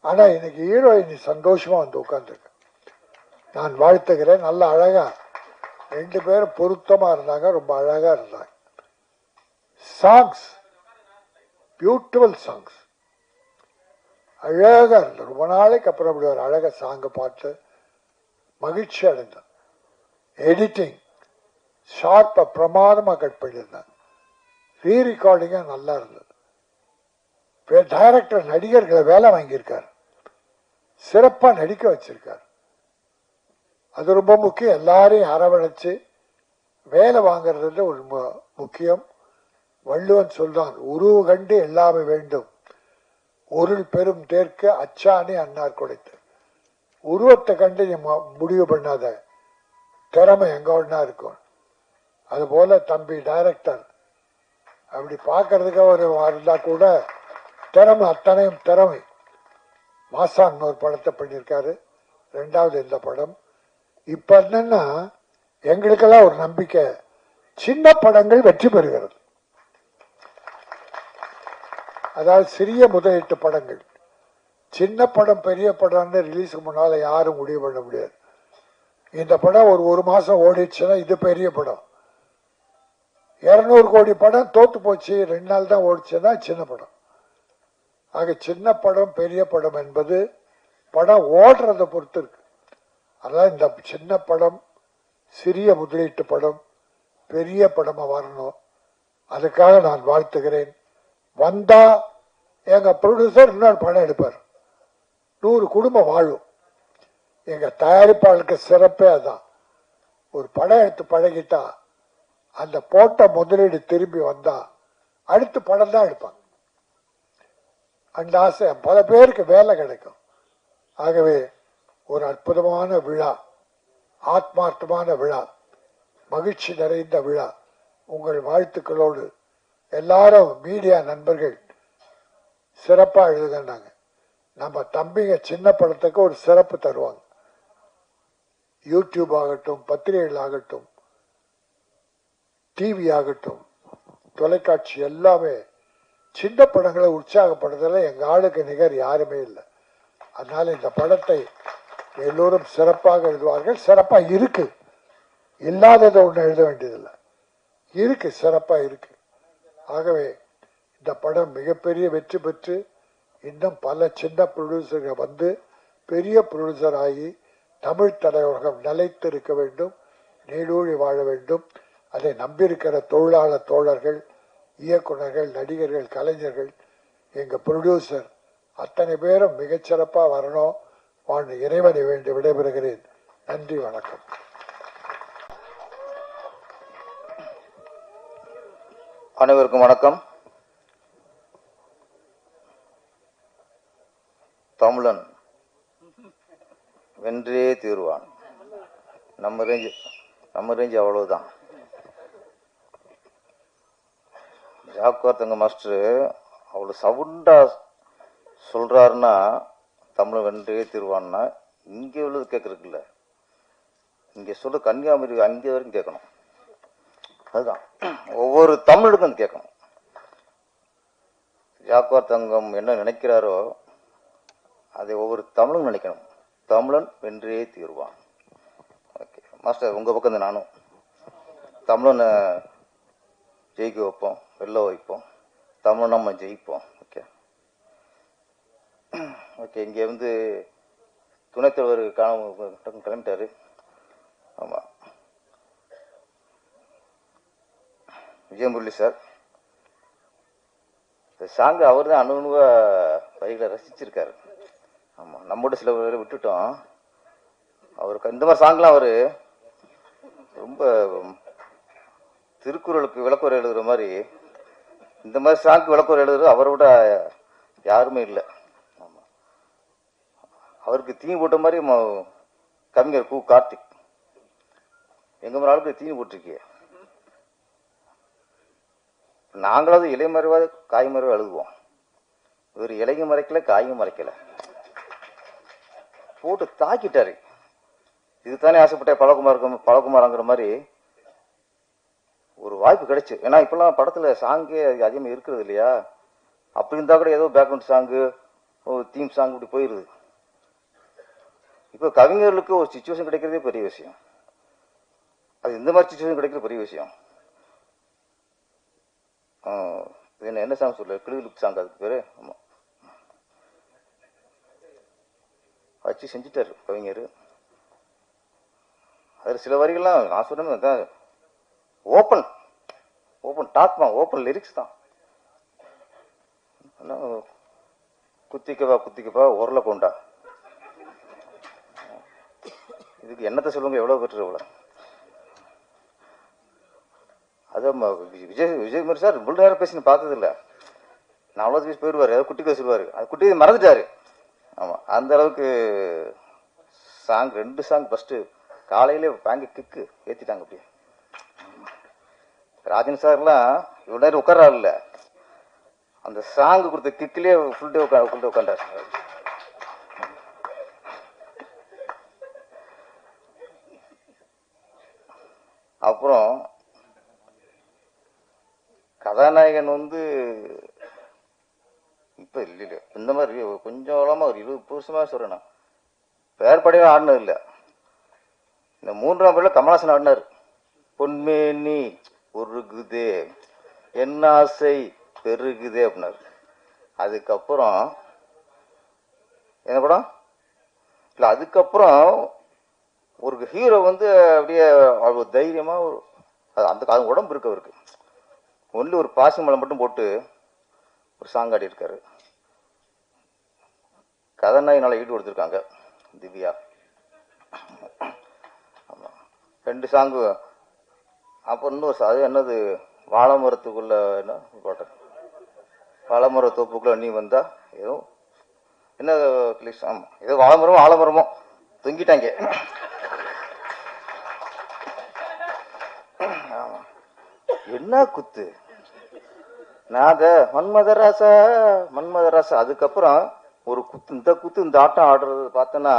ஆனா இன்னைக்கு ஹீரோயினி சந்தோஷமா வந்து உட்கார்ந்துருக்கு. நான் வாழ்த்துகிறேன். நல்ல அழகா ரெண்டு பேரும் பொருத்தமா இருந்தாங்க, ரொம்ப அழகா இருந்தாங்க. சாங்ஸ் பியூட்டிஃபுல் சாங்ஸ், அழகா இருந்தது. ரொம்ப நாளைக்கு அப்புறம் அப்படி ஒரு அழக சாங்க பார்த்து மகிழ்ச்சி அடைந்தேன். எடிட்டிங் ஷார்ப்பா பிரமாதமா கட் பண்ணியிருந்தாங்க. ரீ ரெக்கார்டிங்க நல்லா இருந்தது. டைரக்டர் நடிகர்களை வேலை வாங்கியிருக்காரு, சிறப்பா நடிக்க வச்சிருக்காரு. அது ரொம்ப முக்கியம். எல்லாரையும் அரவணைச்சு வேலை வாங்கறது ஒரு முக்கியம். வள்ளுவன் சொல்றான், உருவு கண்டு எல்லாமே வேண்டும், ஒருள் பெரும் தேர்க்க அச்சாணி அன்னார் கொடுத்து. உருவத்தை கண்டு நீ முடிவு பண்ணாத, திறமை எங்க ஒன்னா இருக்கும். அது போல தம்பி டைரக்டர் அப்படி பார்க்கறதுக்கு ஒரு இருந்தா கூட திறமை, அத்தனையும் திறமை. மாசான் ஒரு படத்தை பண்ணியிருக்காரு, ரெண்டாவது இந்த படம். இப்ப என்னன்னா எங்களுக்கெல்லாம் ஒரு நம்பிக்கை, சின்ன படங்கள் வெற்றி பெறுகிறது. அதாவது சிறிய முதலீட்டு படங்கள். சின்ன படம் பெரிய படம்னு ரிலீஸுக்கு முன்னால யாரும் முடிவு பண்ண முடியாது. இந்த படம் ஒரு மாசம் ஓடிச்சுன்னா இது பெரிய படம். 200 கோடி படம் தோத்து போச்சு, 2 நாள் தான் ஓடிச்சுன்னா சின்ன படம். ஆக சின்ன படம் பெரிய படம் என்பது படம் ஓடுறத பொறுத்து இருக்கு. அதான் இந்த சின்ன படம், சிறிய முதலீட்டு படம் பெரிய படமா வரணும். அதுக்காக நான் வாழ்த்துகிறேன். வந்தா எங்க ப்ரொடியூசர் இன்னொரு படம் எடுப்பார், 100 குடும்பம் வாழும். எங்க தயாரிப்பாளருக்கு சிறப்பே அதான். ஒரு படம் எடுத்து பழகிட்டா அந்த போட்ட முதலீடு திரும்பி வந்தா அடுத்த படம் தான் எடுப்பாங்க. அந்த ஆசை பல பேருக்கு வேலை கிடைக்கும். ஆகவே ஒரு அற்புதமான விழா, ஆத்மார்த்தமான விழா, மகிழ்ச்சி நிறைந்த விழா. உங்கள் வாழ்த்துக்களோடு எல்லாரும் மீடியா நண்பர்கள் சிறப்பா எழுதுனாங்க. நம்ம தம்பிங்க சின்ன படத்துக்கு ஒரு சிறப்பு தருவாங்க. யூடியூப் ஆகட்டும், பத்திரிகைகள் ஆகட்டும், டிவி ஆகட்டும், தொலைக்காட்சி எல்லாமே சின்ன படங்களை உற்சாகப்படுறதுல எங்க ஆளுக்கு நிகர் யாருமே இல்லை. அதனால இந்த படத்தை எல்லோரும் சிறப்பாக எழுதுவார்கள். சிறப்பா இருக்கு, இல்லாததை ஒன்று எழுத வேண்டியதில்லை, இருக்கு, சிறப்பா இருக்கு. ஆகவே இந்த படம் மிகப்பெரிய வெற்றி பெற்று இன்னும் பல சின்ன ப்ரொடியூசர்கள் வந்து பெரிய ப்ரொடியூசர் ஆகி தமிழ் தலைவர்கள் நிலைத்திருக்க வேண்டும், நீடூழி வாழ வேண்டும். அதை நம்பியிருக்கிற தொழிலாளர் தோழர்கள், இயக்குநர்கள், நடிகர்கள், கலைஞர்கள், எங்க ப்ரொடியூசர் அத்தனை பேரும் மிகச்சிறப்பா வரணும். வாழ்ந்து இறைவனை வேண்டி விடைபெறுகிறேன். நன்றி, வணக்கம். அனைவருக்கும் வணக்கம். தமிழன் வென்றே தீர்வான். நம்ம ரேஞ்சு அவ்வளவுதான். ஜாக்குவார் தங்க மாஸ்டர் அவ்வளவு சவுண்டா சொல்றாருன்னா தமிழன் வென்றே தீர்வான்னா இங்கே உள்ளது கேட்கறதுக்கு இல்ல, இங்க சொல்ல கன்னியாகுமரி அங்கே வரைக்கும் கேட்கணும். அதுதான் ஒவ்வொரு தமிழுக்கும் கேட்கணும். ஜாக்குவார் தங்கம் என்ன நினைக்கிறாரோ அதை ஒவ்வொரு தமிழும் நினைக்கணும். தமிழன் வென்றே தீர்வான். ஓகே மாஸ்டர், உங்க பக்கம் தான் நானும் தமிழனை ஜெயிக்க வைப்போம், வெல்ல வைப்போம், தமிழ் நம்ம ஜெயிப்போம். Okay okay. இங்க வந்து துணைத் தலைவர் கிளம்பிட்டாரு. ஆமா, விஜயமுரளி சார் சாங் அவர் தான் அணுவா வரிகளை ரசிச்சிருக்காரு. ஆமா, நம்மோட சில பேரை விட்டுட்டோம். அவருக்கு இந்த மாதிரி சாங்லாம் அவரு ரொம்ப திருக்குறளுக்கு விளக்குரை எழுதுற மாதிரி இந்த மாதிரி சாங்க்கு விளக்குரை எழுதுறது அவரை விட யாருமே இல்லை. ஆமா, அவருக்கு தீனி போட்ட மாதிரி கவிஞர் கு கார்த்திக் எங்க மாதிரி ஆளுக்கு தீனி போட்டிருக்கிய. நாங்களாவது இலை மறைவாது காய் மறைவா எழுதுவோம். இவர் இலையும் மறைக்கல, காயும் மறைக்கல, போட்டு தாக்கிட்டாரு. இதுதானே ஆசைப்பட்ட பழகுமாரங்கிற மாதிரி ஒரு வாய்ப்பு கிடைச்சு. ஏன்னா இப்பெல்லாம் படத்துல சாங்கே அதிகமாக இருக்கிறது இல்லையா. அப்படி இருந்தா கூட ஏதோ பேக்ரவுண்ட் சாங்கு, தீம் சாங் இப்படி போயிருது. இப்போ கவிஞர்களுக்கு ஒரு சிச்சுவேஷன் கிடைக்கிறதே பெரிய விஷயம். அது இந்த மாதிரி சிச்சுவேஷன் கிடைக்கிற பெரிய விஷயம். என்ன சாங் சொல்ல, கிளிலுக் சாங் அதுக்கு பேரு. ஆமா, வச்சு செஞ்சுட்டாரு கவிஞர். அதில் சில வரிகள்லாம் நான் சொன்னேன், ஓப்பன் டாக் தான், ஓப்பன் லிரிக்ஸ் தான். குத்திக்கப்பா உரல கொண்டா, இதுக்கு என்னத்தை சொல்லுங்க, எவ்வளவு பெற்று எவ்வளவு. அதான் விஜய் மாதிரி சார் இவ்வளவு நேரம் பேசி பார்த்தது இல்லை. நான் அவ்வளோ பேசி போயிடுவாரு, ஏதாவது குட்டி பேசிடுவாரு, அது குட்டி மறந்துட்டாரு. ஆமா, அந்த அளவுக்கு சாங் 2 சாங் ஃபர்ஸ்ட் காலையிலே பேங்க் கிக்கு ஏத்திட்டாங்க. அப்படியே ராஜன் சார்லாம் இவ்வளவு நேரம் உட்கார்றாரு இல்ல, அந்த சாங் கொடுத்த கிக்கிலே ஃபுல் டே உட்காண்டாரு. அப்புறம் கதாநாயகன் வந்து இப்ப இல்ல இந்த மாதிரி கொஞ்சம் காலமா ஒரு 20 வருஷமா சொல்றேன், பேர் படையே ஆடினது இல்ல. இந்த 3ஆம் பேர்ல கமலஹாசன் ஆடினாரு. பொன்மேனி உருகுதே என்ன ஆசை பெருகுதே அப்படின்னாரு. அதுக்கப்புறம் என்ன படம் இல்ல, அதுக்கப்புறம் ஒரு ஹீரோ வந்து அப்படியே அவ்வளவு தைரியமா அந்த உடம்பு இருக்கு அவருக்கு. ஒன்லி ஒரு பாசி மலை மட்டும் போட்டு ஒரு சாங் ஆடி இருக்காரு. கதாநாயகனால ஈடு கொடுத்துருக்காங்க திவ்யா. ஆமா, 2 சாங்கு. அப்புறம் இன்னும் அது என்னது, வாழைமரத்துக்குள்ள என்ன பாட்டு, வாழைமர தோப்புக்குள்ள நீ வந்தா ஏதோ என்ன கிளிஷ். ஆமா, ஏதோ வாழைமரமோ தொங்கிட்டாங்க. என்ன குத்து நான் அத மன்மதராசா அதுக்கப்புறம் ஒரு குத்து இந்த ஆட்டம் ஆடுறது பார்த்தோன்னா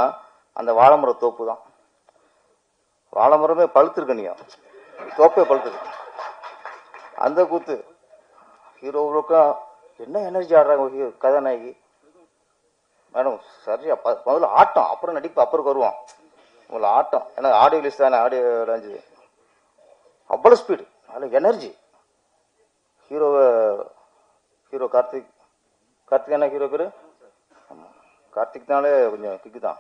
அந்த வாழைமர தோப்பு தான். வாழைமரமே பழுத்துருக்கணியா, தோப்பே பழுத்துருக்கு. அந்த கூத்து ஹீரோவுக்கும் என்ன எனர்ஜி ஆடுறாங்க கதாநாயகி மேடம். சரியா முதல்ல ஆட்டம், அப்புறம் நடிப்பு, அப்புறம் வருவோம். முதல்ல ஆட்டம், ஏன்னா ஆடியோ லிஸ்ட் தானே, ஆடியோ லாஞ்சு அவ்வளோ ஸ்பீடு, அதில் எனர்ஜி. ஹீரோ கார்த்திக் என்ன ஹீரோ பேரு? ஆமாம், கார்த்திக்னாலே கொஞ்சம் கிக்கு தான்.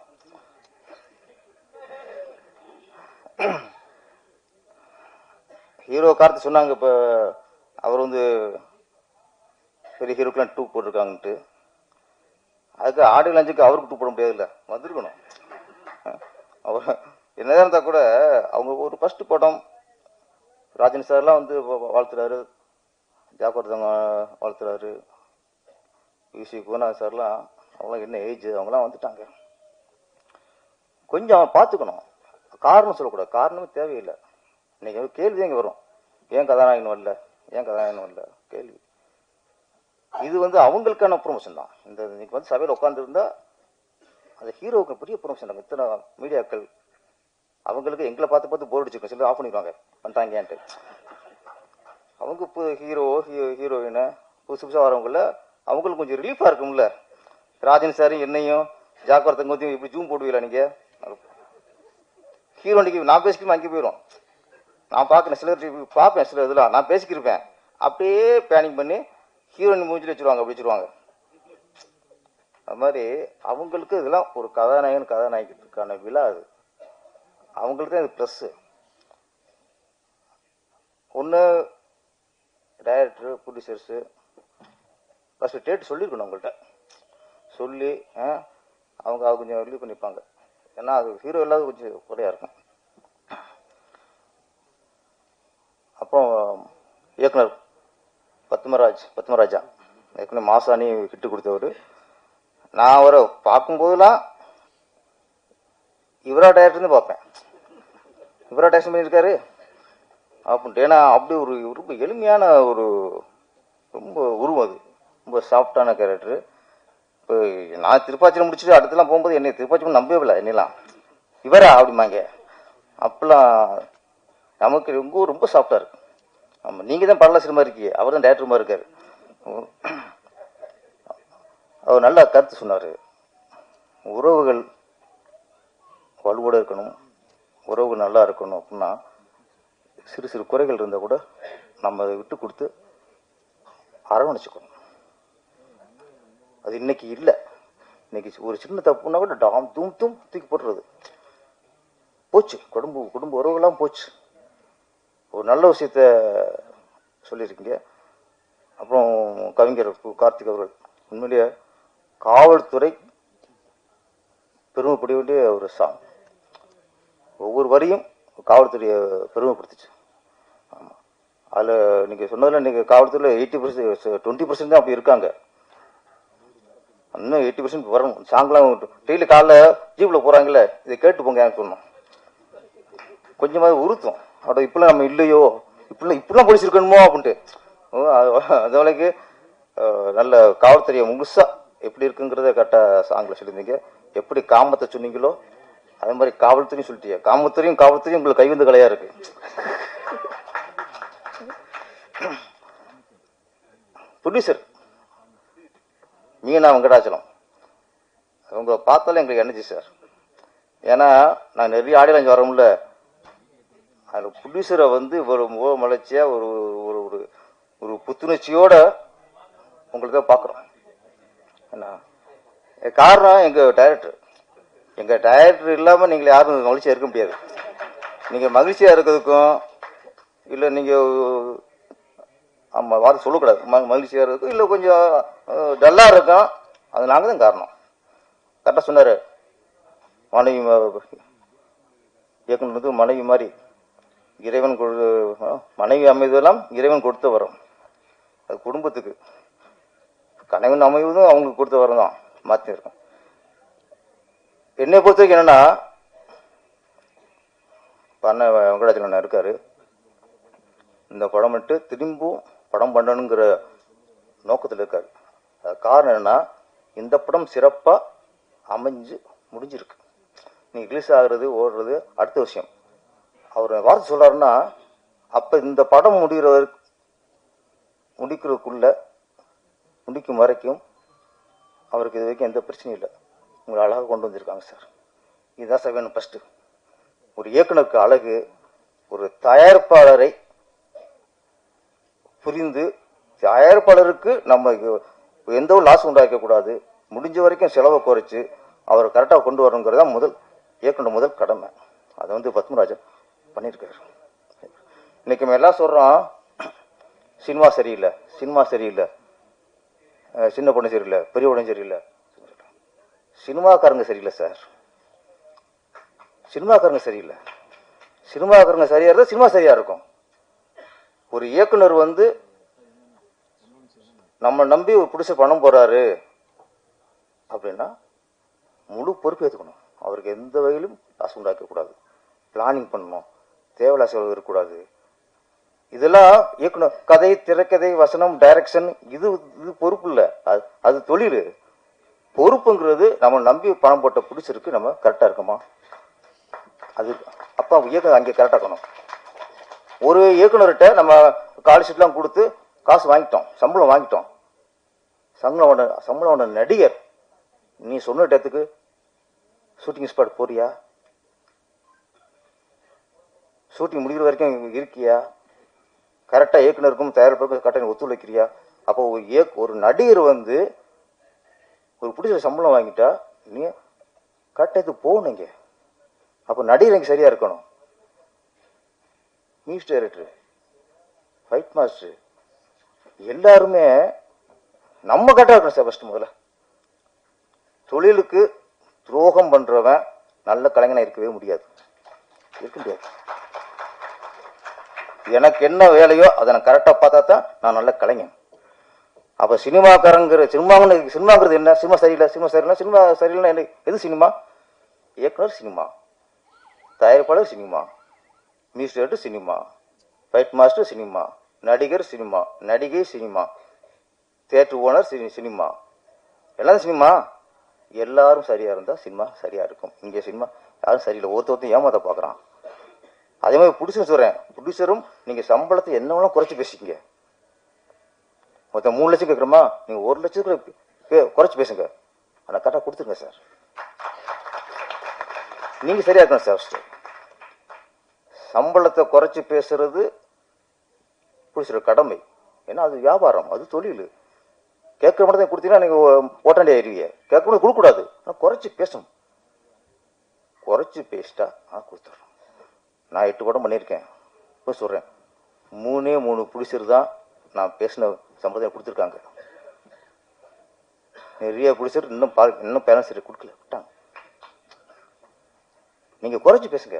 ஹீரோ கார்த்திக் சொன்னாங்க இப்போ அவர் வந்து பெரிய ஹீரோக்கெலாம் டூ போட்டிருக்காங்கன்ட்டு. அதுக்கு ஆடியோ லாஞ்சுக்கு அவருக்கு டூ போட முடியாது, இல்லை வந்திருக்கணும். அவர் என்னதான் இருந்தால் கூட அவங்க ஒரு ஃபர்ஸ்ட் படம் ராஜன் சார்லாம் வந்து வாழ்த்துறாரு, ஜாக்கிரதங்க வாழ்த்துறாரு, யூசி குணா சார்லாம் அவங்களாம் என்ன ஏஜ், அவங்களாம் வந்துட்டாங்க. கொஞ்சம் அவன் பார்த்துக்கணும், காரணம் சொல்லக்கூடாது, காரணமே தேவையில்லை. இன்னைக்கு கேள்வி இங்கே வரும், ஏன் கதாநாயகன் வரல கேள்வி. இது வந்து அவங்களுக்கான ப்ரொமோஷன் தான். இந்த இன்னைக்கு வந்து சபையில் உட்காந்துருந்தா அந்த ஹீரோவுக்கு பெரிய ப்ரொமோஷன் தான். இத்தனை மீடியாக்கள் அவங்களுக்கு எங்களை பார்த்து போர் அடிச்சிருக்கோம், சில ஆஃப் பண்ணிடுவாங்க வந்துட்டாங்கன்ட்டு. அவங்க இப்போ ஹீரோயினை புதுசாக வரவங்கள அவங்களுக்கு கொஞ்சம் ரிலீஃபாக இருக்கும்ல. ராஜன் சாரும் என்னையும் ஜாக்கிரதையும் இப்படி ஜூம் போடுவீங்களா நீங்கள்? ஹீரோனிக்கு நான் பேசிக்கிட்டு அங்கே போயிடும். நான் பார்க்குறேன், சில பார்ப்பேன், சில இதெல்லாம் நான் பேசிக்கிருப்பேன், அப்படியே பிளானிங் பண்ணி ஹீரோயின் மூஞ்சில் வச்சுருவாங்க, அப்படி வச்சுருவாங்க. அது மாதிரி அவங்களுக்கு இதெல்லாம் ஒரு கதாநாயகனுக்கான விழா. அது அவங்களுக்கு தான் இது ப்ளஸ்ஸு. ஒன்று டைரக்டரு ப்ரொடியூசர்ஸு ஃபஸ்ட்டு டேட் சொல்லியிருக்கணும் அவங்கள்ட்ட, சொல்லி அவங்க கொஞ்சம் ரிலீவ் பண்ணிப்பாங்க. ஏன்னா அது ஹீரோ இல்லாத கொஞ்சம் குறையாக இருக்கும். அப்புறம் இயக்குனர் பத்மராஜா ஏற்கனவே மாசாணி ஹிட்டு கொடுத்தவர். நான் அவரை பார்க்கும்போதெல்லாம் இவரா டைரக்டர்னு பார்ப்பேன், இவரா டைரக்ஷன் பண்ணியிருக்காரு அப்படின்ட்டு. ஏன்னா அப்படி ஒரு ரொம்ப எளிமையான ஒரு ரொம்ப உருவம், அது ரொம்ப சாஃப்டான கேரக்டரு. இப்போ நான் திருப்பாச்சியில் முடிச்சுட்டு அடுத்தலாம் போகும்போது என்னை திருப்பாச்சி நம்பவே இல்லை, என்னெல்லாம் இவரா அப்படிமாங்க. அப்பெல்லாம் நமக்கு ரொம்ப சாஃப்டாக இருக்கு. ஆமாம், நீங்கள் தான் பரவாயில்ல சினிமா இருக்கீங்க, அவர் தான் டேரக்டருமா இருக்கார். அவர் நல்லா கருத்து சொன்னார். உறவுகள் வலுவோடு இருக்கணும், உறவுகள் நல்லா இருக்கணும் அப்படின்னா சிறு சிறு குறைகள் இருந்தால் கூட நம்ம அதை விட்டு கொடுத்து அரவணைச்சுக்கணும். அது இன்னைக்கு இல்லை. இன்னைக்கு ஒரு சின்ன தப்புன்னா கூட தூம் தூக்கி போட்டுறது போச்சு. குடும்ப உறவுகள்லாம் போச்சு. ஒரு நல்ல விஷயத்த சொல்லியிருக்கீங்க. அப்புறம் கவிஞர் கார்த்திக் அவர்கள் உண்மையிலேயே காவல்துறை பெருமைப்பட வேண்டிய ஒரு சாங். ஒவ்வொரு வரியும் காவல்துறையை பெருமைப்படுத்துச்சு. ஆமாம், அதில் நீங்கள் சொன்னதில் நீங்கள் காவல்துறையில் 80% 20% தான் அப்படி இருக்காங்க. இன்னும் 80% வரணும். சாங்லாம் டெய்லி காலைல ஜீப்பில் போகிறாங்களே, இதை கேட்டு போங்க எனக்கு சொன்னோம். கொஞ்சமாவது உறுத்தும், அட இப்பெல்லாம் நம்ம இல்லையோ, இப்படிலாம் போலீஸ் இருக்கணுமோ அப்படின்ட்டு. அதனாலக்கு நல்ல காவல்துறையை முழுசா எப்படி இருக்குங்கிறத கரெக்டாக சாங்கில் சொல்லியிருந்தீங்க. எப்படி காமத்தை சொன்னீங்களோ அதே மாதிரி காவல்துறையும் சொல்லிட்டீங்க. காவல்துறையும் உங்களுக்கு கைவந்த கலையா இருக்கு. ப்ரொடியூசர் மீனா வெங்கடாச்சலம் அவங்க பார்த்தாலும் எங்களுக்கு எனர்ஜி சார். ஏன்னா நான் நிறைய ஆடியன்ஸ் வரோம்ல, அந்த ப்ரொடியூசரை வந்து ஒரு முகமலர்ச்சியா ஒரு ஒரு ஒரு புத்துணர்ச்சியோட உங்களுக்கு தான் பார்க்குறோம். என்ன காரணம், எங்கள் டைரக்டர் இல்லாமல் நீங்கள் யாரும் மகிழ்ச்சியாக இருக்க முடியாது. நீங்கள் மகிழ்ச்சியாக இருக்கிறதுக்கும் இல்லை நீங்கள் ஆமாம் வார்த்தை சொல்லக்கூடாது, மகிழ்ச்சியாக இருக்கும் இல்லை கொஞ்சம் டல்லாக இருக்கும், அது நாங்கள் தான் காரணம். கரெக்டாக சொன்னார். இயக்குனர் வந்து மனைவி மாதிரி இறைவன் மனைவி அமைவதெல்லாம் இறைவன் கொடுத்த வரும். அது குடும்பத்துக்கு கணவன் அமைவதும் அவங்களுக்கு கொடுத்த வரம் தான் மாற்றி இருக்கும். என்னை பொறுத்த வரைக்கும் என்னன்னா, பண்ண வெங்கடாச்சலம் இருக்காரு. இந்த படம் மட்டும் திரும்பவும் படம் பண்ணணுங்கிற நோக்கத்தில் இருக்காரு. காரணம் என்னன்னா, இந்த படம் சிறப்பாக அமைஞ்சு முடிஞ்சிருக்கு. நீ ரிலீஸ் ஆகுறது ஓடுறது அடுத்த விஷயம். அவர் வார்த்தை சொல்றாருன்னா, அப்போ இந்த படம் முடிக்கிறதுக்குள்ள முடிக்கும் வரைக்கும் அவருக்கு இது வரைக்கும் எந்த பிரச்சனையும் இல்லை. உங்களை அழகாக கொண்டு வந்திருக்காங்க சார். இதுதான் சார் வேணும். ஃபர்ஸ்ட் ஒரு இயக்குனருக்கு அழகு, ஒரு தயாரிப்பாளரை புரிந்து தயாரிப்பாளருக்கு நம்ம எந்த ஒரு லாஸ் உண்டாக்க கூடாது, முடிஞ்ச வரைக்கும் செலவை குறைச்சு அவர் கரெக்டாக கொண்டு வரணுங்கிறதா இயக்குனர் முதல் கடமை. அதை பத்மராஜன் பண்ணியிருக்காரு. இன்னைக்கு நம்ம எல்லாம் சொல்றோம், சினிமா சரியில்லை, சினிமா சரியில்லை, சின்ன பொண்ணு சரியில்லை, பெரிய பொண்ணு சரியில்லை. சினிமாக்காரங்க சரியில்லை சார், சினிமாக்காரங்க சரியில்லை. சினிமாக்காரங்க சரியா இருந்தா சினிமா சரியா இருக்கும். ஒரு இயக்குனர் நம்ம நம்பி ஒரு புடிச்ச பணம் போறாரு அப்படின்னா முழு பொறுப்பு ஏற்றுக்கணும். அவருக்கு எந்த வகையிலும் காசு உண்டாக்க கூடாது, பிளானிங் பண்ணணும், தேவையில்லா செலவு இருக்கக்கூடாது. இதெல்லாம் இயக்குனர் கதை, திரைக்கதை, வசனம், டைரக்ஷன் இது பொறுப்பு இல்லை, அது தொழில். பொறுப்புங்கிறது நம்ம நம்பி பணம் போட்ட பிடிச்சிருக்கு, நம்ம கரெக்டா இருக்கோமா? அது அப்பா இயக்குனர் அங்கே கரெக்டா இருக்கணும். ஒரு இயக்குனர்கிட்ட நம்ம கால் ஷீட்லாம் கொடுத்து காசு வாங்கிட்டோம், சம்பளம் வாங்கிட்டோம். சம்பளம் நடிகர், நீ சொன்ன இடத்துக்கு ஷூட்டிங் ஸ்பாட் போறியா? ஷூட்டிங் முடிகிற வரைக்கும் இருக்கியா? கரெக்டா இயக்குனருக்கும் தயாரிப்புக்கும் கரெக்டாக ஒத்துழைக்கிறியா? அப்போ ஒரு நடிகர் ஒரு பிடிச்ச சம்பளம் வாங்கிட்டா நீ கரெக்டாக போகணுங்க. அப்போ நடிகர் இங்கே சரியா இருக்கணும். மியூசிக் டைரக்டர், ஃபைட் மாஸ்டர் எல்லாருமே நம்ம கரெக்டாக இருக்கணும் சார். ஃபர்ஸ்ட் முதல்ல தொழிலுக்கு துரோகம் பண்றவன் நல்ல கலைஞனா இருக்கவே முடியாது, இருக்க முடியாது. எனக்கு என்ன வேலையோ அதை நான் கரெக்டா பார்த்தா தான் நான் நல்ல கலைஞன். அப்ப சினிமாங்கிறது என்ன? சினிமா சரியில்லை, சினிமா சரியில்லை, சினிமா சரியில்லை. எது சினிமா? இயக்குனர் சினிமா, தயாரிப்பாளர் cinema, music director cinema, fight master cinema, நடிகர் சினிமா, நடிகை சினிமா, தியேட்டர் ஓனர் சினிமா, எல்லாரும் சினிமா. எல்லாரும் சரியா இருந்தா சினிமா சரியா இருக்கும். இங்க சினிமா யாரும் சரியில்லை, ஒருத்தர் ஏமாத்த பாக்குறான். அதே மாதிரி ப்ரொடியூசர் சொல்றேன், ப்ரொடியூசரும் நீங்க சம்பளத்தை என்ன வேணாலும் குறைச்சி பேசிக்கங்க. மொத்தம் 3 லட்சம் கேட்குறோமா, நீங்க 1 லட்சத்துக்கு குறைச்சி பேசுங்க, ஆனா கரெக்டாக கொடுத்துருங்க சார். நீங்க சரியா இருக்கணும் சார். சம்பளத்தை குறைச்சி பேசுறது ப்ரொடியூசர் கடமை. ஏன்னா அது வியாபாரம், அது தொழில். கேட்குற மட்டும் தான் கொடுத்தீங்கன்னா நீங்க ஓட்டாண்டி ஆயிருவீங்க. கேட்க மட்டும் கொடுக்கூடாது, ஆனால் குறைச்சி பேசணும். குறைச்சி பேசிட்டா கொடுத்துட்றோம். நான் 8 படம் பண்ணியிருக்கேன். இப்போ சொல்றேன், 3 ப்ரொடியூசர் தான் நான் பேசின சம்பளத்தை கொடுத்துருக்காங்க. நிறைய ப்ரொடியூசர் இன்னும் பேலன்ஸ் கொடுக்கல, விட்டாங்க. நீங்க குறைச்சி பேசுங்க.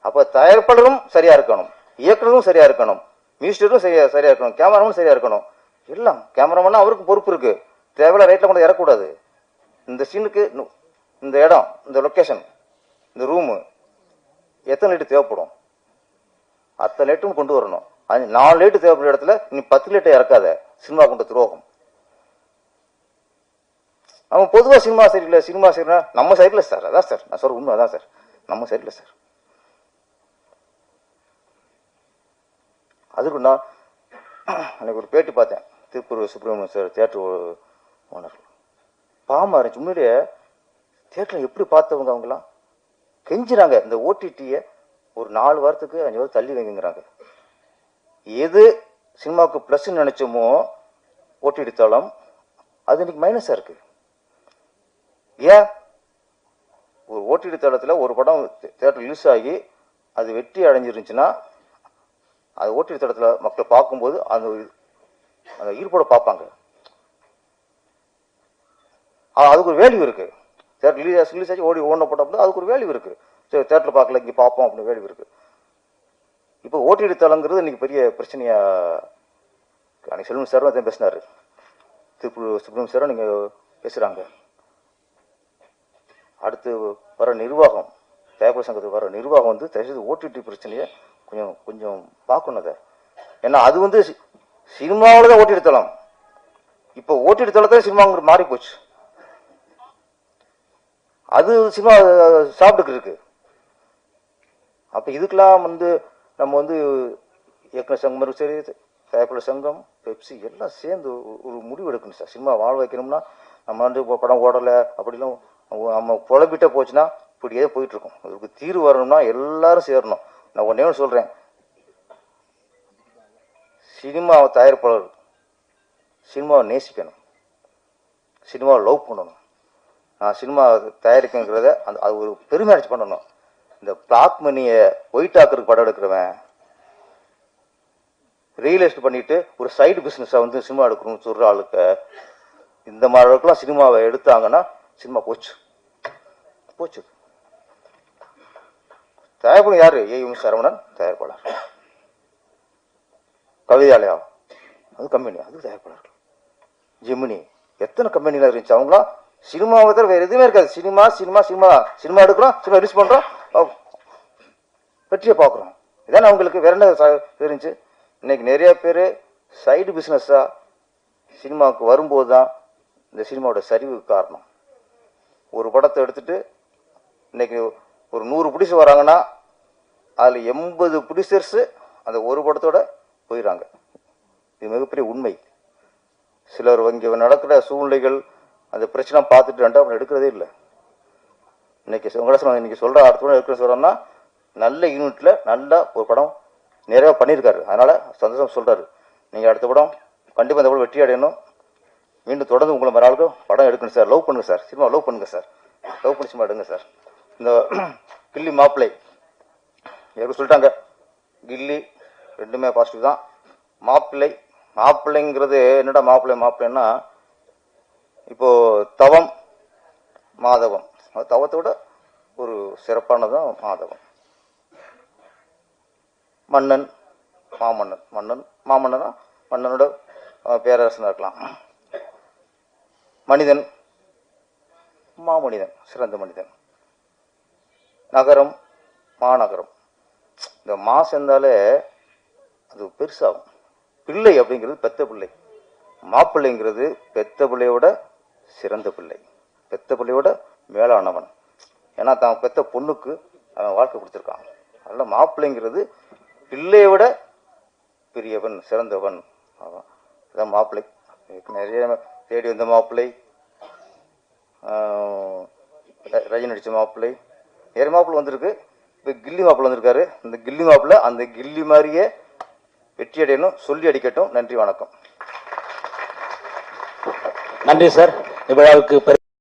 அப்ப தயாரிப்பாளரும் சரியா இருக்கணும், இயக்குனரும் சரியா இருக்கணும், மியூசிக்கும் சரியா இருக்கணும், கேமராவும் சரியா இருக்கணும். எல்லாம் கேமராமேனா அவருக்கு பொறுப்பு இருக்கு. தேவையில்ல ரைட்ல கொண்டு இறக்கூடாது. இந்த சீனுக்கு இந்த இடம், இந்த லொக்கேஷன், இந்த ரூமு எத்தனை லைட்டு தேவைப்படும், அத்தனை லைட்டும் கொண்டு வரணும். 4 லைட்டு தேவைப்படுற இடத்துல நீ 10 லைட்டை இறக்காத, சினிமா கொண்ட துரோகம். அவன் பொதுவா சினிமா சரியில்லை, சினிமா சரியில்லை, நம்ம சரியில்லை சார். அதான் சார் நான் சொல்ற உண்மை, அதான் சார், நம்ம சரியில்லை சார். அதுக்கு நான் அன்னைக்கு ஒரு பேட்டி பார்த்தேன், Tiruppur Subramaniam sir theatre owner. பாவமா இருந்துச்சு உண்மையிலேயே. தியேட்டர் எப்படி பார்த்தவங்க அவங்கலாம் கெஞ்சுறாங்க, இந்த ஓடிடியை ஒரு 4 வாரத்துக்கு 5 வாரம் தள்ளி வைங்கிறாங்க. எது சினிமாவுக்கு பிளஸ் நினைச்சோமோ ஓடிடி தளம், அது இன்னைக்கு மைனஸா இருக்கு. ஏன்? ஒரு ஓடிடி தளத்துல ஒரு படம் தியேட்டர் ரிலீஸ் ஆகி அது வெற்றி அடைஞ்சிருந்துச்சுன்னா அது ஓடிடி தளத்துல மக்கள் பார்க்கும்போது அந்த ஈர்ப்போட பார்ப்பாங்க. அதுக்கு ஒரு வேல்யூ இருக்கு. தியேட்டர் ரிலீஸ் ஆகி ஓடின போட்டோம்னா அதுக்கு ஒரு வேல்யூ இருக்கு. சரி, தியேட்டர் பார்க்கல, இங்கே பார்ப்போம் அப்படின்னு வேல்யூ இருக்கு. இப்போ ஓடிடி தளங்கிறது இன்னைக்கு பெரிய பிரச்சனையா. அன்னைக்கு செல்வம் சாரும் அதான் பேசினாரு, திருப்பூர் சுப்பிரமணியம் சாரும் நீங்க பேசுறாங்க. அடுத்து வர நிர்வாகம் தயாரிப்பாளர் சங்கத்துக்கு வர நிர்வாகம் வந்து தயவுசெய்து ஓடிடி பிரச்சனையை கொஞ்சம் கொஞ்சம் பார்க்கணும் அதை. ஏன்னா அது வந்து சினிமாவில் தான் ஓட்டிட்டு தளம், இப்போ ஓட்டிட்டு தளத்தை சினிமாங்கிற மாறி போச்சு. அது சினிமா சாப்பிட்டுக்கு இருக்கு. அப்ப இதுக்கெல்லாம் வந்து நம்ம வந்து இயக்குனர் சங்கம் சரி, தயாரிப்பாளர் சங்கம், பெப்சி எல்லாம் சேர்ந்து ஒரு முடிவு எடுக்கணும் சார். சினிமா வாழ வைக்கணும்னா நம்ம வந்து படம் ஓடலை அப்படிலாம் நம்ம குழம்பிட்டே போச்சுன்னா இப்படியே போயிட்டு இருக்கோம். அதுக்கு தீர்வு வரணும்னா எல்லாரும் சேரணும். நான் ஒன்னே ஒன்று சொல்றேன், சினிமா தயாரிப்பாளர் சினிமாவை நேசிக்கணும், சினிமாவை லவ் பண்ணணும். நான் சினிமா தயாரிக்குங்கிறத அது ஒரு பெருமை அடிச்சு பண்ணணும். இந்த பிளாக் மணியை ஒயிட் ஆக்கருக்கு படம் எடுக்கிறவன் ரியலைஸ்ட் பண்ணிட்டு ஒரு சைடு பிசினஸா வந்து சினிமா எடுக்கணும்னு சொல்ற ஆளுக்கு இந்த மாதிரி அளவுக்குலாம் சினிமாவை எடுத்தாங்கன்னா சினிமா போச்சு போச்சு. தயாரிப்பாளர் யாரு? ஏ சரவணன் தயாரிப்பாளர். கவிதாலயா அது கம்பெனி, அது தயாரிப்பாளர்கள். ஜெமினி எத்தனை கம்பெனில இருந்துச்சு. அவங்களாம் சினிமாவை தவிர வேற எதுவுமே இருக்காது. சினிமா சினிமா சினிமா சினிமா எடுக்கிறோம், சினிமா ரிலீஸ் பண்றோம், வெற்றியை பார்க்குறோம். இதானே அவங்களுக்கு வேற என்ன இருந்துச்சு. இன்னைக்கு நிறைய பேர் சைடு பிசினஸா சினிமாவுக்கு வரும்போது தான் இந்த சினிமாவோட சரிவுக்கு காரணம். ஒரு படத்தை எடுத்துட்டு இன்னைக்கு ஒரு 100 ப்ரொடியூசர் வராங்கன்னா அதில் 80 ப்ரொடியூசர்ஸ் அந்த ஒரு படத்தோட போயிடறாங்க. இது மிகப்பெரிய உண்மை. சிலர் இங்கே நடக்கிற சூழ்நிலைகள் அந்த பிரச்சனை பார்த்துட்டு ரெண்டாவது எடுக்கிறதே இல்லை. இன்னைக்கு இன்னைக்கு சொல்ற அடுத்த எடுக்கிற சொல்றோம்னா நல்ல யூனிட்ல நல்ல ஒரு படம் நிறைய பண்ணியிருக்காரு, அதனால சந்தோஷம் சொல்றாரு. நீங்க அடுத்த படம் கண்டிப்பா இந்த படம் வெற்றி அடையணும், மீண்டும் தொடர்ந்து உங்களை மறு ஆளுக்கு படம் எடுக்கணும் சார், லவ் பண்ணுங்க சார், சினிமா லவ் பண்ணுங்க சார், லவ் பண்ணி சினிமா எடுங்க சார். இந்த கில்லி மாப்பிள்ளை எனக்கு சொல்லிட்டாங்க, கில்லி ரெண்டுமே பாசிட்டிவ் தான். மாப்பிள்ளை மாப்பிள்ளைங்கிறது என்னடா மாப்பிள்ளைன்னா இப்போ தவம் மாதவம், தவத்தோட ஒரு சிறப்பானதான் மாதவம். மன்னன் மாமன்னன், மன்னன் மாமன்னனா மன்னனோட பேரரசனா இருக்கலாம். மனிதன் மாமனிதன், சிறந்த மனிதன். நகரம் மாநகரம். இந்த மா சேர்ந்தாலே அது பெருசாகும். பிள்ளை அப்படிங்கிறது பெத்த பிள்ளை, மாப்பிள்ளைங்கிறது பெத்த பிள்ளையோட சிறந்த பிள்ளை, பெத்த பிள்ளையோட மேலானவன். ஏன்னா தான் பெத்த பொண்ணுக்கு அவன் வாழ்க்கை கொடுத்துருக்கான். அதனால மாப்பிள்ளைங்கிறது பிள்ளையை விட பெரியவன், சிறந்தவன். அதான் மாப்பிள்ளை. நிறைய தேடி வந்த மாப்பிள்ளை, ரஜினி நடிச்ச மாப்பிள்ளை, நிறைய மாப்பிள்ளை வந்திருக்கு. இப்போ கில்லி மாப்பிள்ளை வந்திருக்காரு. இந்த கில்லி மாப்பிள்ளை அந்த கில்லி மாதிரியே வெற்றி அடையணும், சொல்லி அடிக்கட்டும். நன்றி, வணக்கம். நன்றி சார். இவ்விழாவுக்கு